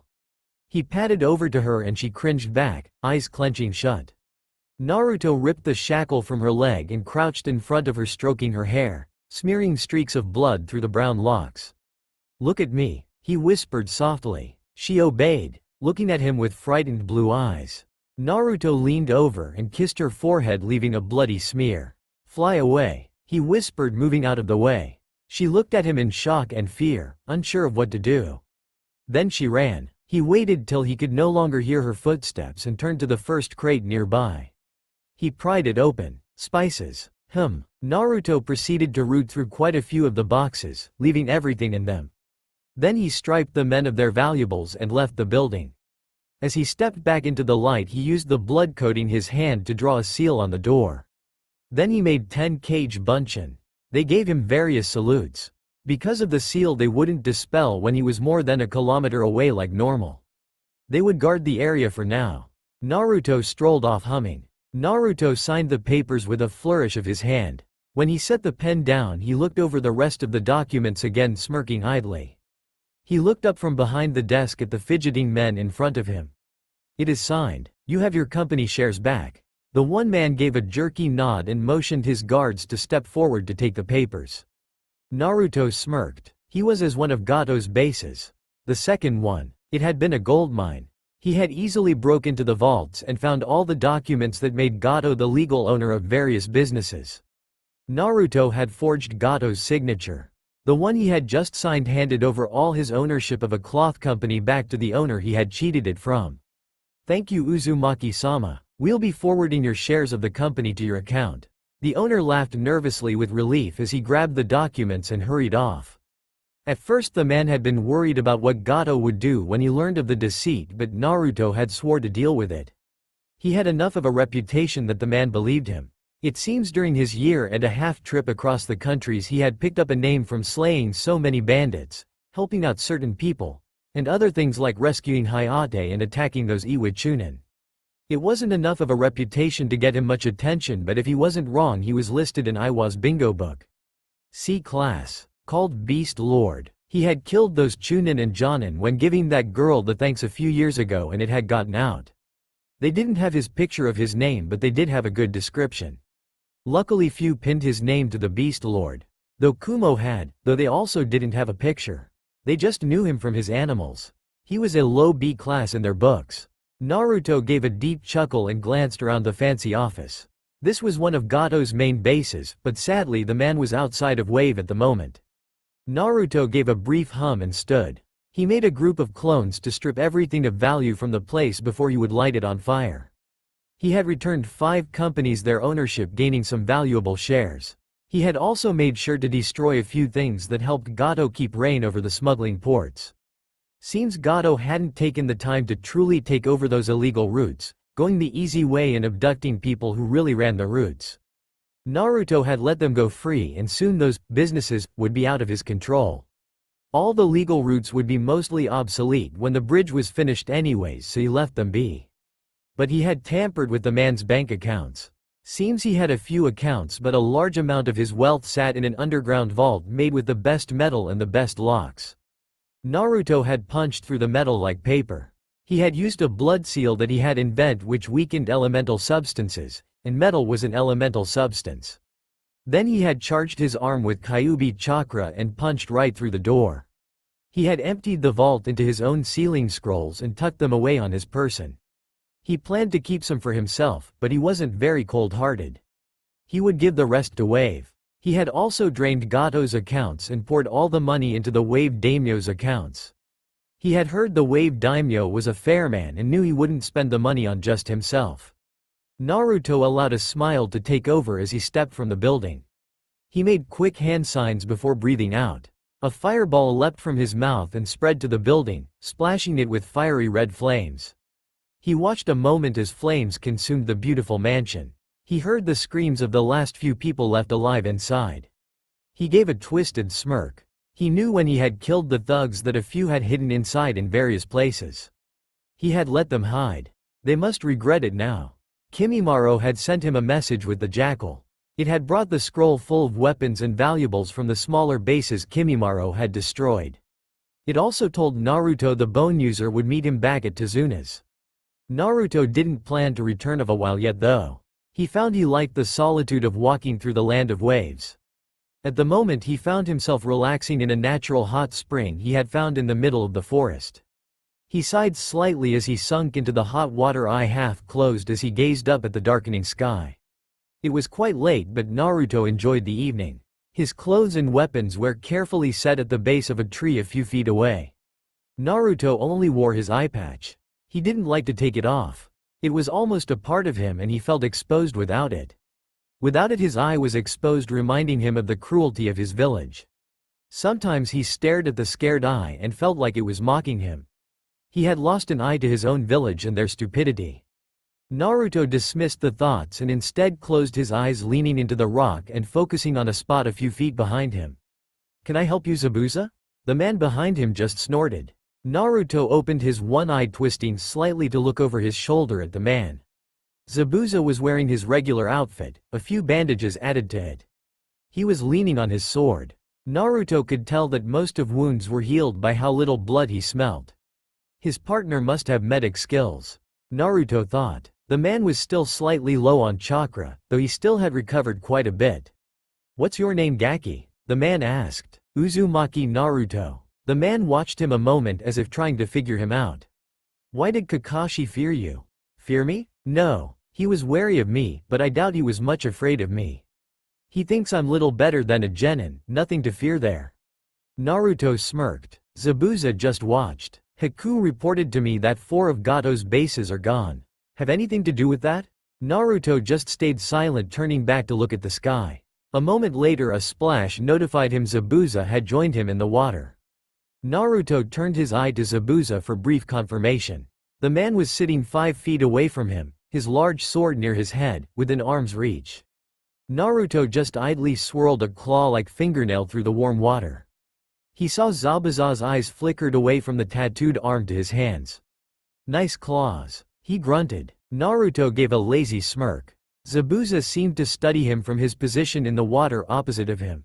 He padded over to her and she cringed back, eyes clenching shut. Naruto ripped the shackle from her leg and crouched in front of her, stroking her hair, smearing streaks of blood through the brown locks. "Look at me," he whispered softly. She obeyed, looking at him with frightened blue eyes. Naruto leaned over and kissed her forehead, leaving a bloody smear. "Fly away," he whispered, moving out of the way. She looked at him in shock and fear, unsure of what to do. Then she ran. He waited till he could no longer hear her footsteps and turned to the first crate nearby. He pried it open. Spices. Naruto proceeded to root through quite a few of the boxes, leaving everything in them. Then he striped the men of their valuables and left the building. As he stepped back into the light, he used the blood coating his hand to draw a seal on the door. Then he made 10 Kage Bunshin. They gave him various salutes. Because of the seal they wouldn't dispel when he was more than a kilometer away like normal. They would guard the area for now. Naruto strolled off humming. Naruto signed the papers with a flourish of his hand. When he set the pen down, he looked over the rest of the documents again, smirking idly. He looked up from behind the desk at the fidgeting men in front of him. "It is signed. You have your company shares back." The one man gave a jerky nod and motioned his guards to step forward to take the papers. Naruto smirked. He was as one of Gato's bases. The second one. It had been a gold mine. He had easily broke into the vaults and found all the documents that made Gato the legal owner of various businesses. Naruto had forged Gato's signature. The one he had just signed handed over all his ownership of a cloth company back to the owner he had cheated it from. Thank you Uzumaki-sama. We'll be forwarding your shares of the company to your account. The owner laughed nervously with relief as he grabbed the documents and hurried off. At first the man had been worried about what Gato would do when he learned of the deceit, but Naruto had swore to deal with it. He had enough of a reputation that the man believed him. It seems during his year-and-a-half trip across the countries he had picked up a name from slaying so many bandits, helping out certain people, and other things like rescuing Hayate and attacking those Iwachunin. It wasn't enough of a reputation to get him much attention, but if he wasn't wrong he was listed in Iwa's bingo book. C-class. Called Beast Lord. He had killed those Chunin and Jonin when giving that girl the thanks a few years ago, and it had gotten out. They didn't have his picture of his name, but they did have a good description. Luckily few pinned his name to the Beast Lord. Though Kumo had, though they also didn't have a picture. They just knew him from his animals. He was a low B class in their books. Naruto gave a deep chuckle and glanced around the fancy office. This was one of Gato's main bases, but sadly the man was outside of wave at the moment. Naruto gave a brief hum and stood. He made a group of clones to strip everything of value from the place before he would light it on fire. He had returned 5 companies their ownership, gaining some valuable shares. He had also made sure to destroy a few things that helped Gato keep reign over the smuggling ports. Seems Gato hadn't taken the time to truly take over those illegal routes, going the easy way and abducting people who really ran the routes. Naruto had let them go free, and soon those businesses would be out of his control. All the legal routes would be mostly obsolete when the bridge was finished anyways, so he left them be. But he had tampered with the man's bank accounts. Seems he had a few accounts, but a large amount of his wealth sat in an underground vault made with the best metal and the best locks. Naruto had punched through the metal like paper. He had used a blood seal that he had invented which weakened elemental substances, and metal was an elemental substance. Then he had charged his arm with Kyuubi chakra and punched right through the door. He had emptied the vault into his own sealing scrolls and tucked them away on his person. He planned to keep some for himself, but he wasn't very cold-hearted. He would give the rest to Wave. He had also drained Gato's accounts and poured all the money into the Wave Daimyo's accounts. He had heard the Wave Daimyo was a fair man and knew he wouldn't spend the money on just himself. Naruto allowed a smile to take over as he stepped from the building. He made quick hand signs before breathing out. A fireball leapt from his mouth and spread to the building, splashing it with fiery red flames. He watched a moment as flames consumed the beautiful mansion. He heard the screams of the last few people left alive inside. He gave a twisted smirk. He knew when he had killed the thugs that a few had hidden inside in various places. He had let them hide. They must regret it now. Kimimaro had sent him a message with the jackal. It had brought the scroll full of weapons and valuables from the smaller bases Kimimaro had destroyed. It also told Naruto the bone user would meet him back at Tezuna's. Naruto didn't plan to return of a while yet though. He found he liked the solitude of walking through the land of waves. At the moment he found himself relaxing in a natural hot spring he had found in the middle of the forest. He sighed slightly as he sunk into the hot water, eye half closed as he gazed up at the darkening sky. It was quite late, but Naruto enjoyed the evening. His clothes and weapons were carefully set at the base of a tree a few feet away. Naruto only wore his eye patch. He didn't like to take it off. It was almost a part of him and he felt exposed without it. Without it his eye was exposed, reminding him of the cruelty of his village. Sometimes he stared at the scared eye and felt like it was mocking him. He had lost an eye to his own village and their stupidity. Naruto dismissed the thoughts and instead closed his eyes, leaning into the rock and focusing on a spot a few feet behind him. "Can I help you, Zabuza?" The man behind him just snorted. Naruto opened his one eye, twisting slightly to look over his shoulder at the man. Zabuza was wearing his regular outfit, a few bandages added to it. He was leaning on his sword. Naruto could tell that most of wounds were healed by how little blood he smelt. His partner must have medic skills. Naruto thought. The man was still slightly low on chakra, though he still had recovered quite a bit. "What's your name, Gaki?" the man asked. "Uzumaki Naruto." The man watched him a moment as if trying to figure him out. "Why did Kakashi fear you?" "Fear me? No. He was wary of me, but I doubt he was much afraid of me. He thinks I'm little better than a genin, nothing to fear there." Naruto smirked. Zabuza just watched. Haku reported to me that 4 of Gato's bases are gone. Have anything to do with that? Naruto just stayed silent, turning back to look at the sky. A moment later a splash notified him Zabuza had joined him in the water. Naruto turned his eye to Zabuza for brief confirmation. The man was sitting 5 feet away from him, his large sword near his head, within arm's reach. Naruto just idly swirled a claw-like fingernail through the warm water. He saw Zabuza's eyes flickered away from the tattooed arm to his hands. Nice claws, he grunted. Naruto gave a lazy smirk. Zabuza seemed to study him from his position in the water opposite of him.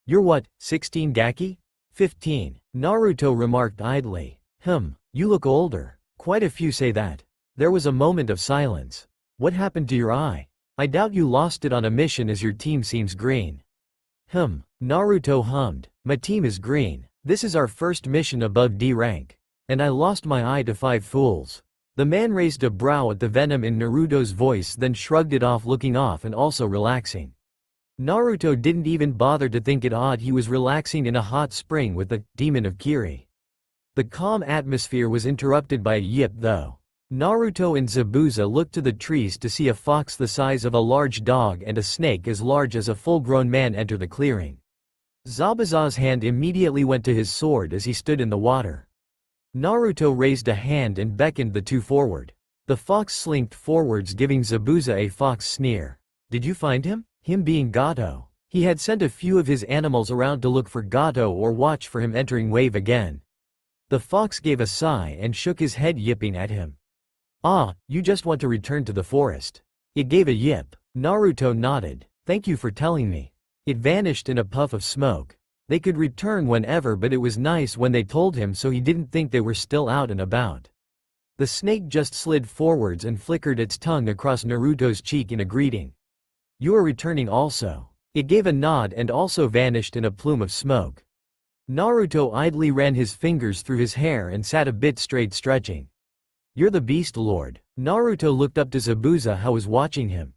You're what, 16 Gaki? 15, Naruto remarked idly. You look older. Quite a few say that. There was a moment of silence. What happened to your eye? I doubt you lost it on a mission as your team seems green. Naruto hummed. My team is green. This is our first mission above D rank. And I lost my eye to 5 fools. The man raised a brow at the venom in Naruto's voice, then shrugged it off, looking off and also relaxing. Naruto didn't even bother to think it odd he was relaxing in a hot spring with the demon of Kiri. The calm atmosphere was interrupted by a yip though. Naruto and Zabuza looked to the trees to see a fox the size of a large dog and a snake as large as a full-grown man enter the clearing. Zabuza's hand immediately went to his sword as he stood in the water. Naruto raised a hand and beckoned the two forward. The fox slinked forwards, giving Zabuza a fox sneer. Did you find him? Him being Gato. He had sent a few of his animals around to look for Gato or watch for him entering wave again. The fox gave a sigh and shook his head, yipping at him. Ah, you just want to return to the forest. It gave a yip. Naruto nodded. Thank you for telling me. It vanished in a puff of smoke. They could return whenever, but it was nice when they told him so he didn't think they were still out and about. The snake just slid forwards and flickered its tongue across Naruto's cheek in a greeting. You are returning also. It gave a nod and also vanished in a plume of smoke. Naruto idly ran his fingers through his hair and sat a bit straight, stretching. You're the Beast Lord. Naruto looked up to Zabuza, who was watching him.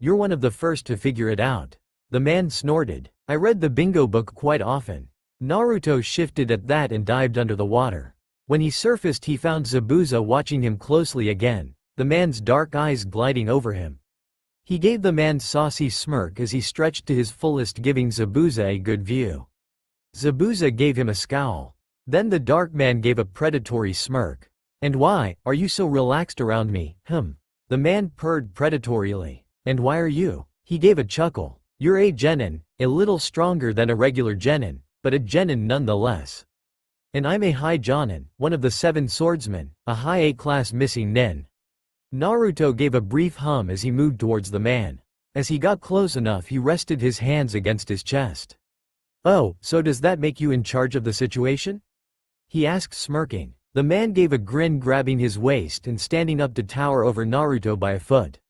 You're one of the first to figure it out. The man snorted. I read the bingo book quite often. Naruto shifted at that and dived under the water. When he surfaced he found Zabuza watching him closely again, the man's dark eyes gliding over him. He gave the man saucy smirk as he stretched to his fullest, giving Zabuza a good view. Zabuza gave him a scowl. Then the dark man gave a predatory smirk. And why are you so relaxed around me? The man purred predatorily. And why are you? He gave a chuckle. You're a genin, a little stronger than a regular genin, but a genin nonetheless. And I'm a high jonin, one of the 7 swordsmen, a high A-class missing nin. Naruto gave a brief hum as he moved towards the man. As he got close enough he rested his hands against his chest. Oh, so does that make you in charge of the situation? He asked, smirking. The man gave a grin, grabbing his waist and standing up to tower over Naruto by a foot.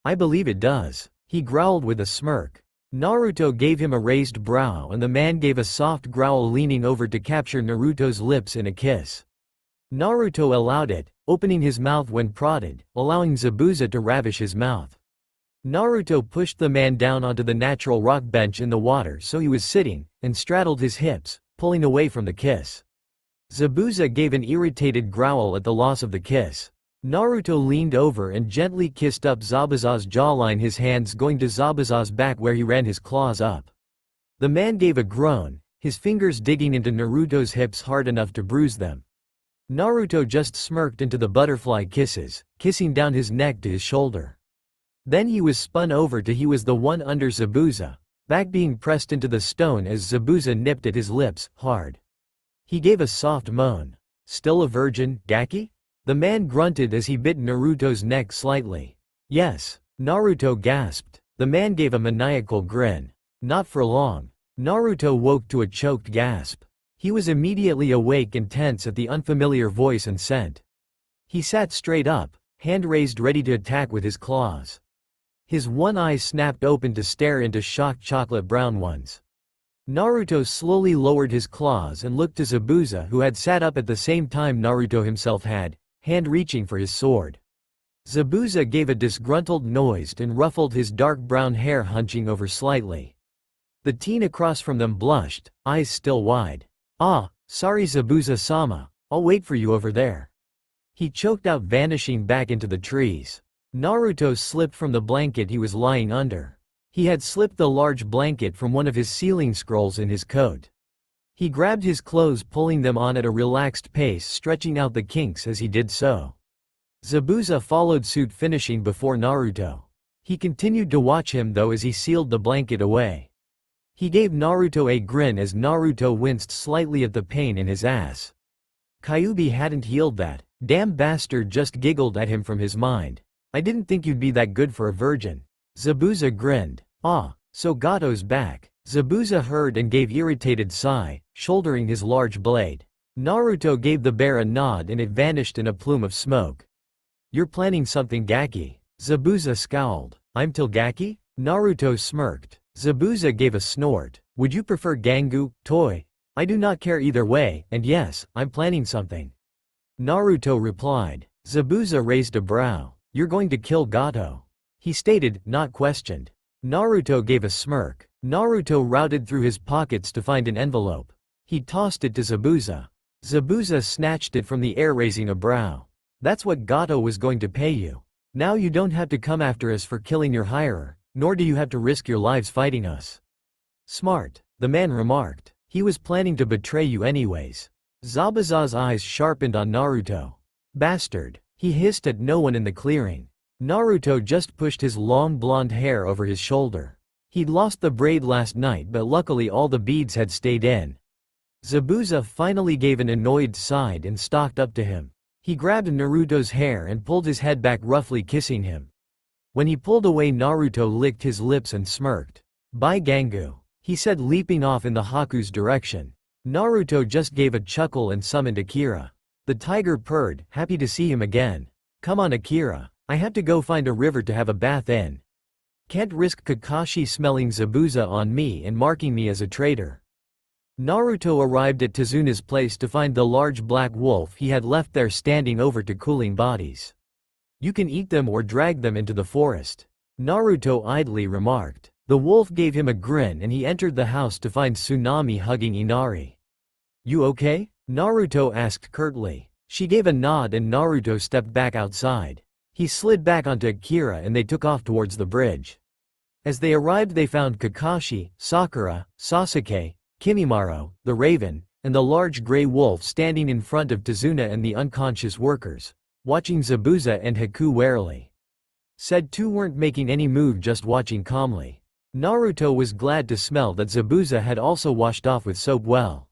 I believe it does. He growled with a smirk. Naruto gave him a raised brow and the man gave a soft growl, leaning over to capture Naruto's lips in a kiss. Naruto allowed it, opening his mouth when prodded, allowing Zabuza to ravish his mouth. Naruto pushed the man down onto the natural rock bench in the water so he was sitting, and straddled his hips, pulling away from the kiss. Zabuza gave an irritated growl at the loss of the kiss. Naruto leaned over and gently kissed up Zabuza's jawline, his hands going to Zabuza's back where he ran his claws up. The man gave a groan, his fingers digging into Naruto's hips hard enough to bruise them. Naruto just smirked into the butterfly kisses, kissing down his neck to his shoulder. Then he was spun over to he was the one under Zabuza, back being pressed into the stone as Zabuza nipped at his lips, hard. He gave a soft moan. Still a virgin, Gaki? The man grunted as he bit Naruto's neck slightly. Yes, Naruto gasped. The man gave a maniacal grin. Not for long. Naruto woke to a choked gasp. He was immediately awake and tense at the unfamiliar voice and scent. He sat straight up, hand raised ready to attack with his claws. His one eye snapped open to stare into shocked chocolate brown ones. Naruto slowly lowered his claws and looked to Zabuza, who had sat up at the same time Naruto himself had, hand reaching for his sword. Zabuza gave a disgruntled noise and ruffled his dark brown hair, hunching over slightly. The teen across from them blushed, eyes still wide. Ah, sorry Zabuza-sama, I'll wait for you over there. He choked out, vanishing back into the trees. Naruto slipped from the blanket he was lying under. He had slipped the large blanket from one of his ceiling scrolls in his coat. He grabbed his clothes, pulling them on at a relaxed pace, stretching out the kinks as he did so. Zabuza followed suit, finishing before Naruto. He continued to watch him though as he sealed the blanket away. He gave Naruto a grin as Naruto winced slightly at the pain in his ass. Kyuubi hadn't healed that. Damn bastard, just giggled at him from his mind. I didn't think you'd be that good for a virgin. Zabuza grinned. Ah, so Gato's back. Zabuza heard and gave irritated sigh, shouldering his large blade. Naruto gave the bear a nod and it vanished in a plume of smoke. You're planning something, Gaki. Zabuza scowled. I'm Togaki? Naruto smirked. Zabuza gave a snort. Would you prefer Gangu, Toy? I do not care either way, and yes, I'm planning something. Naruto replied. Zabuza raised a brow. You're going to kill Gato. He stated, not questioned. Naruto gave a smirk. Naruto routed through his pockets to find an envelope. He tossed it to Zabuza. Zabuza snatched it from the air, raising a brow. That's what Gato was going to pay you. Now you don't have to come after us for killing your hirer, nor do you have to risk your lives fighting us. Smart, the man remarked. He was planning to betray you anyways. Zabuza's eyes sharpened on Naruto. Bastard, he hissed at no one in the clearing. Naruto just pushed his long blonde hair over his shoulder. He'd lost the braid last night, but luckily all the beads had stayed in. Zabuza finally gave an annoyed sigh and stalked up to him. He grabbed Naruto's hair and pulled his head back, roughly kissing him. When he pulled away, Naruto licked his lips and smirked. Bye Gangu, he said, leaping off in the Haku's direction. Naruto just gave a chuckle and summoned Akira. The tiger purred, happy to see him again. Come on Akira, I have to go find a river to have a bath in. Can't risk Kakashi smelling Zabuza on me and marking me as a traitor. Naruto arrived at Tazuna's place to find the large black wolf he had left there standing over to cooling bodies. You can eat them or drag them into the forest, Naruto idly remarked. The wolf gave him a grin and he entered the house to find Tsunami hugging Inari. You okay? Naruto asked curtly. She gave a nod and Naruto stepped back outside. He slid back onto Akira and they took off towards the bridge. As they arrived, they found Kakashi, Sakura, Sasuke, Kimimaro, the raven, and the large gray wolf standing in front of Tazuna and the unconscious workers, watching Zabuza and Haku warily. Said two weren't making any move, just watching calmly. Naruto was glad to smell that Zabuza had also washed off with soap well.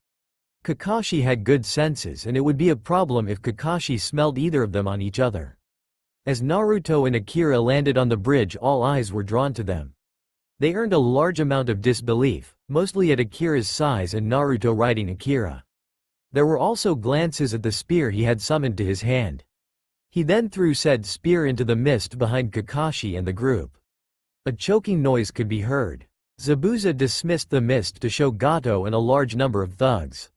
Kakashi had good senses and it would be a problem if Kakashi smelled either of them on each other. As Naruto and Akira landed on the bridge, all eyes were drawn to them. They earned a large amount of disbelief, mostly at Akira's size and Naruto riding Akira. There were also glances at the spear he had summoned to his hand. He then threw said spear into the mist behind Kakashi and the group. A choking noise could be heard. Zabuza dismissed the mist to show Gato and a large number of thugs.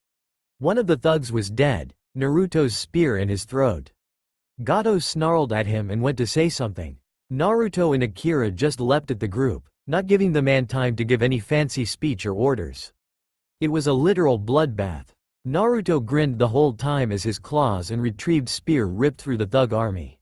One of the thugs was dead, Naruto's spear in his throat. Gato snarled at him and went to say something. Naruto and Akira just leapt at the group, not giving the man time to give any fancy speech or orders. It was a literal bloodbath. Naruto grinned the whole time as his claws and retrieved spear ripped through the thug army.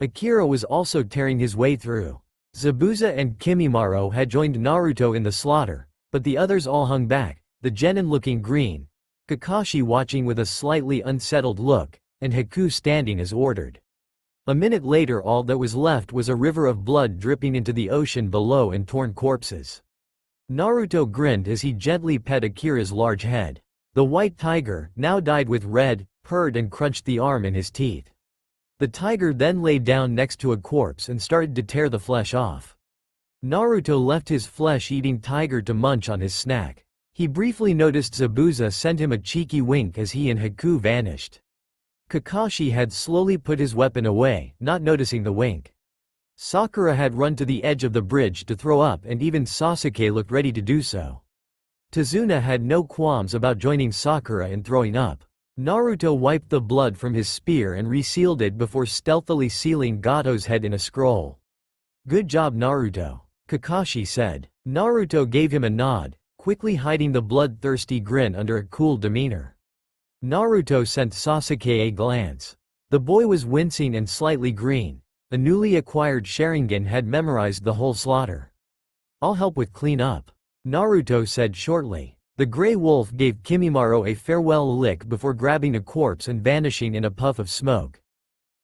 Akira was also tearing his way through. Zabuza and Kimimaro had joined Naruto in the slaughter, but the others all hung back, the genin looking green, Kakashi watching with a slightly unsettled look, and Haku standing as ordered. A minute later, all that was left was a river of blood dripping into the ocean below and torn corpses. Naruto grinned as he gently pet Akira's large head. The white tiger, now dyed with red, purred and crunched the arm in his teeth. The tiger then lay down next to a corpse and started to tear the flesh off. Naruto left his flesh-eating tiger to munch on his snack. He briefly noticed Zabuza send him a cheeky wink as he and Haku vanished. Kakashi had slowly put his weapon away, not noticing the wink. Sakura had run to the edge of the bridge to throw up and even Sasuke looked ready to do so. Tazuna had no qualms about joining Sakura in throwing up. Naruto wiped the blood from his spear and resealed it before stealthily sealing Gato's head in a scroll. Good job Naruto, Kakashi said. Naruto gave him a nod, quickly hiding the bloodthirsty grin under a cool demeanor. Naruto sent Sasuke a glance. The boy was wincing and slightly green. A newly acquired Sharingan had memorized the whole slaughter. "I'll help with clean up," Naruto said shortly. The Grey Wolf gave Kimimaro a farewell lick before grabbing a corpse and vanishing in a puff of smoke.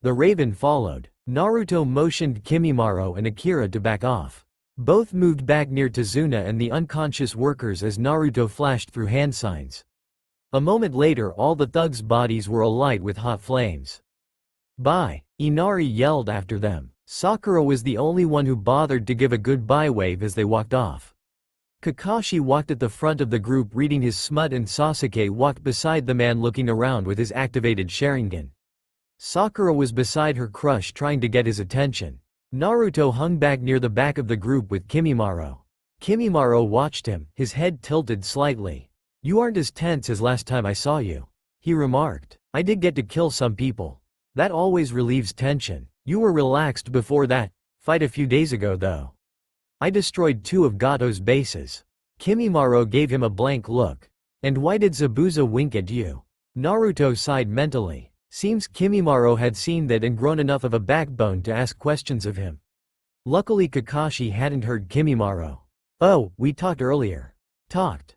The Raven followed. Naruto motioned Kimimaro and Akira to back off. Both moved back near Tazuna and the unconscious workers as Naruto flashed through hand signs. A moment later all the thugs' bodies were alight with hot flames. "Bye," Inari yelled after them. Sakura was the only one who bothered to give a goodbye wave as they walked off. Kakashi walked at the front of the group reading his smut and Sasuke walked beside the man looking around with his activated Sharingan. Sakura was beside her crush trying to get his attention. Naruto hung back near the back of the group with Kimimaro. Kimimaro watched him, his head tilted slightly. "You aren't as tense as last time I saw you," he remarked. "I did get to kill some people. That always relieves tension. You were relaxed before that fight a few days ago though. I destroyed 2 of Gato's bases." Kimimaro gave him a blank look. "And why did Zabuza wink at you?" Naruto sighed mentally. Seems Kimimaro had seen that and grown enough of a backbone to ask questions of him. Luckily Kakashi hadn't heard Kimimaro. "Oh, we talked earlier." "Talked?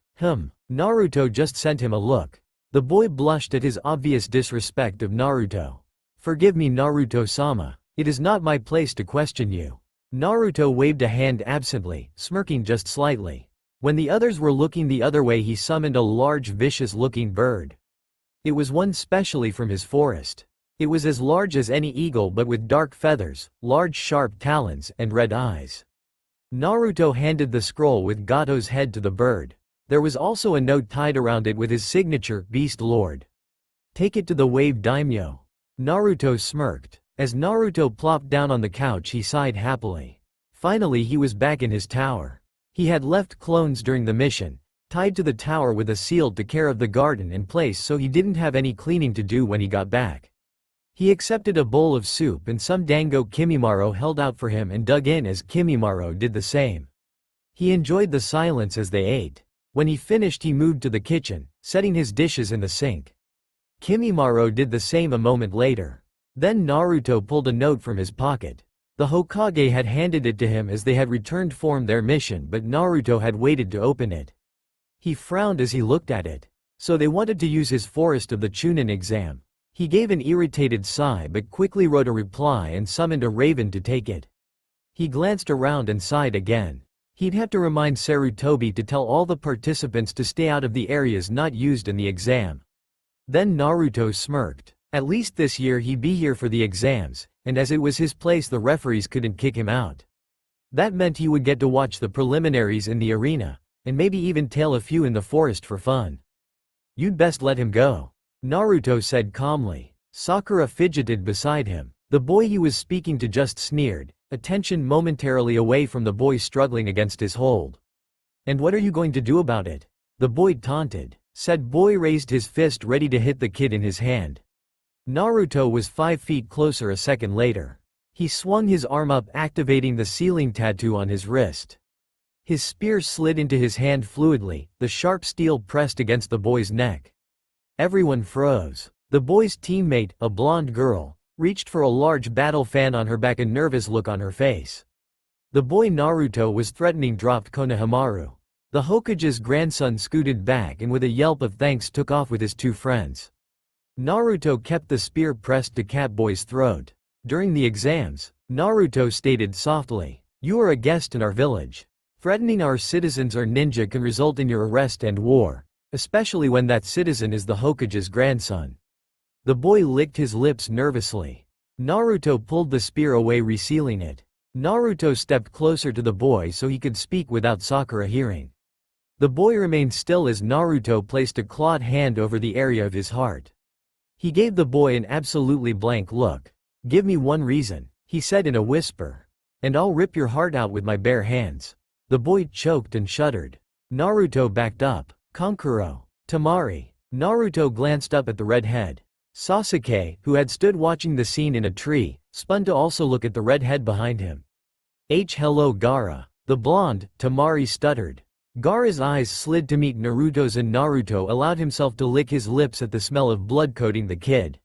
Naruto just sent him a look." The boy blushed at his obvious disrespect of Naruto. "Forgive me Naruto-sama. It is not my place to question you." Naruto waved a hand absently, smirking just slightly. When the others were looking the other way he summoned a large vicious-looking bird. It was one specially from his forest. It was as large as any eagle but with dark feathers, large sharp talons, and red eyes. Naruto handed the scroll with Gato's head to the bird. There was also a note tied around it with his signature, Beast Lord. "Take it to the Wave Daimyo." Naruto smirked. As Naruto plopped down on the couch he sighed happily. Finally he was back in his tower. He had left clones during the mission, tied to the tower with a seal to care of the garden and place so he didn't have any cleaning to do when he got back. He accepted a bowl of soup and some dango Kimimaro held out for him and dug in as Kimimaro did the same. He enjoyed the silence as they ate. When he finished he moved to the kitchen, setting his dishes in the sink. Kimimaro did the same a moment later. Then Naruto pulled a note from his pocket. The Hokage had handed it to him as they had returned from their mission but Naruto had waited to open it. He frowned as he looked at it. So they wanted to use his Forest of the Chunin exam. He gave an irritated sigh but quickly wrote a reply and summoned a raven to take it. He glanced around and sighed again. He'd have to remind Sarutobi to tell all the participants to stay out of the areas not used in the exam. Then Naruto smirked. At least this year he'd be here for the exams, and as it was his place the referees couldn't kick him out. That meant he would get to watch the preliminaries in the arena, and maybe even tail a few in the forest for fun. "You'd best let him go," Naruto said calmly. Sakura fidgeted beside him. The boy he was speaking to just sneered, attention momentarily away from the boy struggling against his hold. "And what are you going to do about it?" the boy taunted. Said boy raised his fist ready to hit the kid in his hand. Naruto was 5 feet closer a second later. He swung his arm up activating the ceiling tattoo on his wrist. His spear slid into his hand fluidly, the sharp steel pressed against the boy's neck. Everyone froze. The boy's teammate, a blonde girl, reached for a large battle fan on her back, a nervous look on her face. The boy Naruto was threatening dropped Konohamaru. The Hokage's grandson scooted back and with a yelp of thanks took off with his 2 friends. Naruto kept the spear pressed to Catboy's throat. During the exams, Naruto stated softly, "You are a guest in our village. Threatening our citizens or ninja can result in your arrest and war, especially when that citizen is the Hokage's grandson." The boy licked his lips nervously. Naruto pulled the spear away, resealing it. Naruto stepped closer to the boy so he could speak without Sakura hearing. The boy remained still as Naruto placed a clawed hand over the area of his heart. He gave the boy an absolutely blank look. "Give me one reason," he said in a whisper, "and I'll rip your heart out with my bare hands." The boy choked and shuddered. Naruto backed up. "Kankuro. Temari." Naruto glanced up at the redhead. Sasuke, who had stood watching the scene in a tree, spun to also look at the redhead behind him. "Hello Gaara." The blonde, Temari stuttered. Gaara's eyes slid to meet Naruto's and Naruto allowed himself to lick his lips at the smell of blood coating the kid.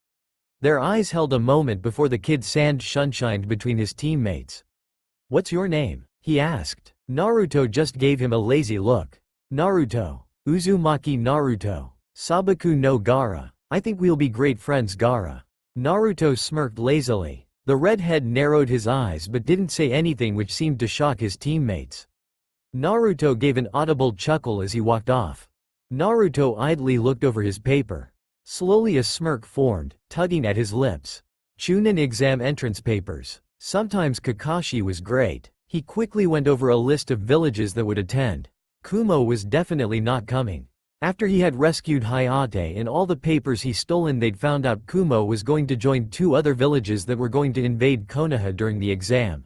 Their eyes held a moment before the kid sand sunshined between his teammates. "What's your name?" he asked. Naruto just gave him a lazy look. "Naruto. Uzumaki Naruto. Sabaku no Gaara. I think we'll be great friends, Gaara." Naruto smirked lazily. The redhead narrowed his eyes but didn't say anything, which seemed to shock his teammates. Naruto gave an audible chuckle as he walked off. Naruto idly looked over his paper. Slowly a smirk formed, tugging at his lips. Chunin exam entrance papers. Sometimes Kakashi was great. He quickly went over a list of villages that would attend. Kumo was definitely not coming. After he had rescued Hayate and all the papers he stolen, they'd found out Kumo was going to join 2 other villages that were going to invade Konoha during the exam.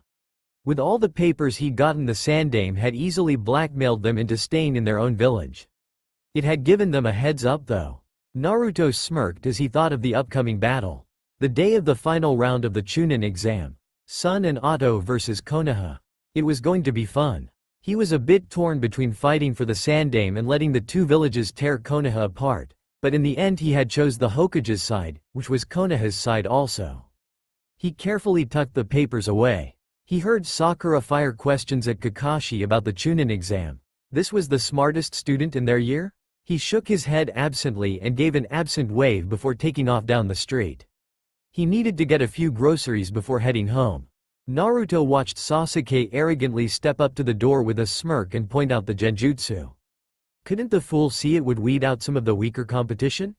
With all the papers he'd gotten, the Sandaime had easily blackmailed them into staying in their own village. It had given them a heads up though. Naruto smirked as he thought of the upcoming battle. The day of the final round of the Chunin exam. Sun and Otto versus Konoha. It was going to be fun. He was a bit torn between fighting for the Sandaime and letting the 2 villages tear Konoha apart, but in the end he had chose the Hokage's side, which was Konoha's side also. He carefully tucked the papers away. He heard Sakura fire questions at Kakashi about the Chunin exam. This was the smartest student in their year? He shook his head absently and gave an absent wave before taking off down the street. He needed to get a few groceries before heading home. Naruto watched Sasuke arrogantly step up to the door with a smirk and point out the genjutsu. Couldn't the fool see it would weed out some of the weaker competition?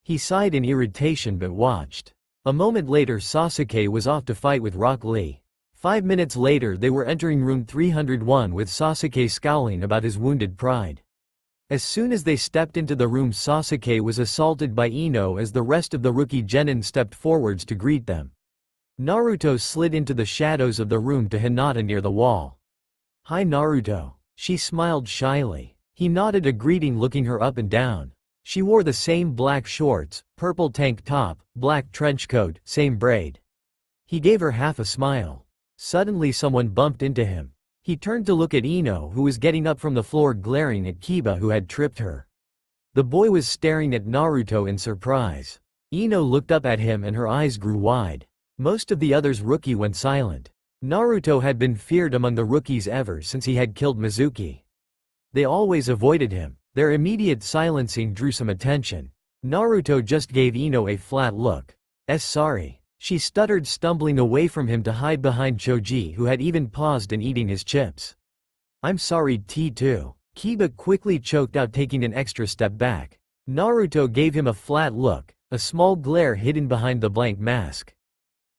He sighed in irritation but watched. A moment later Sasuke was off to fight with Rock Lee. 5 minutes later they were entering room 301 with Sasuke scowling about his wounded pride. As soon as they stepped into the room, Sasuke was assaulted by Ino as the rest of the rookie genin stepped forwards to greet them. Naruto slid into the shadows of the room to Hinata near the wall. "Hi Naruto." She smiled shyly. He nodded a greeting, looking her up and down. She wore the same black shorts, purple tank top, black trench coat, same braid. He gave her half a smile. Suddenly someone bumped into him. He turned to look at Ino, who was getting up from the floor glaring at Kiba, who had tripped her. The boy was staring at Naruto in surprise. Ino looked up at him and her eyes grew wide. Most of the others' rookie went silent. Naruto had been feared among the rookies ever since he had killed Mizuki. They always avoided him. Their immediate silencing drew some attention. Naruto just gave Ino a flat look. Sorry." She stuttered, stumbling away from him to hide behind Choji, who had even paused in eating his chips. "I'm sorry T2. Kiba quickly choked out, taking an extra step back. Naruto gave him a flat look, a small glare hidden behind the blank mask.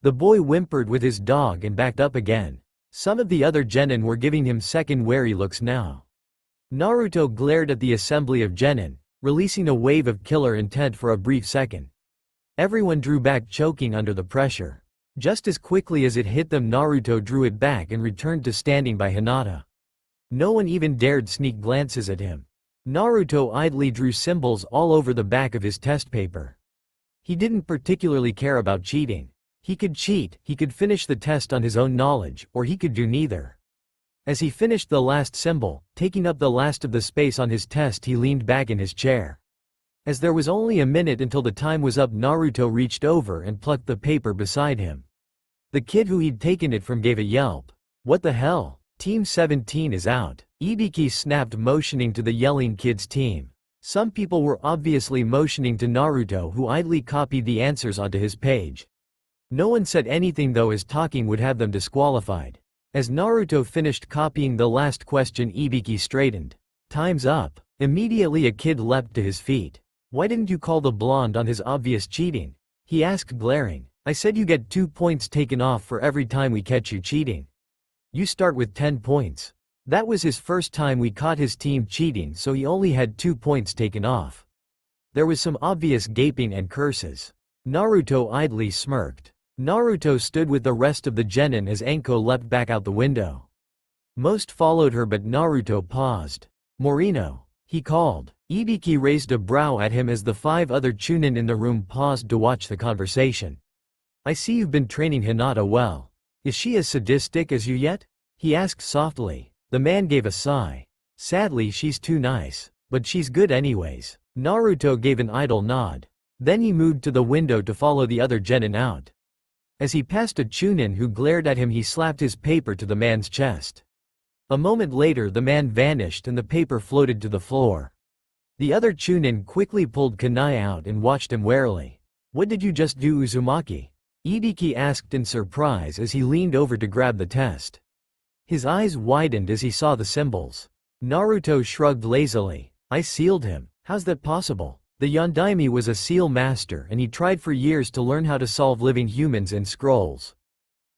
The boy whimpered with his dog and backed up again. Some of the other genin were giving him second wary looks now. Naruto glared at the assembly of genin, releasing a wave of killer intent for a brief second. Everyone drew back, choking under the pressure. Just as quickly as it hit them, Naruto drew it back and returned to standing by Hinata. No one even dared sneak glances at him. Naruto idly drew symbols all over the back of his test paper. He didn't particularly care about cheating. He could cheat, he could finish the test on his own knowledge, or he could do neither. As he finished the last symbol, taking up the last of the space on his test, he leaned back in his chair. As there was only a minute until the time was up, Naruto reached over and plucked the paper beside him. The kid who he'd taken it from gave a yelp. "What the hell? Team 17 is out." Ibiki snapped, motioning to the yelling kids' team. Some people were obviously motioning to Naruto, who idly copied the answers onto his page. No one said anything though, as talking would have them disqualified. As Naruto finished copying the last question, Ibiki straightened. "Time's up." Immediately a kid leapt to his feet. "Why didn't you call the blonde on his obvious cheating?" he asked, glaring. "I said you get 2 points taken off for every time we catch you cheating. You start with 10 points. That was his first time we caught his team cheating, so he only had 2 points taken off." There was some obvious gaping and curses. Naruto idly smirked. Naruto stood with the rest of the genin as Anko leapt back out the window. Most followed her, but Naruto paused. "Morino," he called. Ibiki raised a brow at him as the 5 other chunin in the room paused to watch the conversation. "I see you've been training Hinata well. Is she as sadistic as you yet?" he asked softly. The man gave a sigh. Sadly, she's too nice. But she's good anyways. Naruto gave an idle nod. Then he moved to the window to follow the other genin out. As he passed a chunin who glared at him, he slapped his paper to the man's chest. A moment later the man vanished and the paper floated to the floor. The other chunin quickly pulled kunai out and watched him warily. "What did you just do, Uzumaki?" Ibiki asked in surprise as he leaned over to grab the test. His eyes widened as he saw the symbols. Naruto shrugged lazily. "I sealed him. How's that possible?" The Yondaime was a seal master and he tried for years to learn how to solve living humans in scrolls.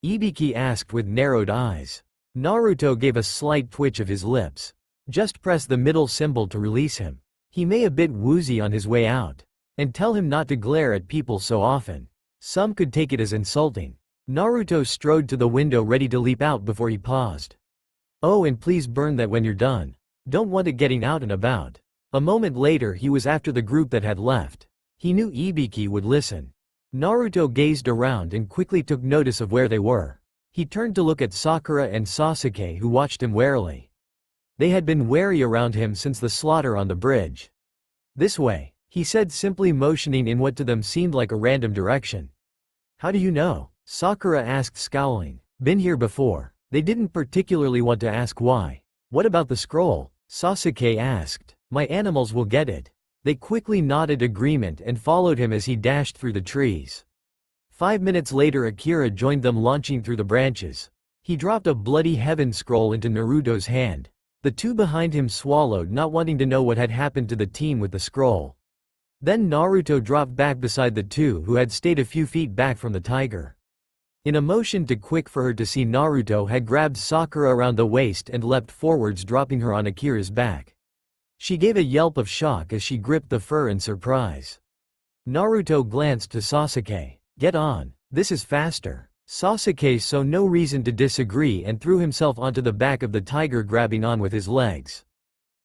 Ibiki asked with narrowed eyes. Naruto gave a slight twitch of his lips. "Just press the middle symbol to release him. He may a bit woozy on his way out. And tell him not to glare at people so often. Some could take it as insulting." Naruto strode to the window ready to leap out before he paused. "Oh, and please burn that when you're done. Don't want it getting out and about." A moment later he was after the group that had left. He knew Ibiki would listen. Naruto gazed around and quickly took notice of where they were. He turned to look at Sakura and Sasuke, who watched him warily. They had been wary around him since the slaughter on the bridge. "This way," he said, simply motioning in what to them seemed like a random direction. "How do you know?" Sakura asked, scowling. "Been here before." They didn't particularly want to ask why. "What about the scroll?" Sasuke asked. "My animals will get it." They quickly nodded agreement and followed him as he dashed through the trees. 5 minutes later Akira joined them, launching through the branches. He dropped a bloody heaven scroll into Naruto's hand. The two behind him swallowed, not wanting to know what had happened to the team with the scroll. Then Naruto dropped back beside the two who had stayed a few feet back from the tiger. In a motion to quick for her to see, Naruto had grabbed Sakura around the waist and leapt forwards, dropping her on Akira's back. She gave a yelp of shock as she gripped the fur in surprise. Naruto glanced to Sasuke. "Get on. This is faster." Sasuke saw no reason to disagree and threw himself onto the back of the tiger, grabbing on with his legs.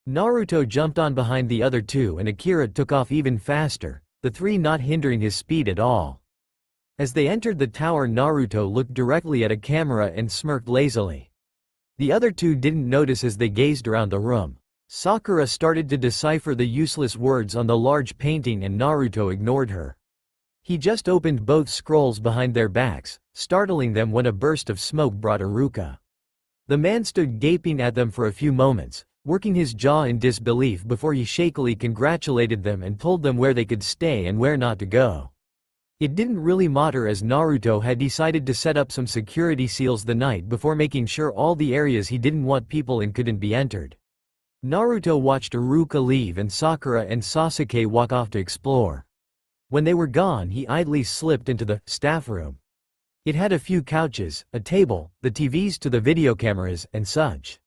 Naruto jumped on behind the other two and Akira took off even faster, the three not hindering his speed at all. As they entered the tower, Naruto looked directly at a camera and smirked lazily. The other two didn't notice as they gazed around the room. Sakura started to decipher the useless words on the large painting and Naruto ignored her. He just opened both scrolls behind their backs, startling them when a burst of smoke brought Iruka. The man stood gaping at them for a few moments, working his jaw in disbelief before he shakily congratulated them and told them where they could stay and where not to go. It didn't really matter as Naruto had decided to set up some security seals the night before, making sure all the areas he didn't want people in couldn't be entered. Naruto watched Iruka leave and Sakura and Sasuke walk off to explore. When they were gone, he idly slipped into the staff room. It had a few couches, a table, the TVs to the video cameras, and such.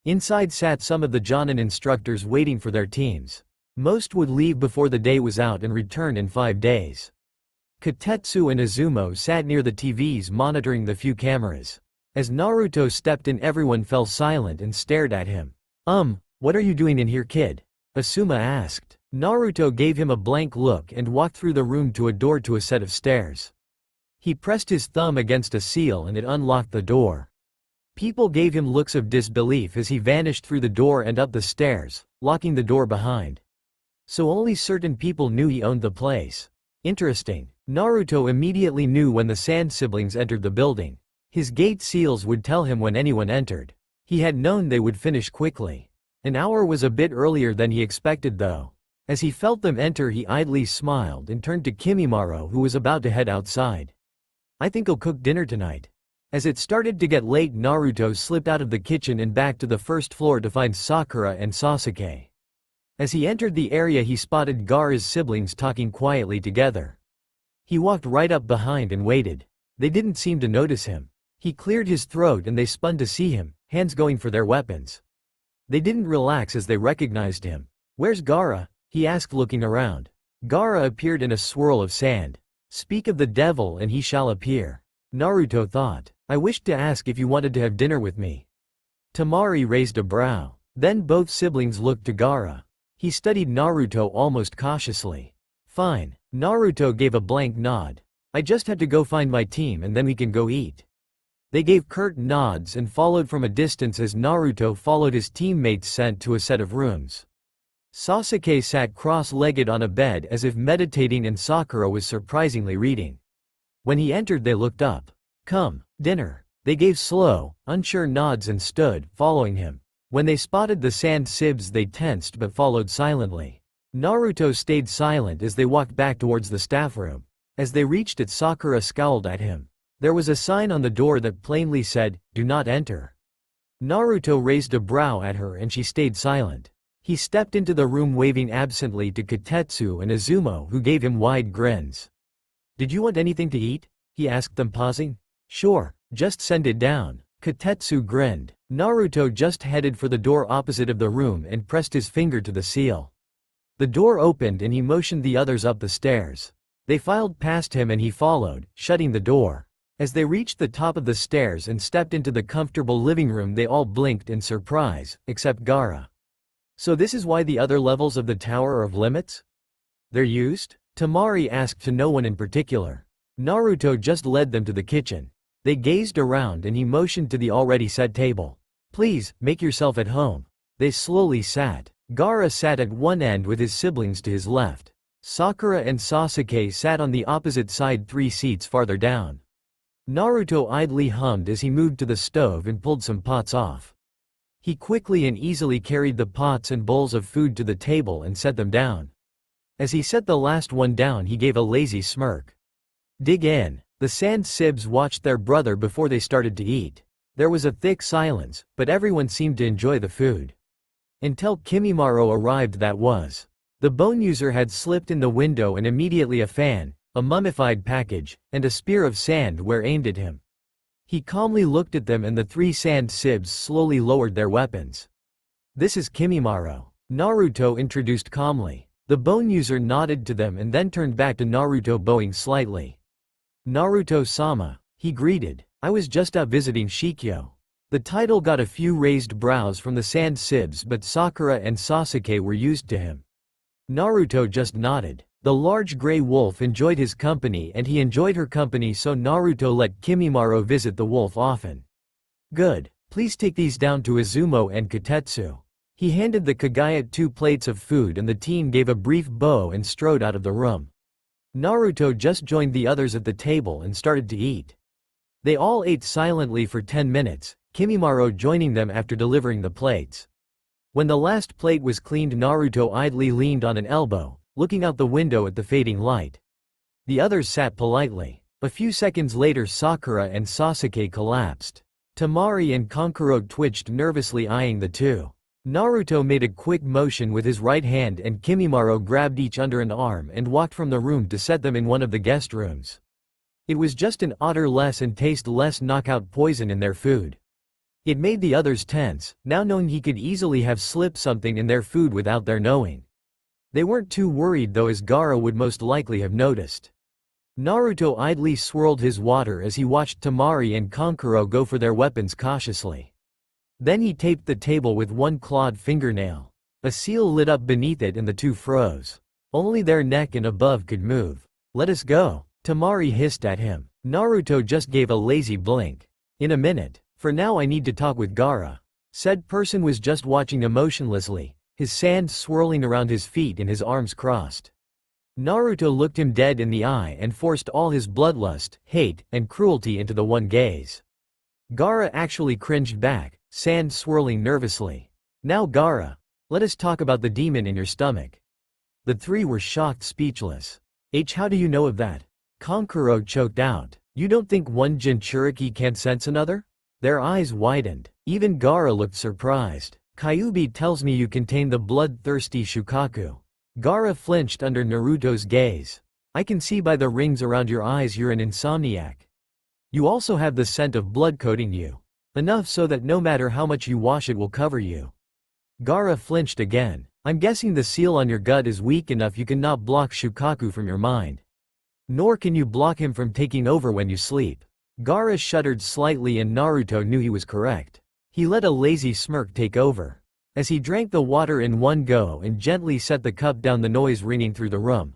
Inside sat some of the Jonin instructors waiting for their teams. Most would leave before the day was out and return in 5 days. Kotetsu and Izumo sat near the TVs monitoring the few cameras. As Naruto stepped in, everyone fell silent and stared at him. What are you doing in here, kid?" Asuma asked. Naruto gave him a blank look and walked through the room to a door to a set of stairs. He pressed his thumb against a seal and it unlocked the door. People gave him looks of disbelief as he vanished through the door and up the stairs, locking the door behind. So only certain people knew he owned the place. Interesting. Naruto immediately knew when the Sand siblings entered the building. His gate seals would tell him when anyone entered. He had known they would finish quickly. An hour was a bit earlier than he expected though. As he felt them enter, he idly smiled and turned to Kimimaro, who was about to head outside. "I think I'll cook dinner tonight." As it started to get late, Naruto slipped out of the kitchen and back to the first floor to find Sakura and Sasuke. As he entered the area, he spotted Gaara's siblings talking quietly together. He walked right up behind and waited. They didn't seem to notice him. He cleared his throat and they spun to see him, hands going for their weapons. They didn't relax as they recognized him. "Where's Gaara?" he asked, looking around. Gaara appeared in a swirl of sand. "Speak of the devil and he shall appear." Naruto thought. "I wished to ask if you wanted to have dinner with me." Temari raised a brow. Then both siblings looked to Gaara. He studied Naruto almost cautiously. "Fine." Naruto gave a blank nod. "I just had to go find my team and then we can go eat." They gave curt nods and followed from a distance as Naruto followed his teammates sent to a set of rooms. Sasuke sat cross-legged on a bed as if meditating and Sakura was surprisingly reading. When he entered they looked up. "Come, dinner." They gave slow, unsure nods and stood, following him. When they spotted the sand sibs they tensed but followed silently. Naruto stayed silent as they walked back towards the staff room. As they reached it Sakura scowled at him. There was a sign on the door that plainly said, "Do not enter." Naruto raised a brow at her and she stayed silent. He stepped into the room waving absently to Kotetsu and Izumo who gave him wide grins. "Did you want anything to eat?" he asked them pausing. "Sure, just send it down." Kotetsu grinned. Naruto just headed for the door opposite of the room and pressed his finger to the seal. The door opened and he motioned the others up the stairs. They filed past him and he followed, shutting the door. As they reached the top of the stairs and stepped into the comfortable living room they all blinked in surprise, except Gaara. "So this is why the other levels of the tower are of limits? They're used?" Temari asked to no one in particular. Naruto just led them to the kitchen. They gazed around and he motioned to the already set table. "Please, make yourself at home." They slowly sat. Gaara sat at one end with his siblings to his left. Sakura and Sasuke sat on the opposite side 3 seats farther down. Naruto idly hummed as he moved to the stove and pulled some pots off. He quickly and easily carried the pots and bowls of food to the table and set them down. As he set the last one down he gave a lazy smirk. "Dig in." The sand sibs watched their brother before they started to eat. There was a thick silence, but everyone seemed to enjoy the food. Until Kimimaro arrived that was. The bone user had slipped in the window and immediately a fan, a mummified package, and a spear of sand were aimed at him. He calmly looked at them and the 3 sand sibs slowly lowered their weapons. "This is Kimimaro," Naruto introduced calmly. The bone user nodded to them and then turned back to Naruto bowing slightly. "Naruto-sama," he greeted. "I was just out visiting Shikyo." The title got a few raised brows from the sand sibs but Sakura and Sasuke were used to him. Naruto just nodded. The large gray wolf enjoyed his company and he enjoyed her company so Naruto let Kimimaro visit the wolf often. "Good. Please take these down to Izumo and Kotetsu." He handed the Kagaya 2 plates of food and the team gave a brief bow and strode out of the room. Naruto just joined the others at the table and started to eat. They all ate silently for 10 minutes, Kimimaro joining them after delivering the plates. When the last plate was cleaned Naruto idly leaned on an elbow, looking out the window at the fading light. The others sat politely. A few seconds later Sakura and Sasuke collapsed. Temari and Kankuro twitched nervously eyeing the two. Naruto made a quick motion with his right hand and Kimimaro grabbed each under an arm and walked from the room to set them in one of the guest rooms. It was just an odor less and taste less knockout poison in their food. It made the others tense, now knowing he could easily have slipped something in their food without their knowing. They weren't too worried though as Gaara would most likely have noticed. Naruto idly swirled his water as he watched Temari and Kankuro go for their weapons cautiously. Then he taped the table with one clawed fingernail. A seal lit up beneath it and the two froze. Only their neck and above could move. "Let us go," Temari hissed at him. Naruto just gave a lazy blink. "In a minute. For now I need to talk with Gaara." Said person was just watching emotionlessly, his sand swirling around his feet and his arms crossed. Naruto looked him dead in the eye and forced all his bloodlust, hate, and cruelty into the one gaze. Gaara actually cringed back, sand swirling nervously. "Now Gaara, let us talk about the demon in your stomach." The 3 were shocked speechless. How do you know of that?" Kankuro choked out. "You don't think one Jinchuriki can't sense another?" Their eyes widened. Even Gaara looked surprised. "Kyuubi tells me you contain the bloodthirsty Shukaku." Gaara flinched under Naruto's gaze. "I can see by the rings around your eyes you're an insomniac. You also have the scent of blood coating you. Enough so that no matter how much you wash it will cover you." Gaara flinched again. "I'm guessing the seal on your gut is weak enough you cannot block Shukaku from your mind. Nor can you block him from taking over when you sleep." Gaara shuddered slightly and Naruto knew he was correct. He let a lazy smirk take over. As he drank the water in one go and gently set the cup down the noise ringing through the room.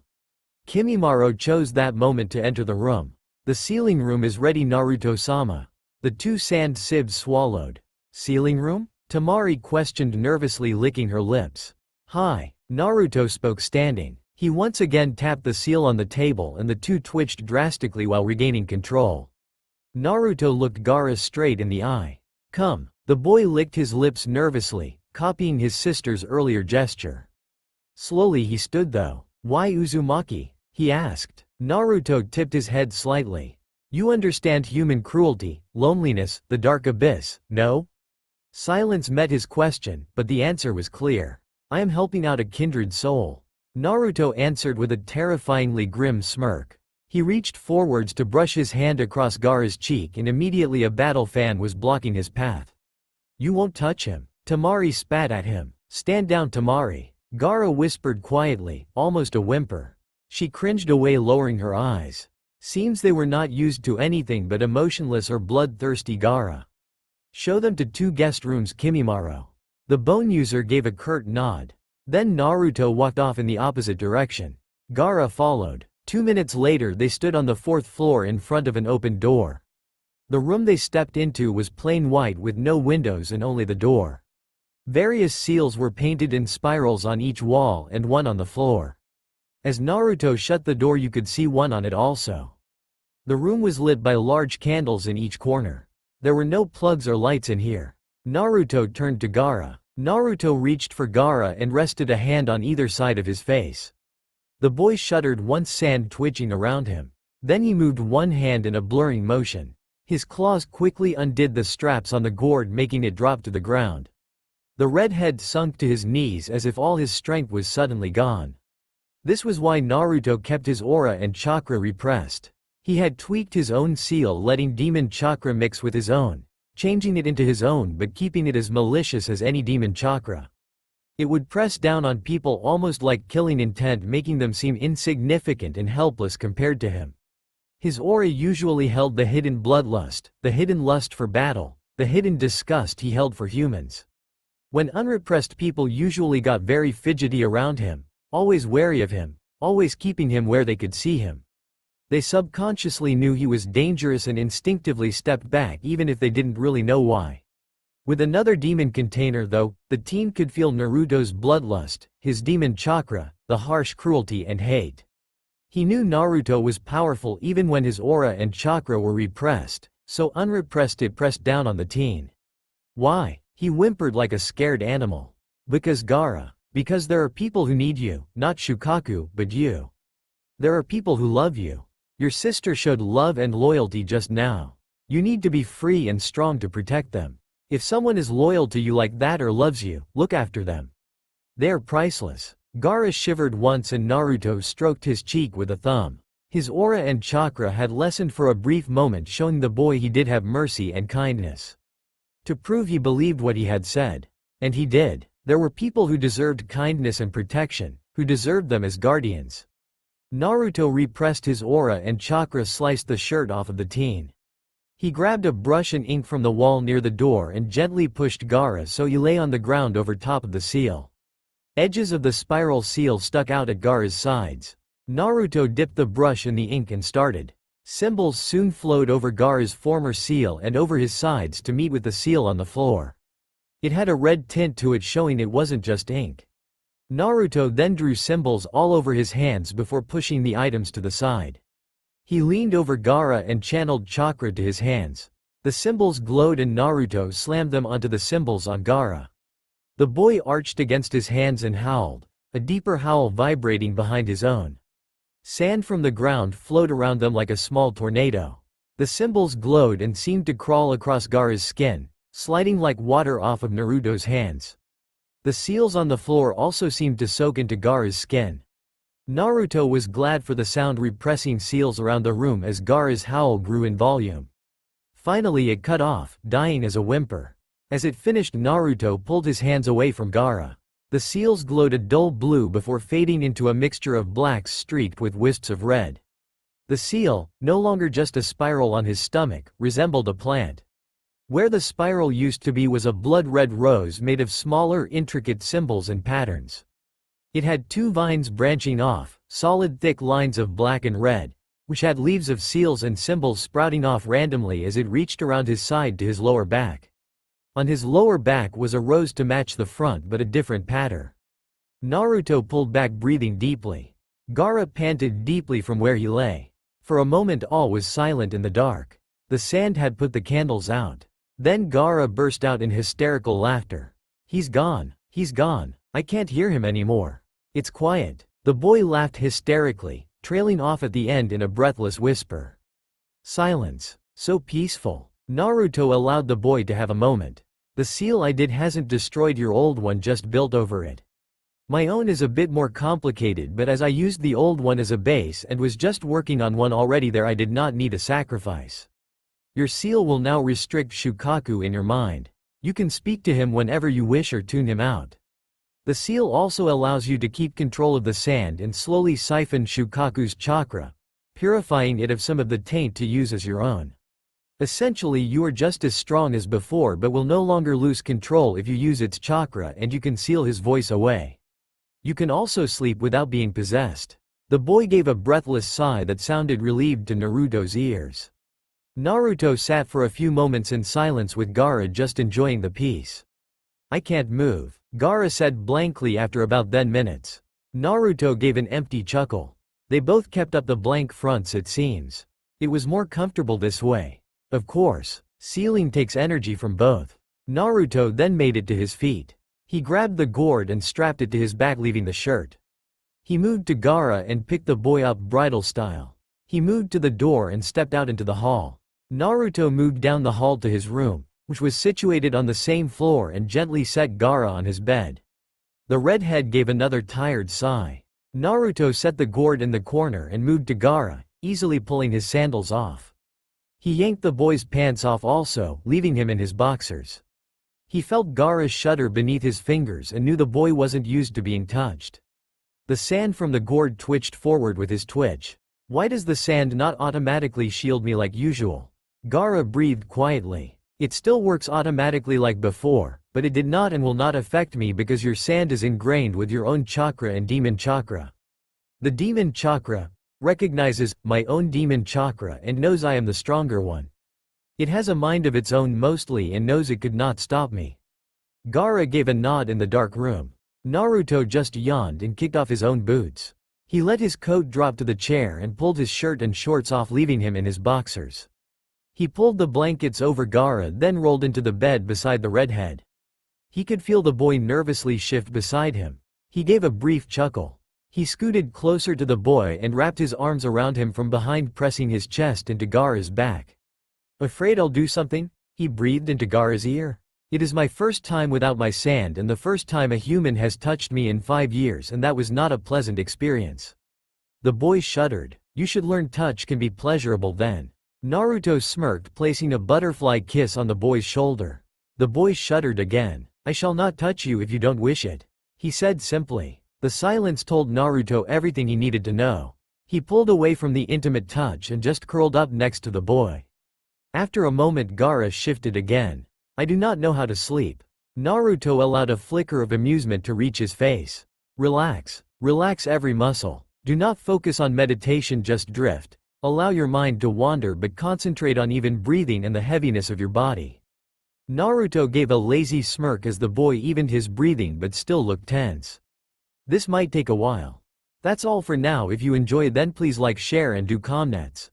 Kimimaro chose that moment to enter the room. "The sealing room is ready Naruto-sama." The two sand sieves swallowed. Sealing room? Tamari questioned, nervously licking her lips. Hi, Naruto spoke standing. He once again tapped the seal on the table and the two twitched drastically while regaining control. Naruto looked Gaara straight in the eye. Come. The boy licked his lips nervously, copying his sister's earlier gesture. Slowly he stood though. Why Uzumaki? He asked. Naruto tipped his head slightly. You understand human cruelty, loneliness, the dark abyss, no? Silence met his question, but the answer was clear. I am helping out a kindred soul. Naruto answered with a terrifyingly grim smirk. He reached forwards to brush his hand across Gaara's cheek and immediately a battle fan was blocking his path. You won't touch him. Tamari spat at him. Stand down, Tamari. Gaara whispered quietly, almost a whimper. She cringed away, lowering her eyes. Seems they were not used to anything but emotionless or bloodthirsty Gaara. Show them to two guest rooms, Kimimaro. The bone user gave a curt nod. Then Naruto walked off in the opposite direction. Gaara followed. 2 minutes later they stood on the 4th floor in front of an open door. The room they stepped into was plain white with no windows and only the door. Various seals were painted in spirals on each wall and one on the floor. As Naruto shut the door you could see one on it also. The room was lit by large candles in each corner. There were no plugs or lights in here. Naruto turned to Gaara. Naruto reached for Gaara and rested a hand on either side of his face. The boy shuddered, once sand twitching around him. Then he moved one hand in a blurring motion. His claws quickly undid the straps on the gourd, making it drop to the ground. The red head sunk to his knees as if all his strength was suddenly gone. This was why Naruto kept his aura and chakra repressed. He had tweaked his own seal, letting demon chakra mix with his own, changing it into his own but keeping it as malicious as any demon chakra. It would press down on people almost like killing intent, making them seem insignificant and helpless compared to him. His aura usually held the hidden bloodlust, the hidden lust for battle, the hidden disgust he held for humans. When unrepressed people usually got very fidgety around him, always wary of him, always keeping him where they could see him. They subconsciously knew he was dangerous and instinctively stepped back even if they didn't really know why. With another demon container though, the teen could feel Naruto's bloodlust, his demon chakra, the harsh cruelty and hate. He knew Naruto was powerful even when his aura and chakra were repressed, so unrepressed it pressed down on the teen. Why? He whimpered like a scared animal. Because Gaara. Because there are people who need you, not Shukaku, but you. There are people who love you. Your sister showed love and loyalty just now. You need to be free and strong to protect them. If someone is loyal to you like that or loves you, look after them. They are priceless. Gaara shivered once and Naruto stroked his cheek with a thumb. His aura and chakra had lessened for a brief moment, showing the boy he did have mercy and kindness. To prove he believed what he had said. And he did. There were people who deserved kindness and protection, who deserved them as guardians. Naruto repressed his aura and chakra, sliced the shirt off of the teen. He grabbed a brush and ink from the wall near the door and gently pushed Gaara so he lay on the ground over top of the seal. Edges of the spiral seal stuck out at Gaara's sides. Naruto dipped the brush in the ink and started. Symbols soon flowed over Gaara's former seal and over his sides to meet with the seal on the floor. It had a red tint to it, showing it wasn't just ink. Naruto then drew symbols all over his hands before pushing the items to the side. He leaned over Gaara and channeled chakra to his hands. The symbols glowed and Naruto slammed them onto the symbols on Gaara. The boy arched against his hands and howled, a deeper howl vibrating behind his own. Sand from the ground flowed around them like a small tornado. The symbols glowed and seemed to crawl across Gaara's skin, sliding like water off of Naruto's hands. The seals on the floor also seemed to soak into Gaara's skin. Naruto was glad for the sound repressing seals around the room as Gaara's howl grew in volume. Finally it cut off, dying as a whimper. As it finished, Naruto pulled his hands away from Gaara. The seals glowed a dull blue before fading into a mixture of blacks streaked with wisps of red. The seal, no longer just a spiral on his stomach, resembled a plant. Where the spiral used to be was a blood-red rose made of smaller, intricate symbols and patterns. It had two vines branching off, solid thick lines of black and red, which had leaves of seals and symbols sprouting off randomly as it reached around his side to his lower back. On his lower back was a rose to match the front but a different pattern. Naruto pulled back, breathing deeply. Gaara panted deeply from where he lay. For a moment all was silent in the dark. The sand had put the candles out. Then Gaara burst out in hysterical laughter. He's gone. He's gone. I can't hear him anymore. It's quiet. The boy laughed hysterically, trailing off at the end in a breathless whisper. Silence. So peaceful. Naruto allowed the boy to have a moment. The seal I did hasn't destroyed your old one, just built over it. My own is a bit more complicated, but as I used the old one as a base and was just working on one already there, I did not need a sacrifice. Your seal will now restrict Shukaku in your mind. You can speak to him whenever you wish or tune him out. The seal also allows you to keep control of the sand and slowly siphon Shukaku's chakra, purifying it of some of the taint to use as your own. Essentially you are just as strong as before but will no longer lose control if you use its chakra, and you can seal his voice away. You can also sleep without being possessed. The boy gave a breathless sigh that sounded relieved to Naruto's ears. Naruto sat for a few moments in silence with Gaara just enjoying the peace. I can't move, Gaara said blankly after about 10 minutes. Naruto gave an empty chuckle. They both kept up the blank fronts, it seems. It was more comfortable this way. Of course, sealing takes energy from both. Naruto then made it to his feet. He grabbed the gourd and strapped it to his back, leaving the shirt. He moved to Gaara and picked the boy up bridal style. He moved to the door and stepped out into the hall. Naruto moved down the hall to his room, which was situated on the same floor, and gently set Gaara on his bed. The redhead gave another tired sigh. Naruto set the gourd in the corner and moved to Gaara, easily pulling his sandals off. He yanked the boy's pants off also, leaving him in his boxers. He felt Gaara shudder beneath his fingers and knew the boy wasn't used to being touched. The sand from the gourd twitched forward with his twitch. Why does the sand not automatically shield me like usual? Gaara breathed quietly. It still works automatically like before, but it did not and will not affect me because your sand is ingrained with your own chakra and demon chakra. The demon chakra recognizes my own demon chakra and knows I am the stronger one. It has a mind of its own mostly and knows it could not stop me. Gaara gave a nod in the dark room. Naruto just yawned and kicked off his own boots. He let his coat drop to the chair and pulled his shirt and shorts off, leaving him in his boxers. He pulled the blankets over Gaara, then rolled into the bed beside the redhead. He could feel the boy nervously shift beside him. He gave a brief chuckle. He scooted closer to the boy and wrapped his arms around him from behind, pressing his chest into Gaara's back. Afraid I'll do something? He breathed into Gaara's ear. It is my first time without my sand and the first time a human has touched me in 5 years, and that was not a pleasant experience. The boy shuddered. You should learn touch can be pleasurable then. Naruto smirked, placing a butterfly kiss on the boy's shoulder. The boy shuddered again. I shall not touch you if you don't wish it, he said simply. The silence told Naruto everything he needed to know. He pulled away from the intimate touch and just curled up next to the boy. After a moment Gaara shifted again. I do not know how to sleep. Naruto allowed a flicker of amusement to reach his face. Relax. Relax every muscle. Do not focus on meditation, just drift. Allow your mind to wander but concentrate on even breathing and the heaviness of your body. Naruto gave a lazy smirk as the boy evened his breathing but still looked tense. This might take a while. That's all for now. If you enjoyed, then please like, share and do comments.